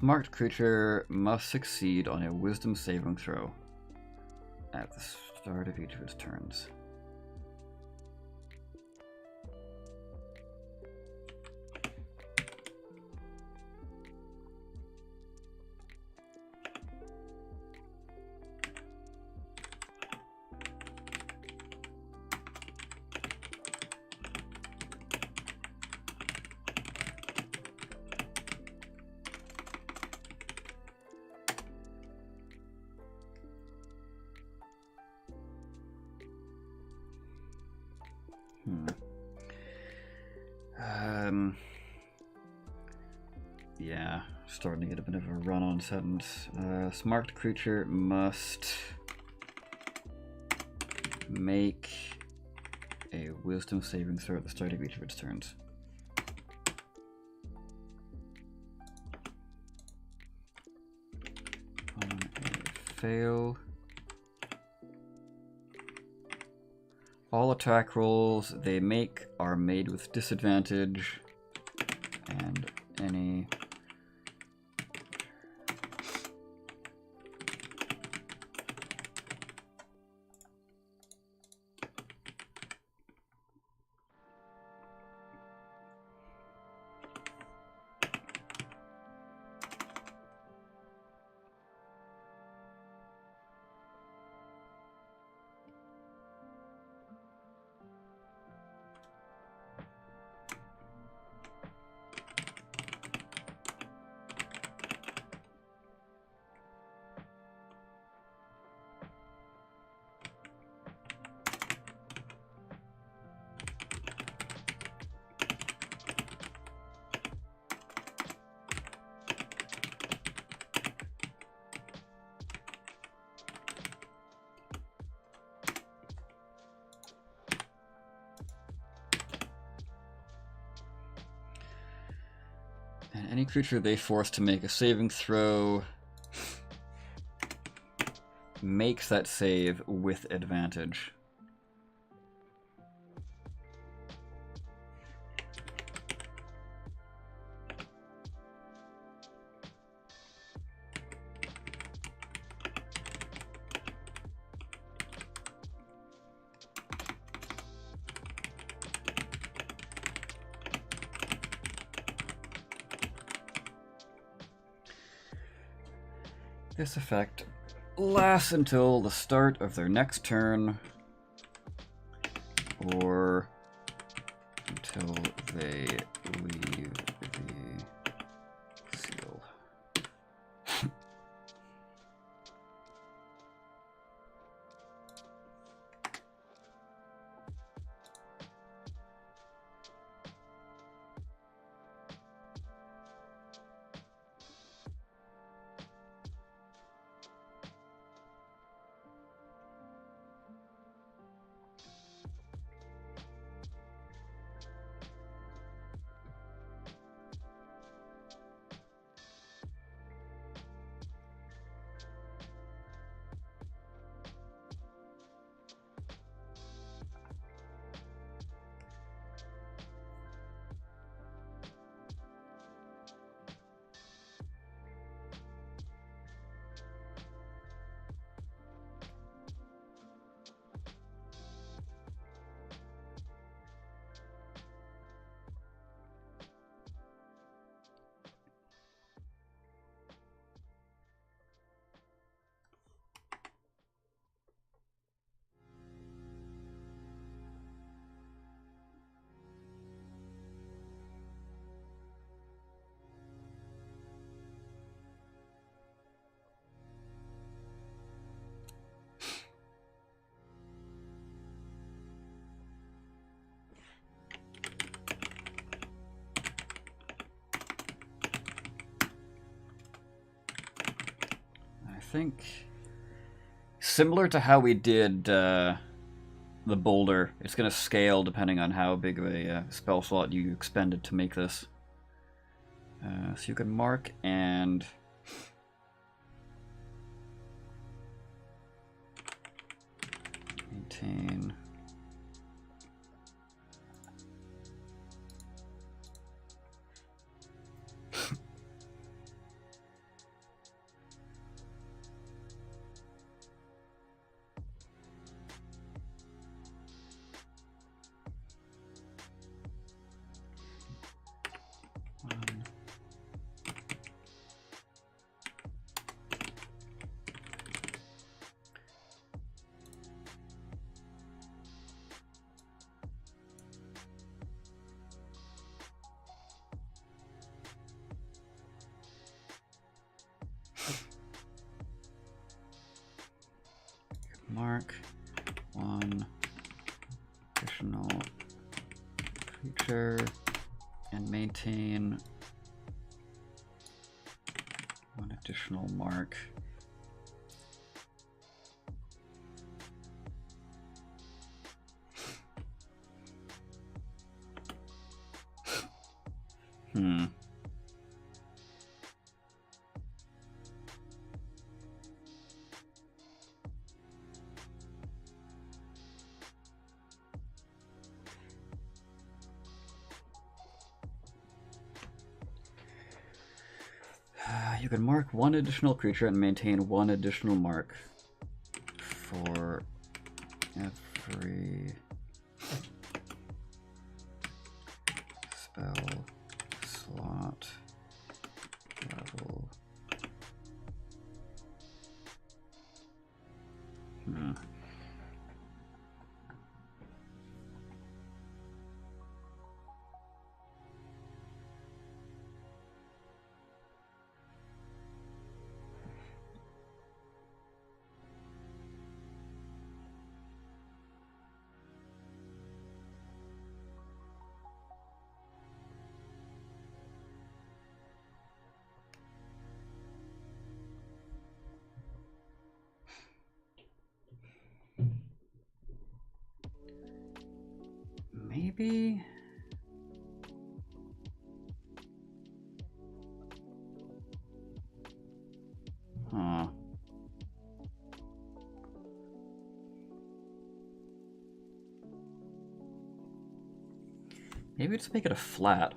Marked creature must succeed on a wisdom saving throw at the start of each of its turns. Yeah, starting to get a bit of a run-on sentence. Smart creature must make a wisdom saving throw at the start of each of its turns. On a fail, all attack rolls they make are made with disadvantage, and any Any creature they force to make a saving throw makes that save with advantage. This effect lasts until the start of their next turn, or until they leave the seal. I think similar to how we did the boulder, it's going to scale depending on how big of a spell slot you expended to make this. So you can mark and maintain. Mark one additional creature and maintain one additional mark. You can mark one additional creature and maintain one additional mark for every spell slot level. Maybe Maybe just make it a flat.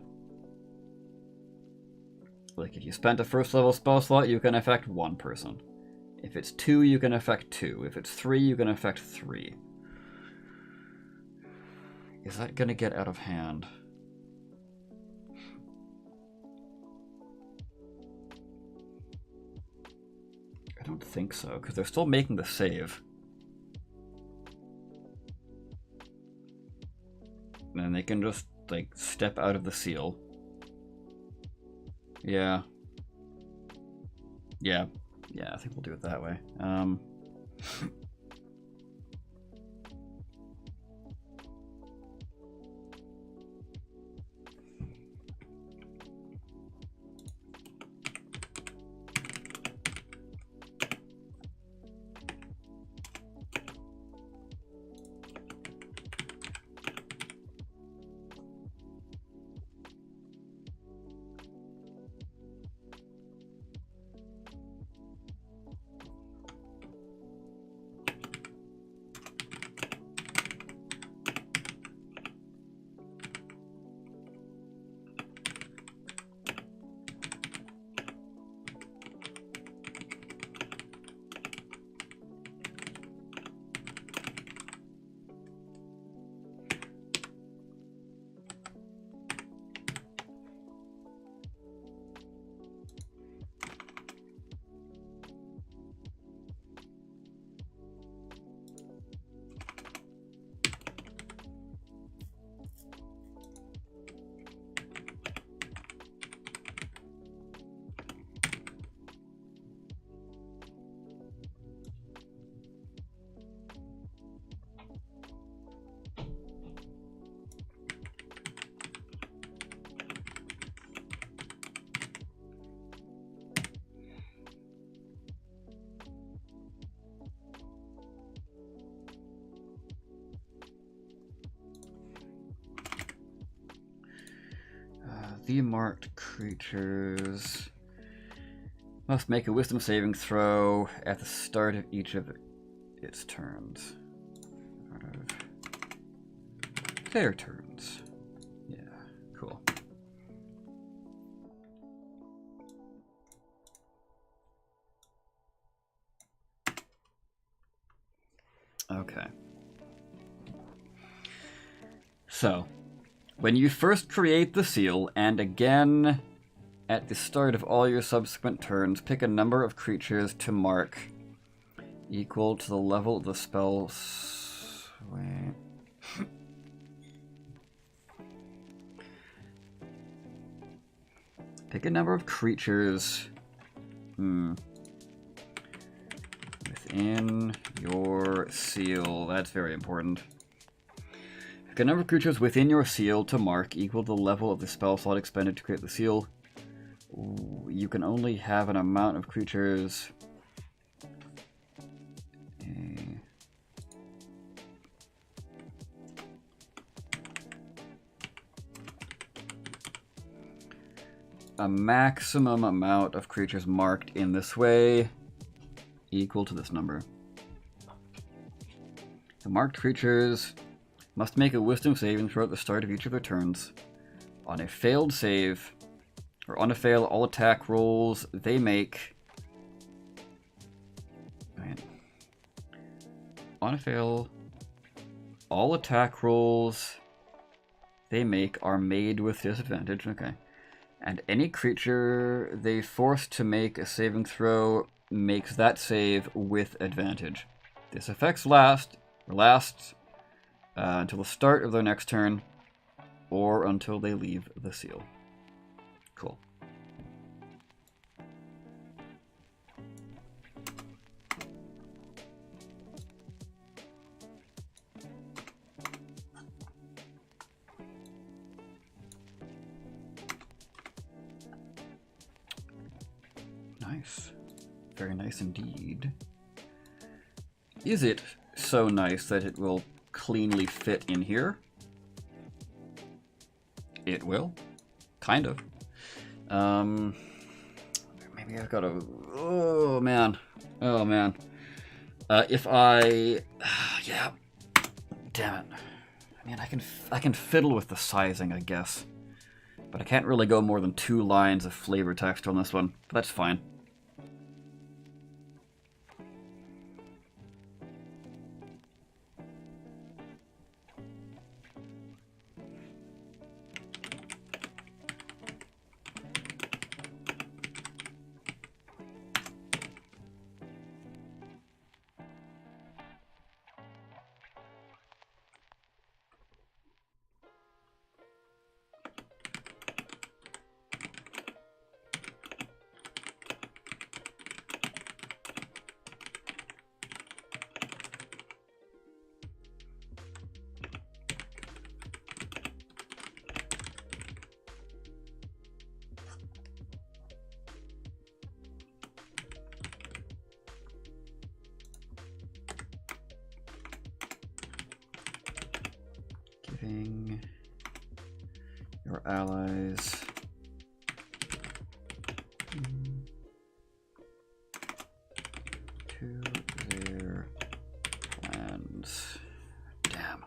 Like, if you spent a first level spell slot, you can affect 1 person. If it's 2, you can affect 2. If it's 3, you can affect 3. Is that gonna get out of hand? I don't think so, because they're still making the save. And they can just, like, step out of the seal. Yeah. Yeah. Yeah, I think we'll do it that way. The marked creatures must make a wisdom saving throw at the start of each of its turns. Their turns. Yeah, cool. Okay. So, when you first create the seal, and again at the start of all your subsequent turns, pick a number of creatures to mark equal to the level of the spell. Wait. Pick a number of creatures within your seal. That's very important. Pick a number of creatures within your seal to mark equal to the level of the spell slot expended to create the seal. You can only have an amount of creatures. A maximum amount of creatures marked in this way equal to this number. The marked creatures must make a wisdom saving throw at the start of each of their turns. On a failed save, or on a fail, all attack rolls they make. Right. On a fail, all attack rolls they make are made with disadvantage. Okay. And any creature they force to make a saving throw makes that save with advantage. This effects lasts until the start of their next turn, or until they leave the seal. Cool. Nice. Very nice indeed. Is it so nice that it will cleanly fit in here? It will. Kind of. Maybe I've got to... Oh, man. Oh, man. If I... Yeah. Damn it. I mean, I can fiddle with the sizing, I guess. But I can't really go more than 2 lines of flavor text on this one. But that's fine. Giving your allies to their plans. Damn.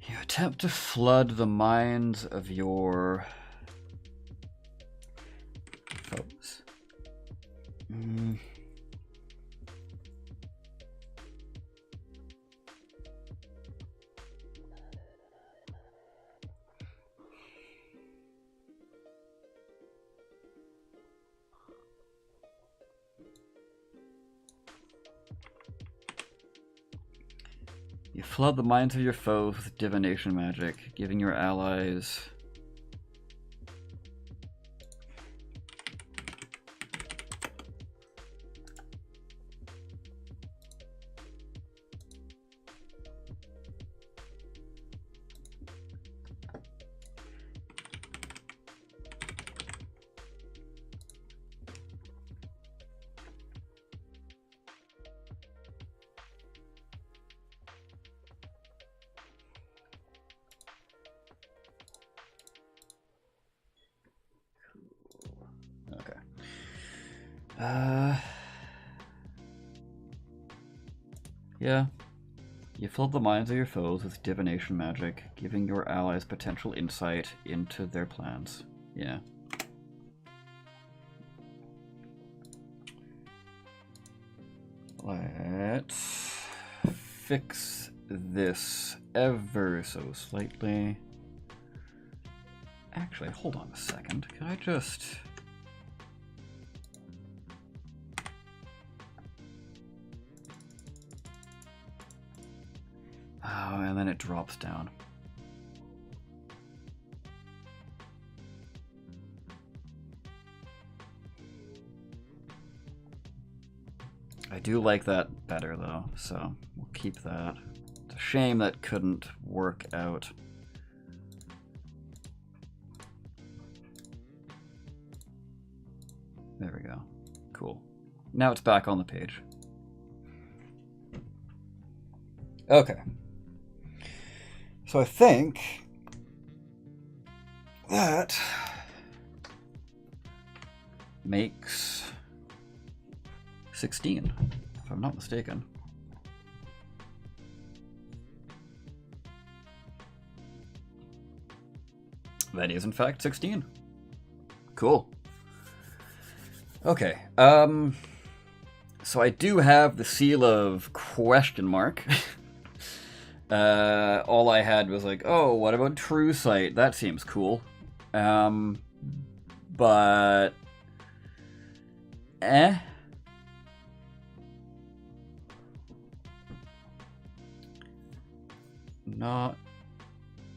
You attempt to flood the minds of your foes. You flood the minds of your foes with divination magic, giving your allies yeah. You flood the minds of your foes with divination magic, giving your allies potential insight into their plans. Yeah. Let's fix this ever so slightly. Actually, hold on a second. Can I just... Oh, and then it drops down. I do like that better, though, so we'll keep that. It's a shame that couldn't work out. There we go. Cool. Now it's back on the page. Okay. So I think that makes 16, if I'm not mistaken. That is in fact 16. Cool. Okay, so I do have the seal of question mark. All I had was like, oh, what about true sight? That seems cool. But... Not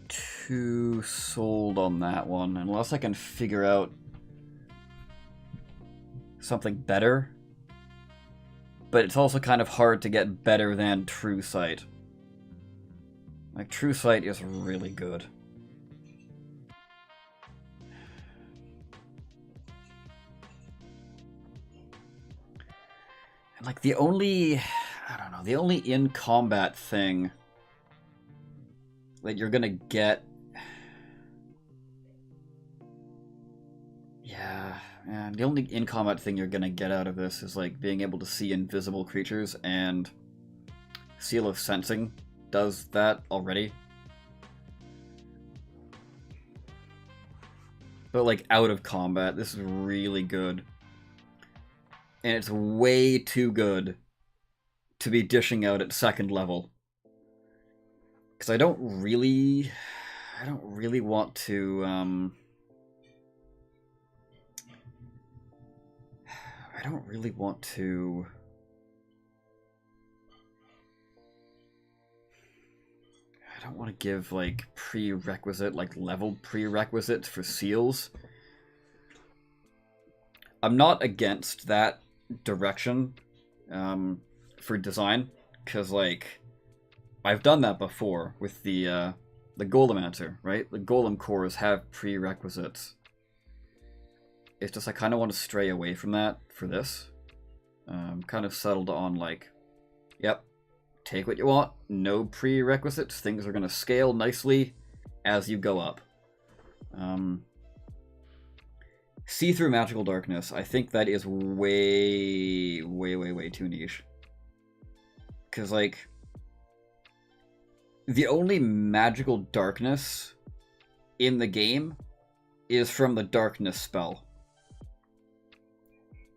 too sold on that one, unless I can figure out something better. But it's also kind of hard to get better than true sight. Like, true sight is really good. And like, the only... I don't know, the only in-combat thing that you're gonna get And the only in-combat thing you're gonna get out of this is like being able to see invisible creatures, and Seal of Sensing does that already. But like out of combat, this is really good. And it's way too good to be dishing out at second level. Because I don't really want to, I don't really want to... I don't want to give, like, level prerequisites for seals. I'm not against that direction, for design, because, like, I've done that before with the Golemancer, right? The Golem cores have prerequisites. It's just I kind of want to stray away from that for this. Kind of settled on, like, yep, take what you want, no prerequisites, things are going to scale nicely as you go up. See-through magical darkness, I think that is way too niche. Because, like, the only magical darkness in the game is from the darkness spell.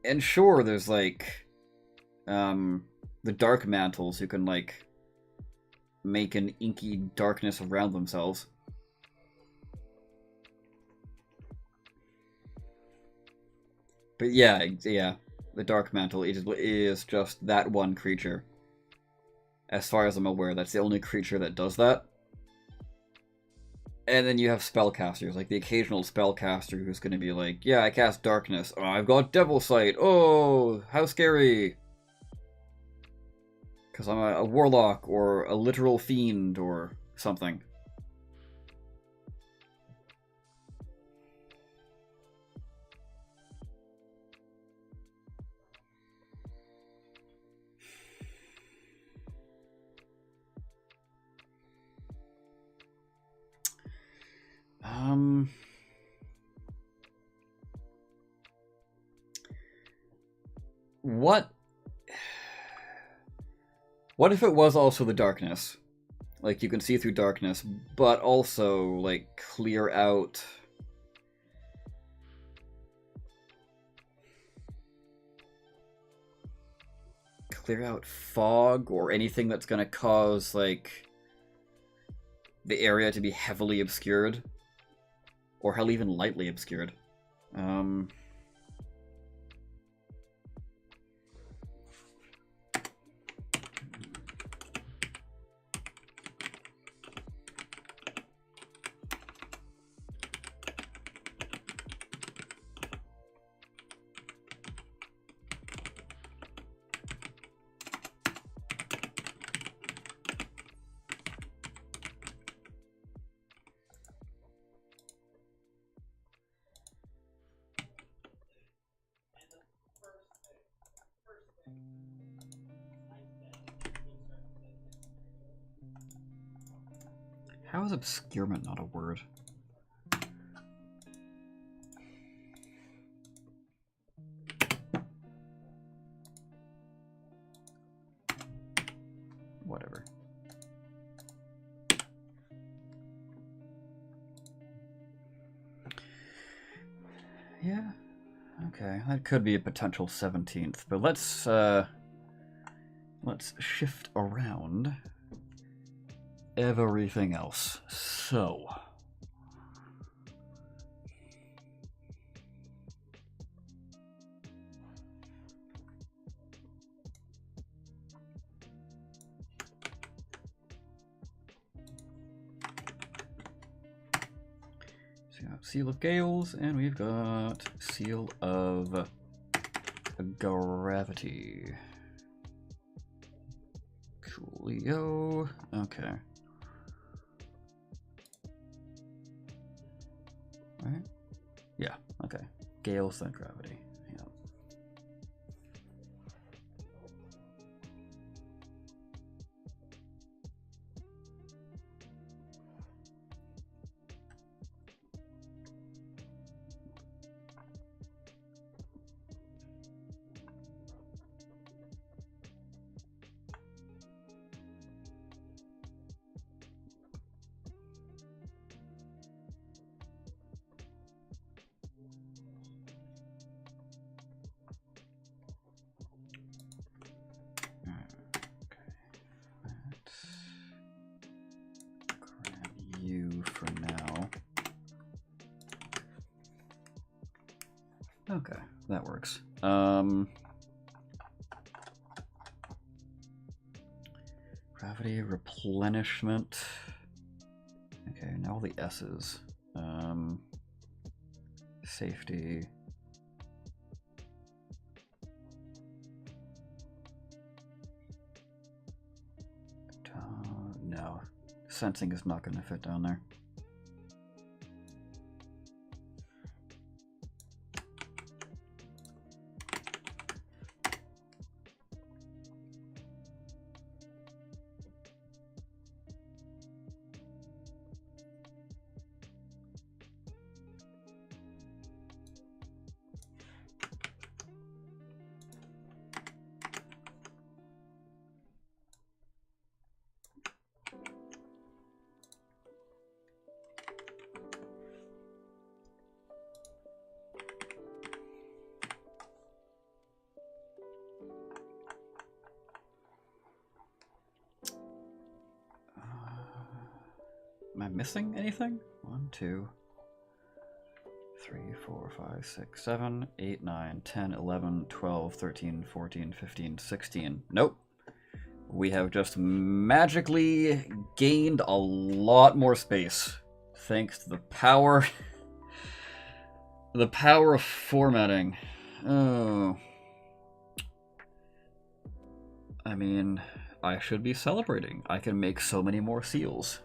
And sure, there's, like, the dark mantles who can, like, make an inky darkness around themselves. But yeah, the dark mantle is just that one creature. As far as I'm aware, that's the only creature that does that. And then you have spellcasters, like the occasional spellcaster who's going to be like, yeah, I cast darkness. Oh, I've got devil sight. Oh, how scary. Because I'm a warlock or a literal fiend or something. What if it was also the darkness? Like, you can see through darkness, but also, like, clear out... Clear out fog or anything that's gonna cause, like, the area to be heavily obscured. Or hell, even lightly obscured. How is obscurement not a word? Whatever. Yeah. Okay, that could be a potential 17th, but let's shift around everything else. So, we got Seal of Gales, and we've got Seal of Gravity. Coolio. Okay. Right? Yeah, okay. Gales, then Gravity. Yeah. Okay, that works. Gravity, replenishment. Okay, now all the S's. Safety. No. Sensing is not going to fit down there. Am I missing anything? 1, 2, 3, 4, 5, 6, 7, 8, 9, 10, 11, 12, 13, 14, 15, 16. Nope. We have just magically gained a lot more space. Thanks to the power... the power of formatting. Oh. I mean, I should be celebrating. I can make so many more seals.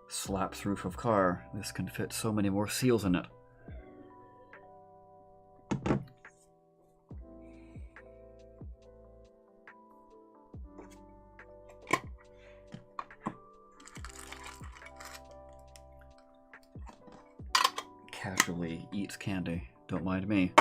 Slaps roof of car. This can fit so many more seals in it. Casually eats candy. Don't mind me.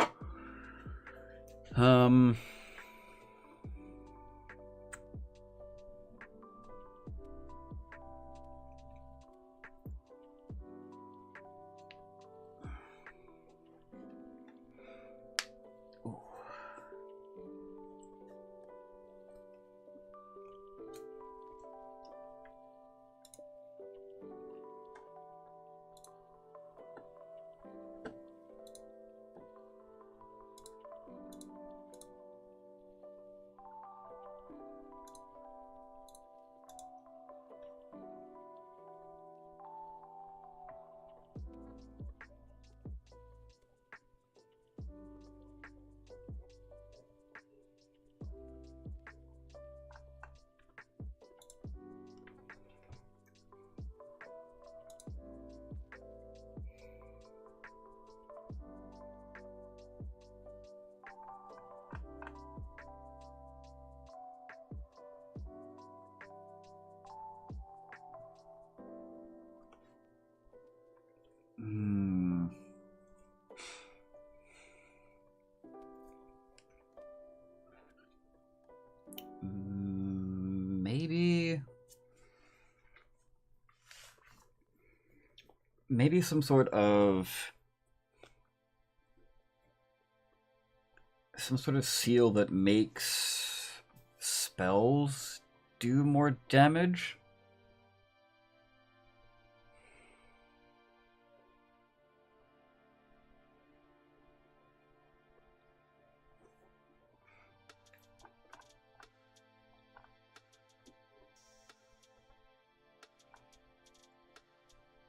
Maybe some sort of seal that makes spells do more damage.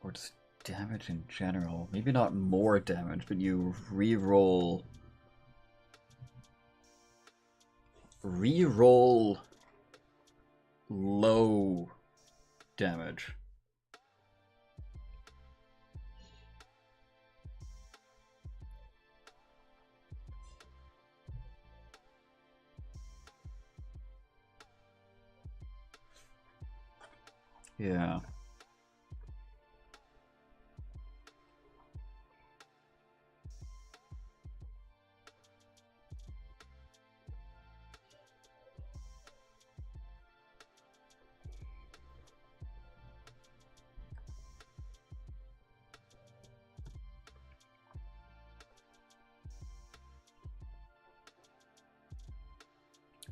Or just damage in general. Maybe not more damage, but you re-roll low damage. Yeah.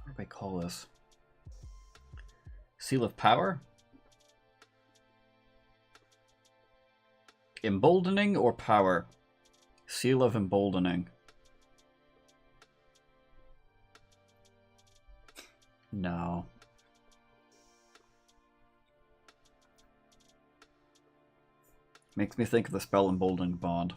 What do I call this? Seal of Power? Emboldening or Power? Seal of Emboldening. No. Makes me think of the spell Emboldening Bond.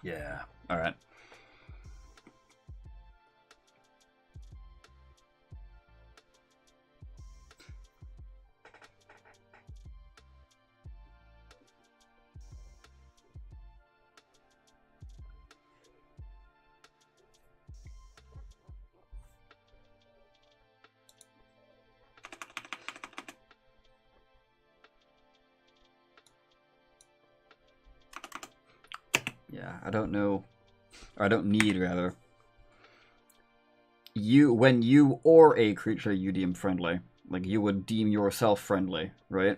Yeah, alright. Yeah, I don't know, or I don't need, rather. When you or a creature you deem friendly, like you would deem yourself friendly, right?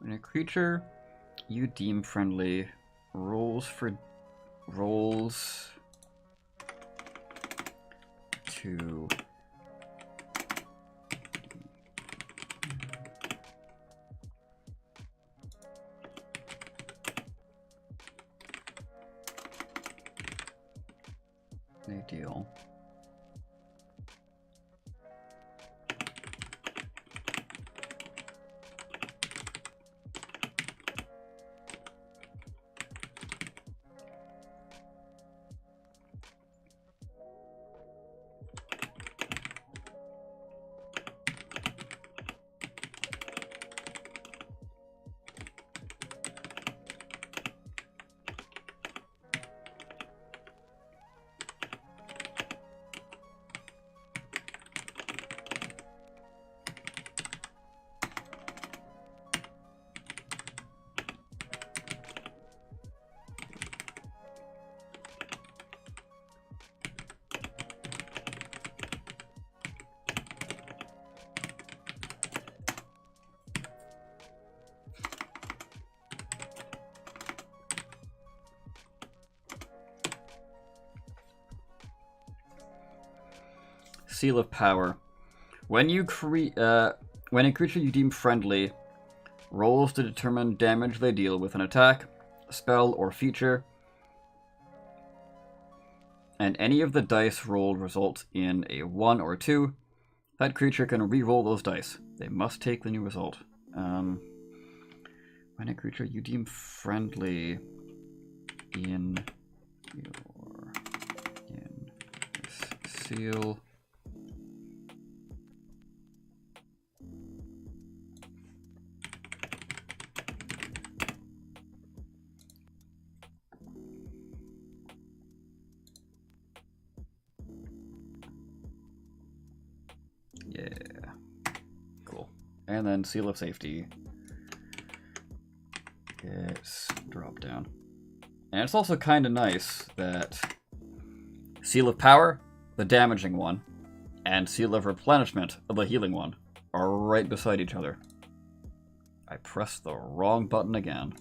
When a creature you deem friendly rolls to they deal Seal of Power. When a creature you deem friendly rolls to determine damage they deal with an attack, spell, or feature, and any of the dice rolled results in a 1 or 2, that creature can re-roll those dice. They must take the new result. When a creature you deem friendly in this seal. Yeah. Cool. And then Seal of Safety gets dropped down. And it's also kind of nice that Seal of Power, the damaging one, and Seal of Replenishment, the healing one, are right beside each other. I pressed the wrong button again.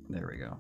There we go.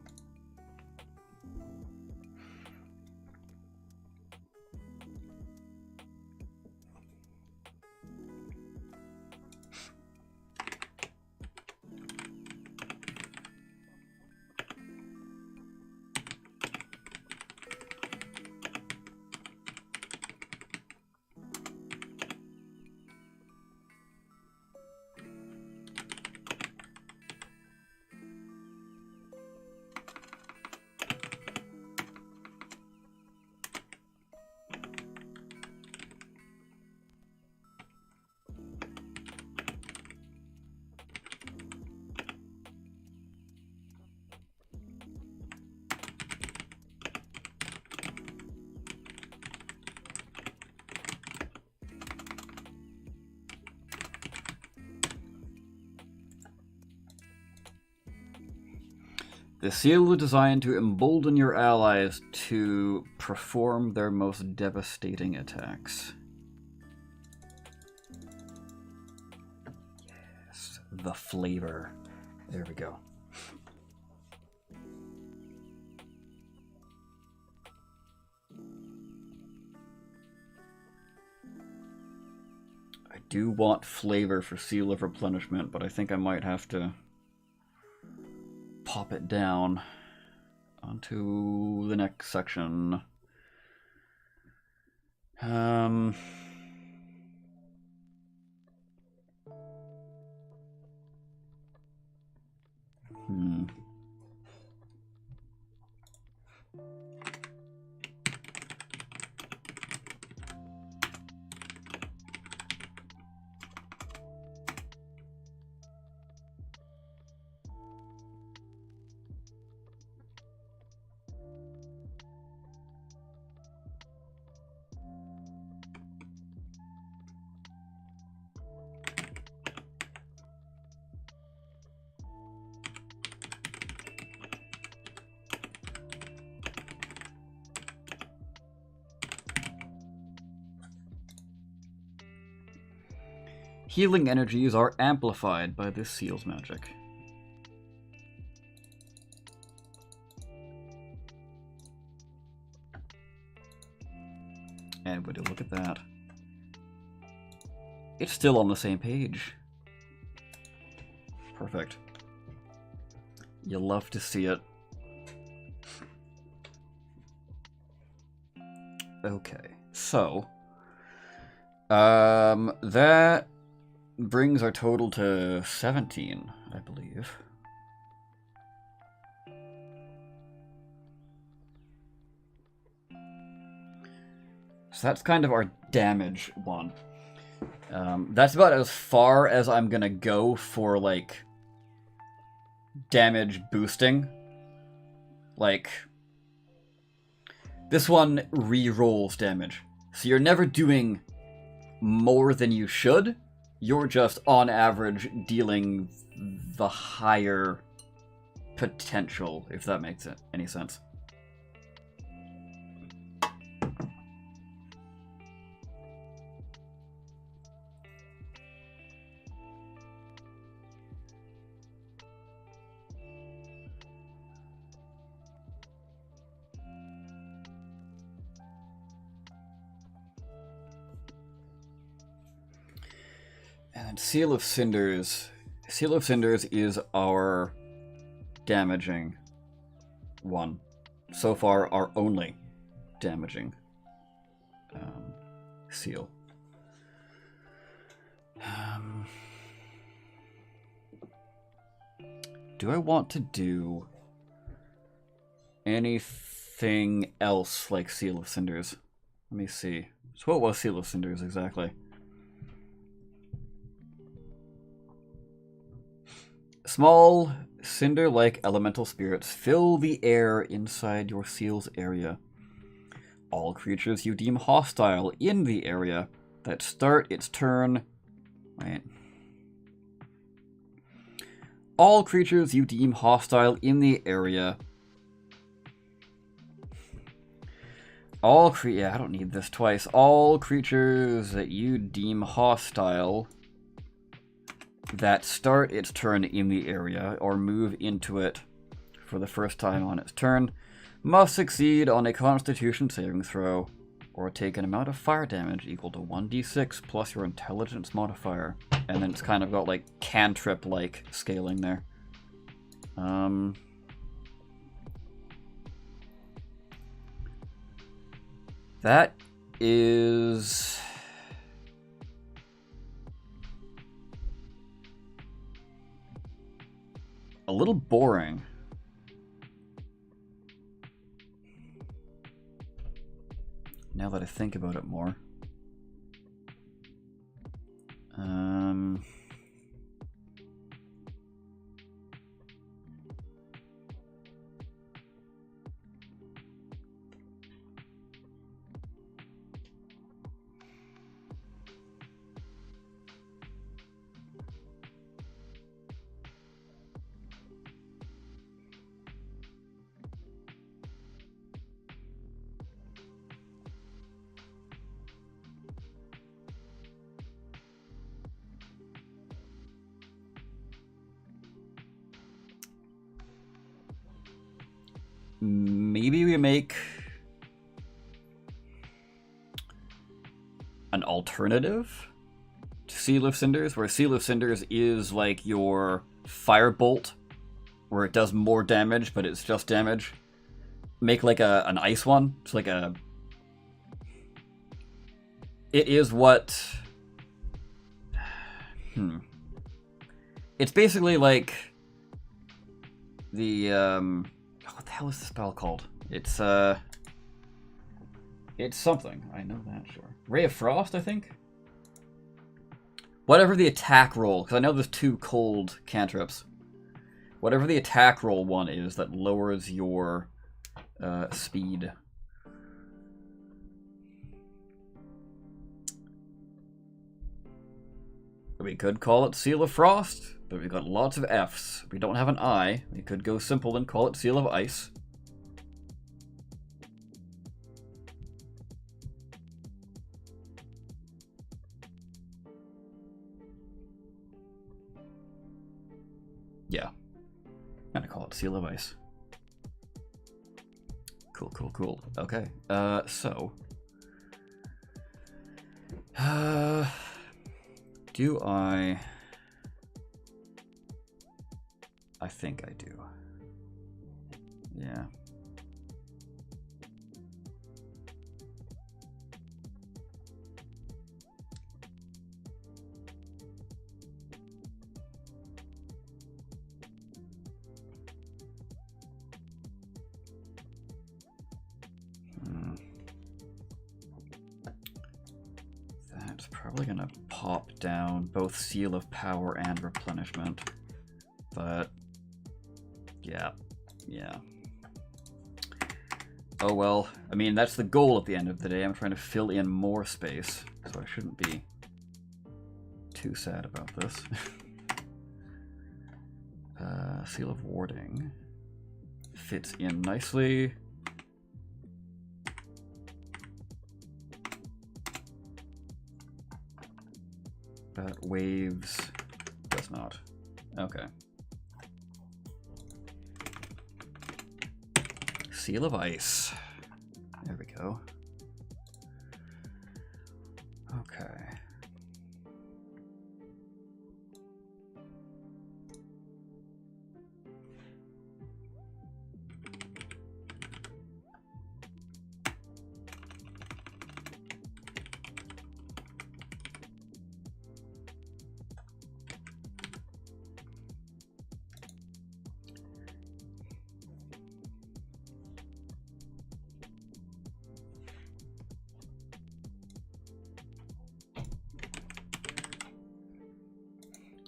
The seal is designed to embolden your allies to perform their most devastating attacks. Yes, the flavor. There we go. I do want flavor for Seal of Replenishment, but I think I might have to pop it down onto the next section. Healing energies are amplified by this seal's magic. And would you look at that? It's still on the same page. Perfect. You love to see it. Okay, so that brings our total to 17, I believe. So that's kind of our damage one. That's about as far as I'm gonna go for, like, damage boosting. Like, this one re-rolls damage. So you're never doing more than you should. You're just, on average, dealing the higher potential, if that makes any sense. And Seal of Cinders. Seal of Cinders is our damaging one. So far, our only damaging seal. Do I want to do anything else like Seal of Cinders? Let me see. So what was Seal of Cinders exactly? Small, cinder-like elemental spirits fill the air inside your seal's area. All creatures you deem hostile in the area that start its turn... Wait. All creatures you deem hostile in the area... Yeah, I don't need this twice. All creatures that you deem hostile that start its turn in the area or move into it for the first time on its turn must succeed on a Constitution saving throw or take an amount of fire damage equal to 1d6 plus your intelligence modifier. And then it's kind of got like cantrip-like scaling there. That is a little boring. Now that I think about it more. Maybe we make an alternative to Seal of Cinders, where Seal of Cinders is like your firebolt, where it does more damage, but it's just damage. Make like an ice one. It's like a... It is what... It's basically like the... What the hell is the spell called? It's something. I know that, sure. Ray of Frost, I think? Whatever the attack roll, because I know there's 2 cold cantrips. Whatever the attack roll one is that lowers your speed. We could call it Seal of Frost, but we've got lots of Fs. We don't have an I. We could go simple and call it Seal of Ice. Yeah. I'm gonna call it Seal of Ice. Cool. Okay. So. Do I think I do. Yeah. That's probably gonna pop down both Seal of Power and Replenishment, but yeah. Oh well, I mean, that's the goal at the end of the day. I'm trying to fill in more space, so I shouldn't be too sad about this. Seal of Warding fits in nicely. But Waves does not. Okay. Seal of Ice. There we go. Okay.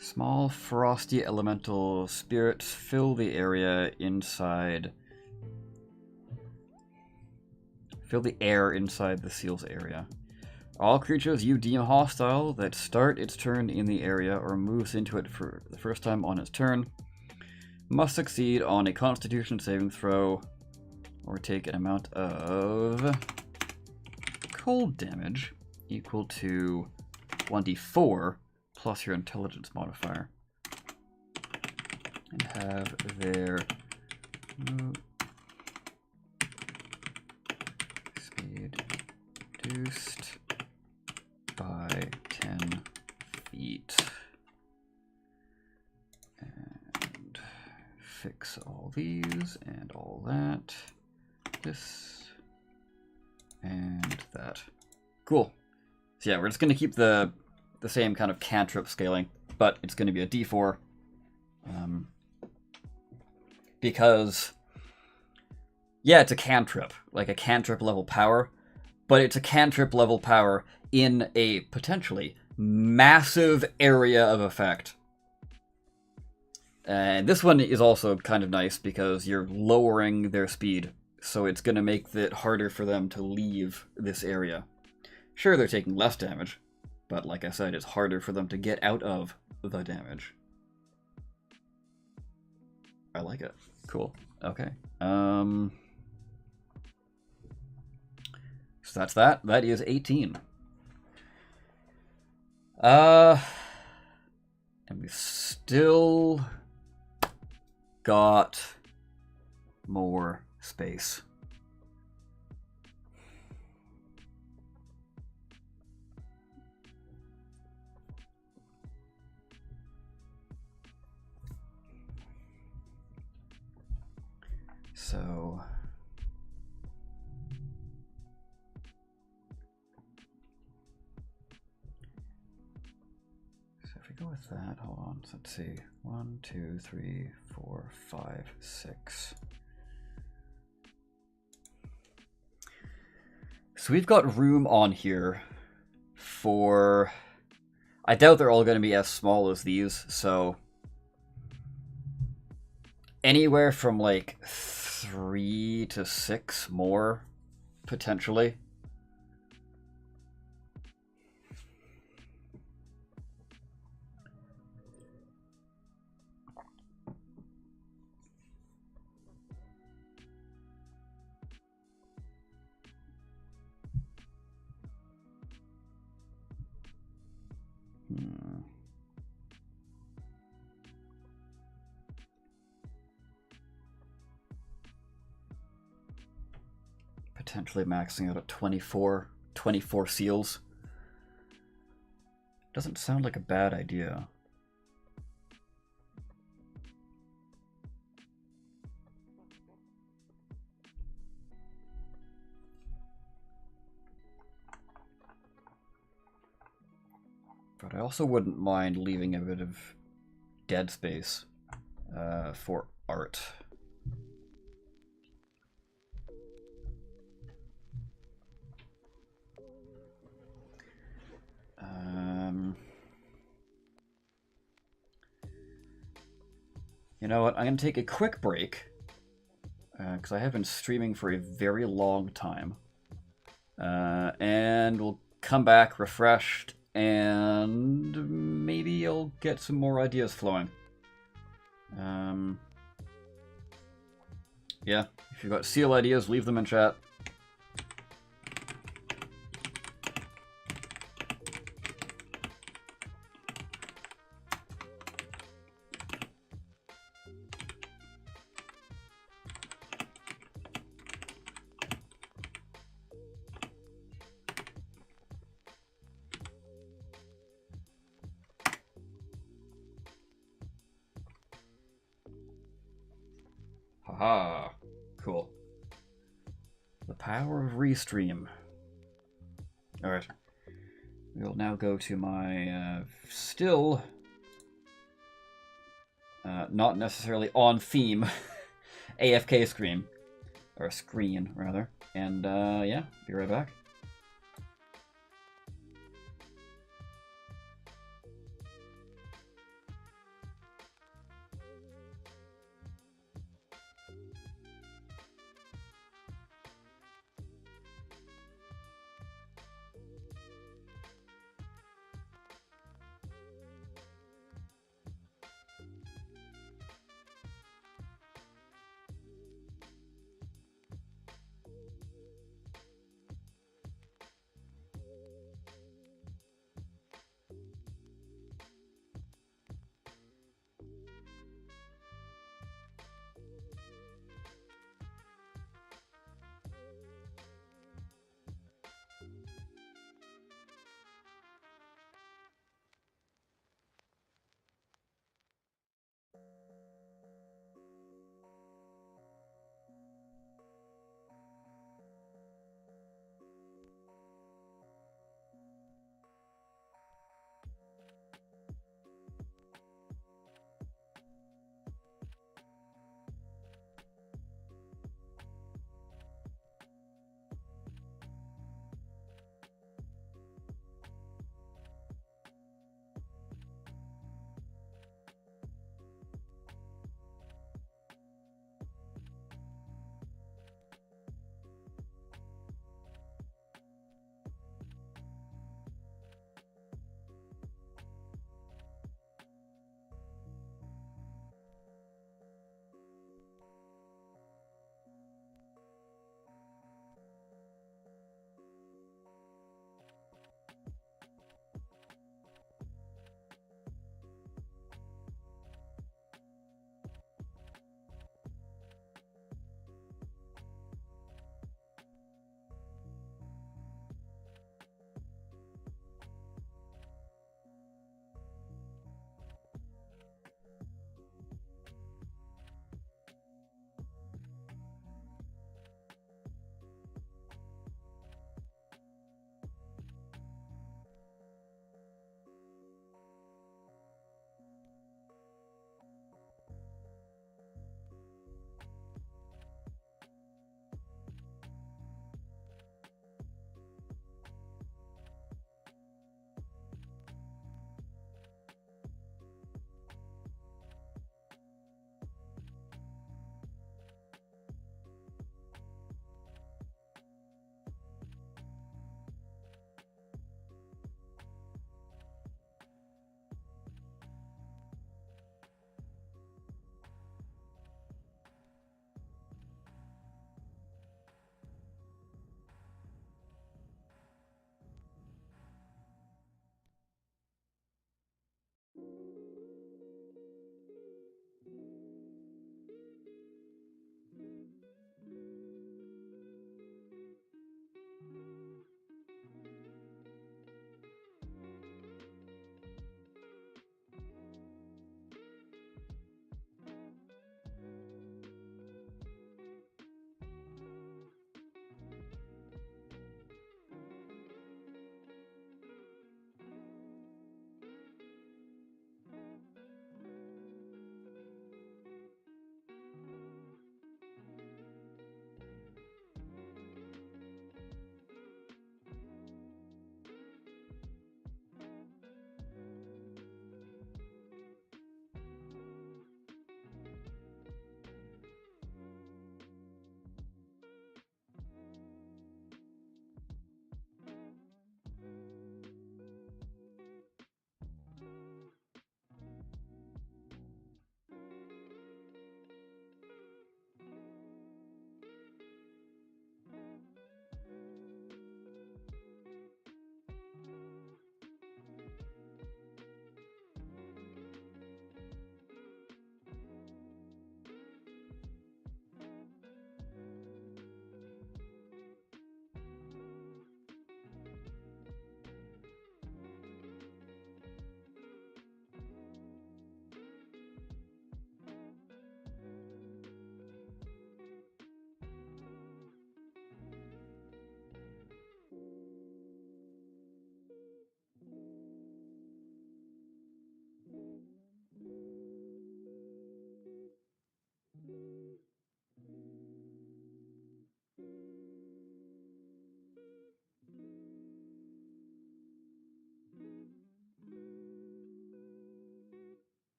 Small frosty elemental spirits fill the area inside. Fill the air inside the seal's area. All creatures you deem hostile that start its turn in the area or moves into it for the first time on its turn must succeed on a Constitution saving throw or take an amount of cold damage equal to 1d4 plus your intelligence modifier. And have their speed reduced by 10 feet. And fix all these and all that. This and that. Cool. So yeah, we're just going to keep the same kind of cantrip scaling, but it's going to be a D4. Because, yeah, it's a cantrip, like a cantrip level power, but it's a cantrip level power in a potentially massive area of effect. And this one is also kind of nice because you're lowering their speed, so it's going to make it harder for them to leave this area. Sure, they're taking less damage, but like I said, it's harder for them to get out of the damage. I like it. Cool. Okay. So that's that. That is 18. And we still got more space. So if we go with that, hold on, let's see. 1, 2, 3, 4, 5, 6. So we've got room on here for... I doubt they're all going to be as small as these, so... anywhere from like 3 to 6 more, potentially. Potentially maxing out at 24 seals. Doesn't sound like a bad idea. But I also wouldn't mind leaving a bit of dead space for art. You know what? I'm going to take a quick break because I have been streaming for a very long time. And we'll come back refreshed and maybe I'll get some more ideas flowing. Yeah, if you've got seal ideas, leave them in chat. Haha, cool. The power of Restream. Alright. We'll now go to my still not necessarily on theme AFK screen. Or screen, rather. And yeah, be right back.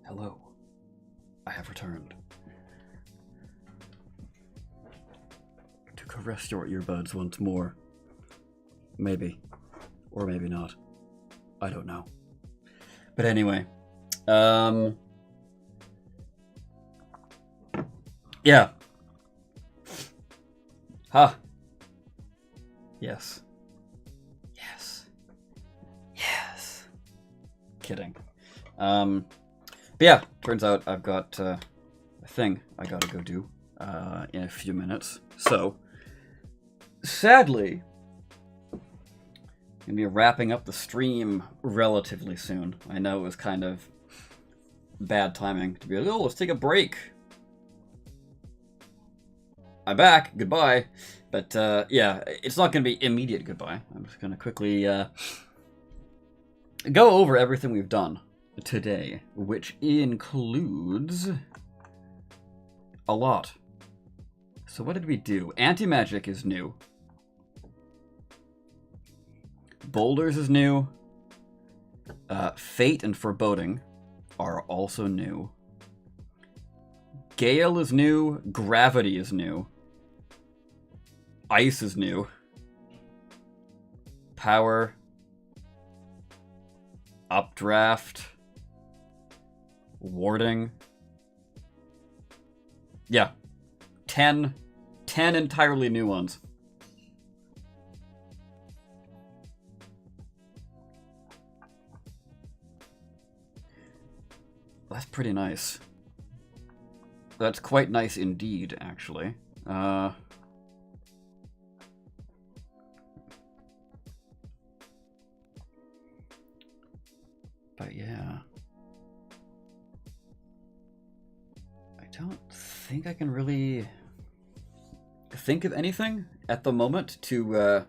Hello. I have returned. To caress your earbuds once more. Maybe. Or maybe not. I don't know. But anyway. Yeah. Huh. Yes. Yes. Yes. Kidding. But yeah, turns out I've got a thing I gotta go do in a few minutes. So, sadly, I'm gonna be wrapping up the stream relatively soon. I know it was kind of bad timing to be like, oh, let's take a break. I'm back, goodbye. But yeah, it's not gonna be immediate goodbye. I'm just gonna quickly go over everything we've done today, which includes a lot. So what did we do? Anti-magic is new. Boulders is new. Fate and Foreboding are also new. Gale is new. Gravity is new. Ice is new. Power. Updraft. Warding. Yeah. 10 entirely new ones. That's pretty nice. That's quite nice indeed, actually. But yeah. I don't think I can really think of anything at the moment to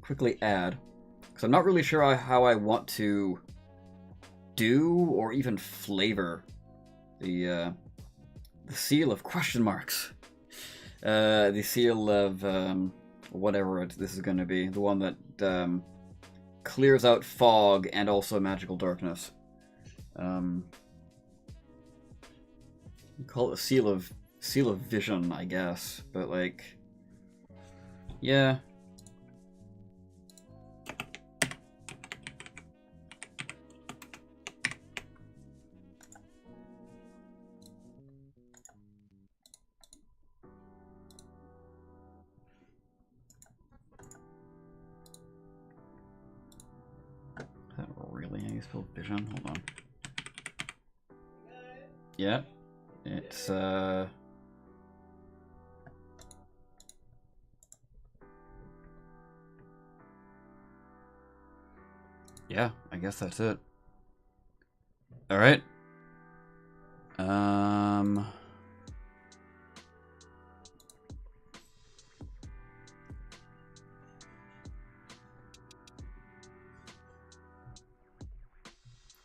quickly add. Because I'm not really sure how I want to do or even flavor the seal of question marks. The seal of whatever this is going to be. The one that clears out fog and also magical darkness. Call it a seal of vision, I guess. But like, yeah. Is that really how you spell vision? Hold on. Yeah. It's yeah, I guess that's it. All right.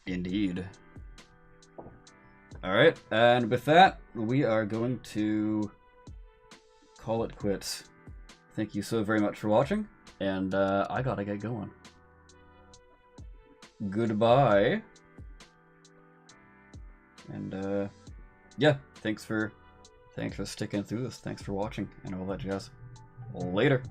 Indeed. All right, and with that, we are going to call it quits. Thank you so very much for watching, and I gotta get going. Goodbye. And yeah, thanks for sticking through this. Thanks for watching and all that jazz. Later.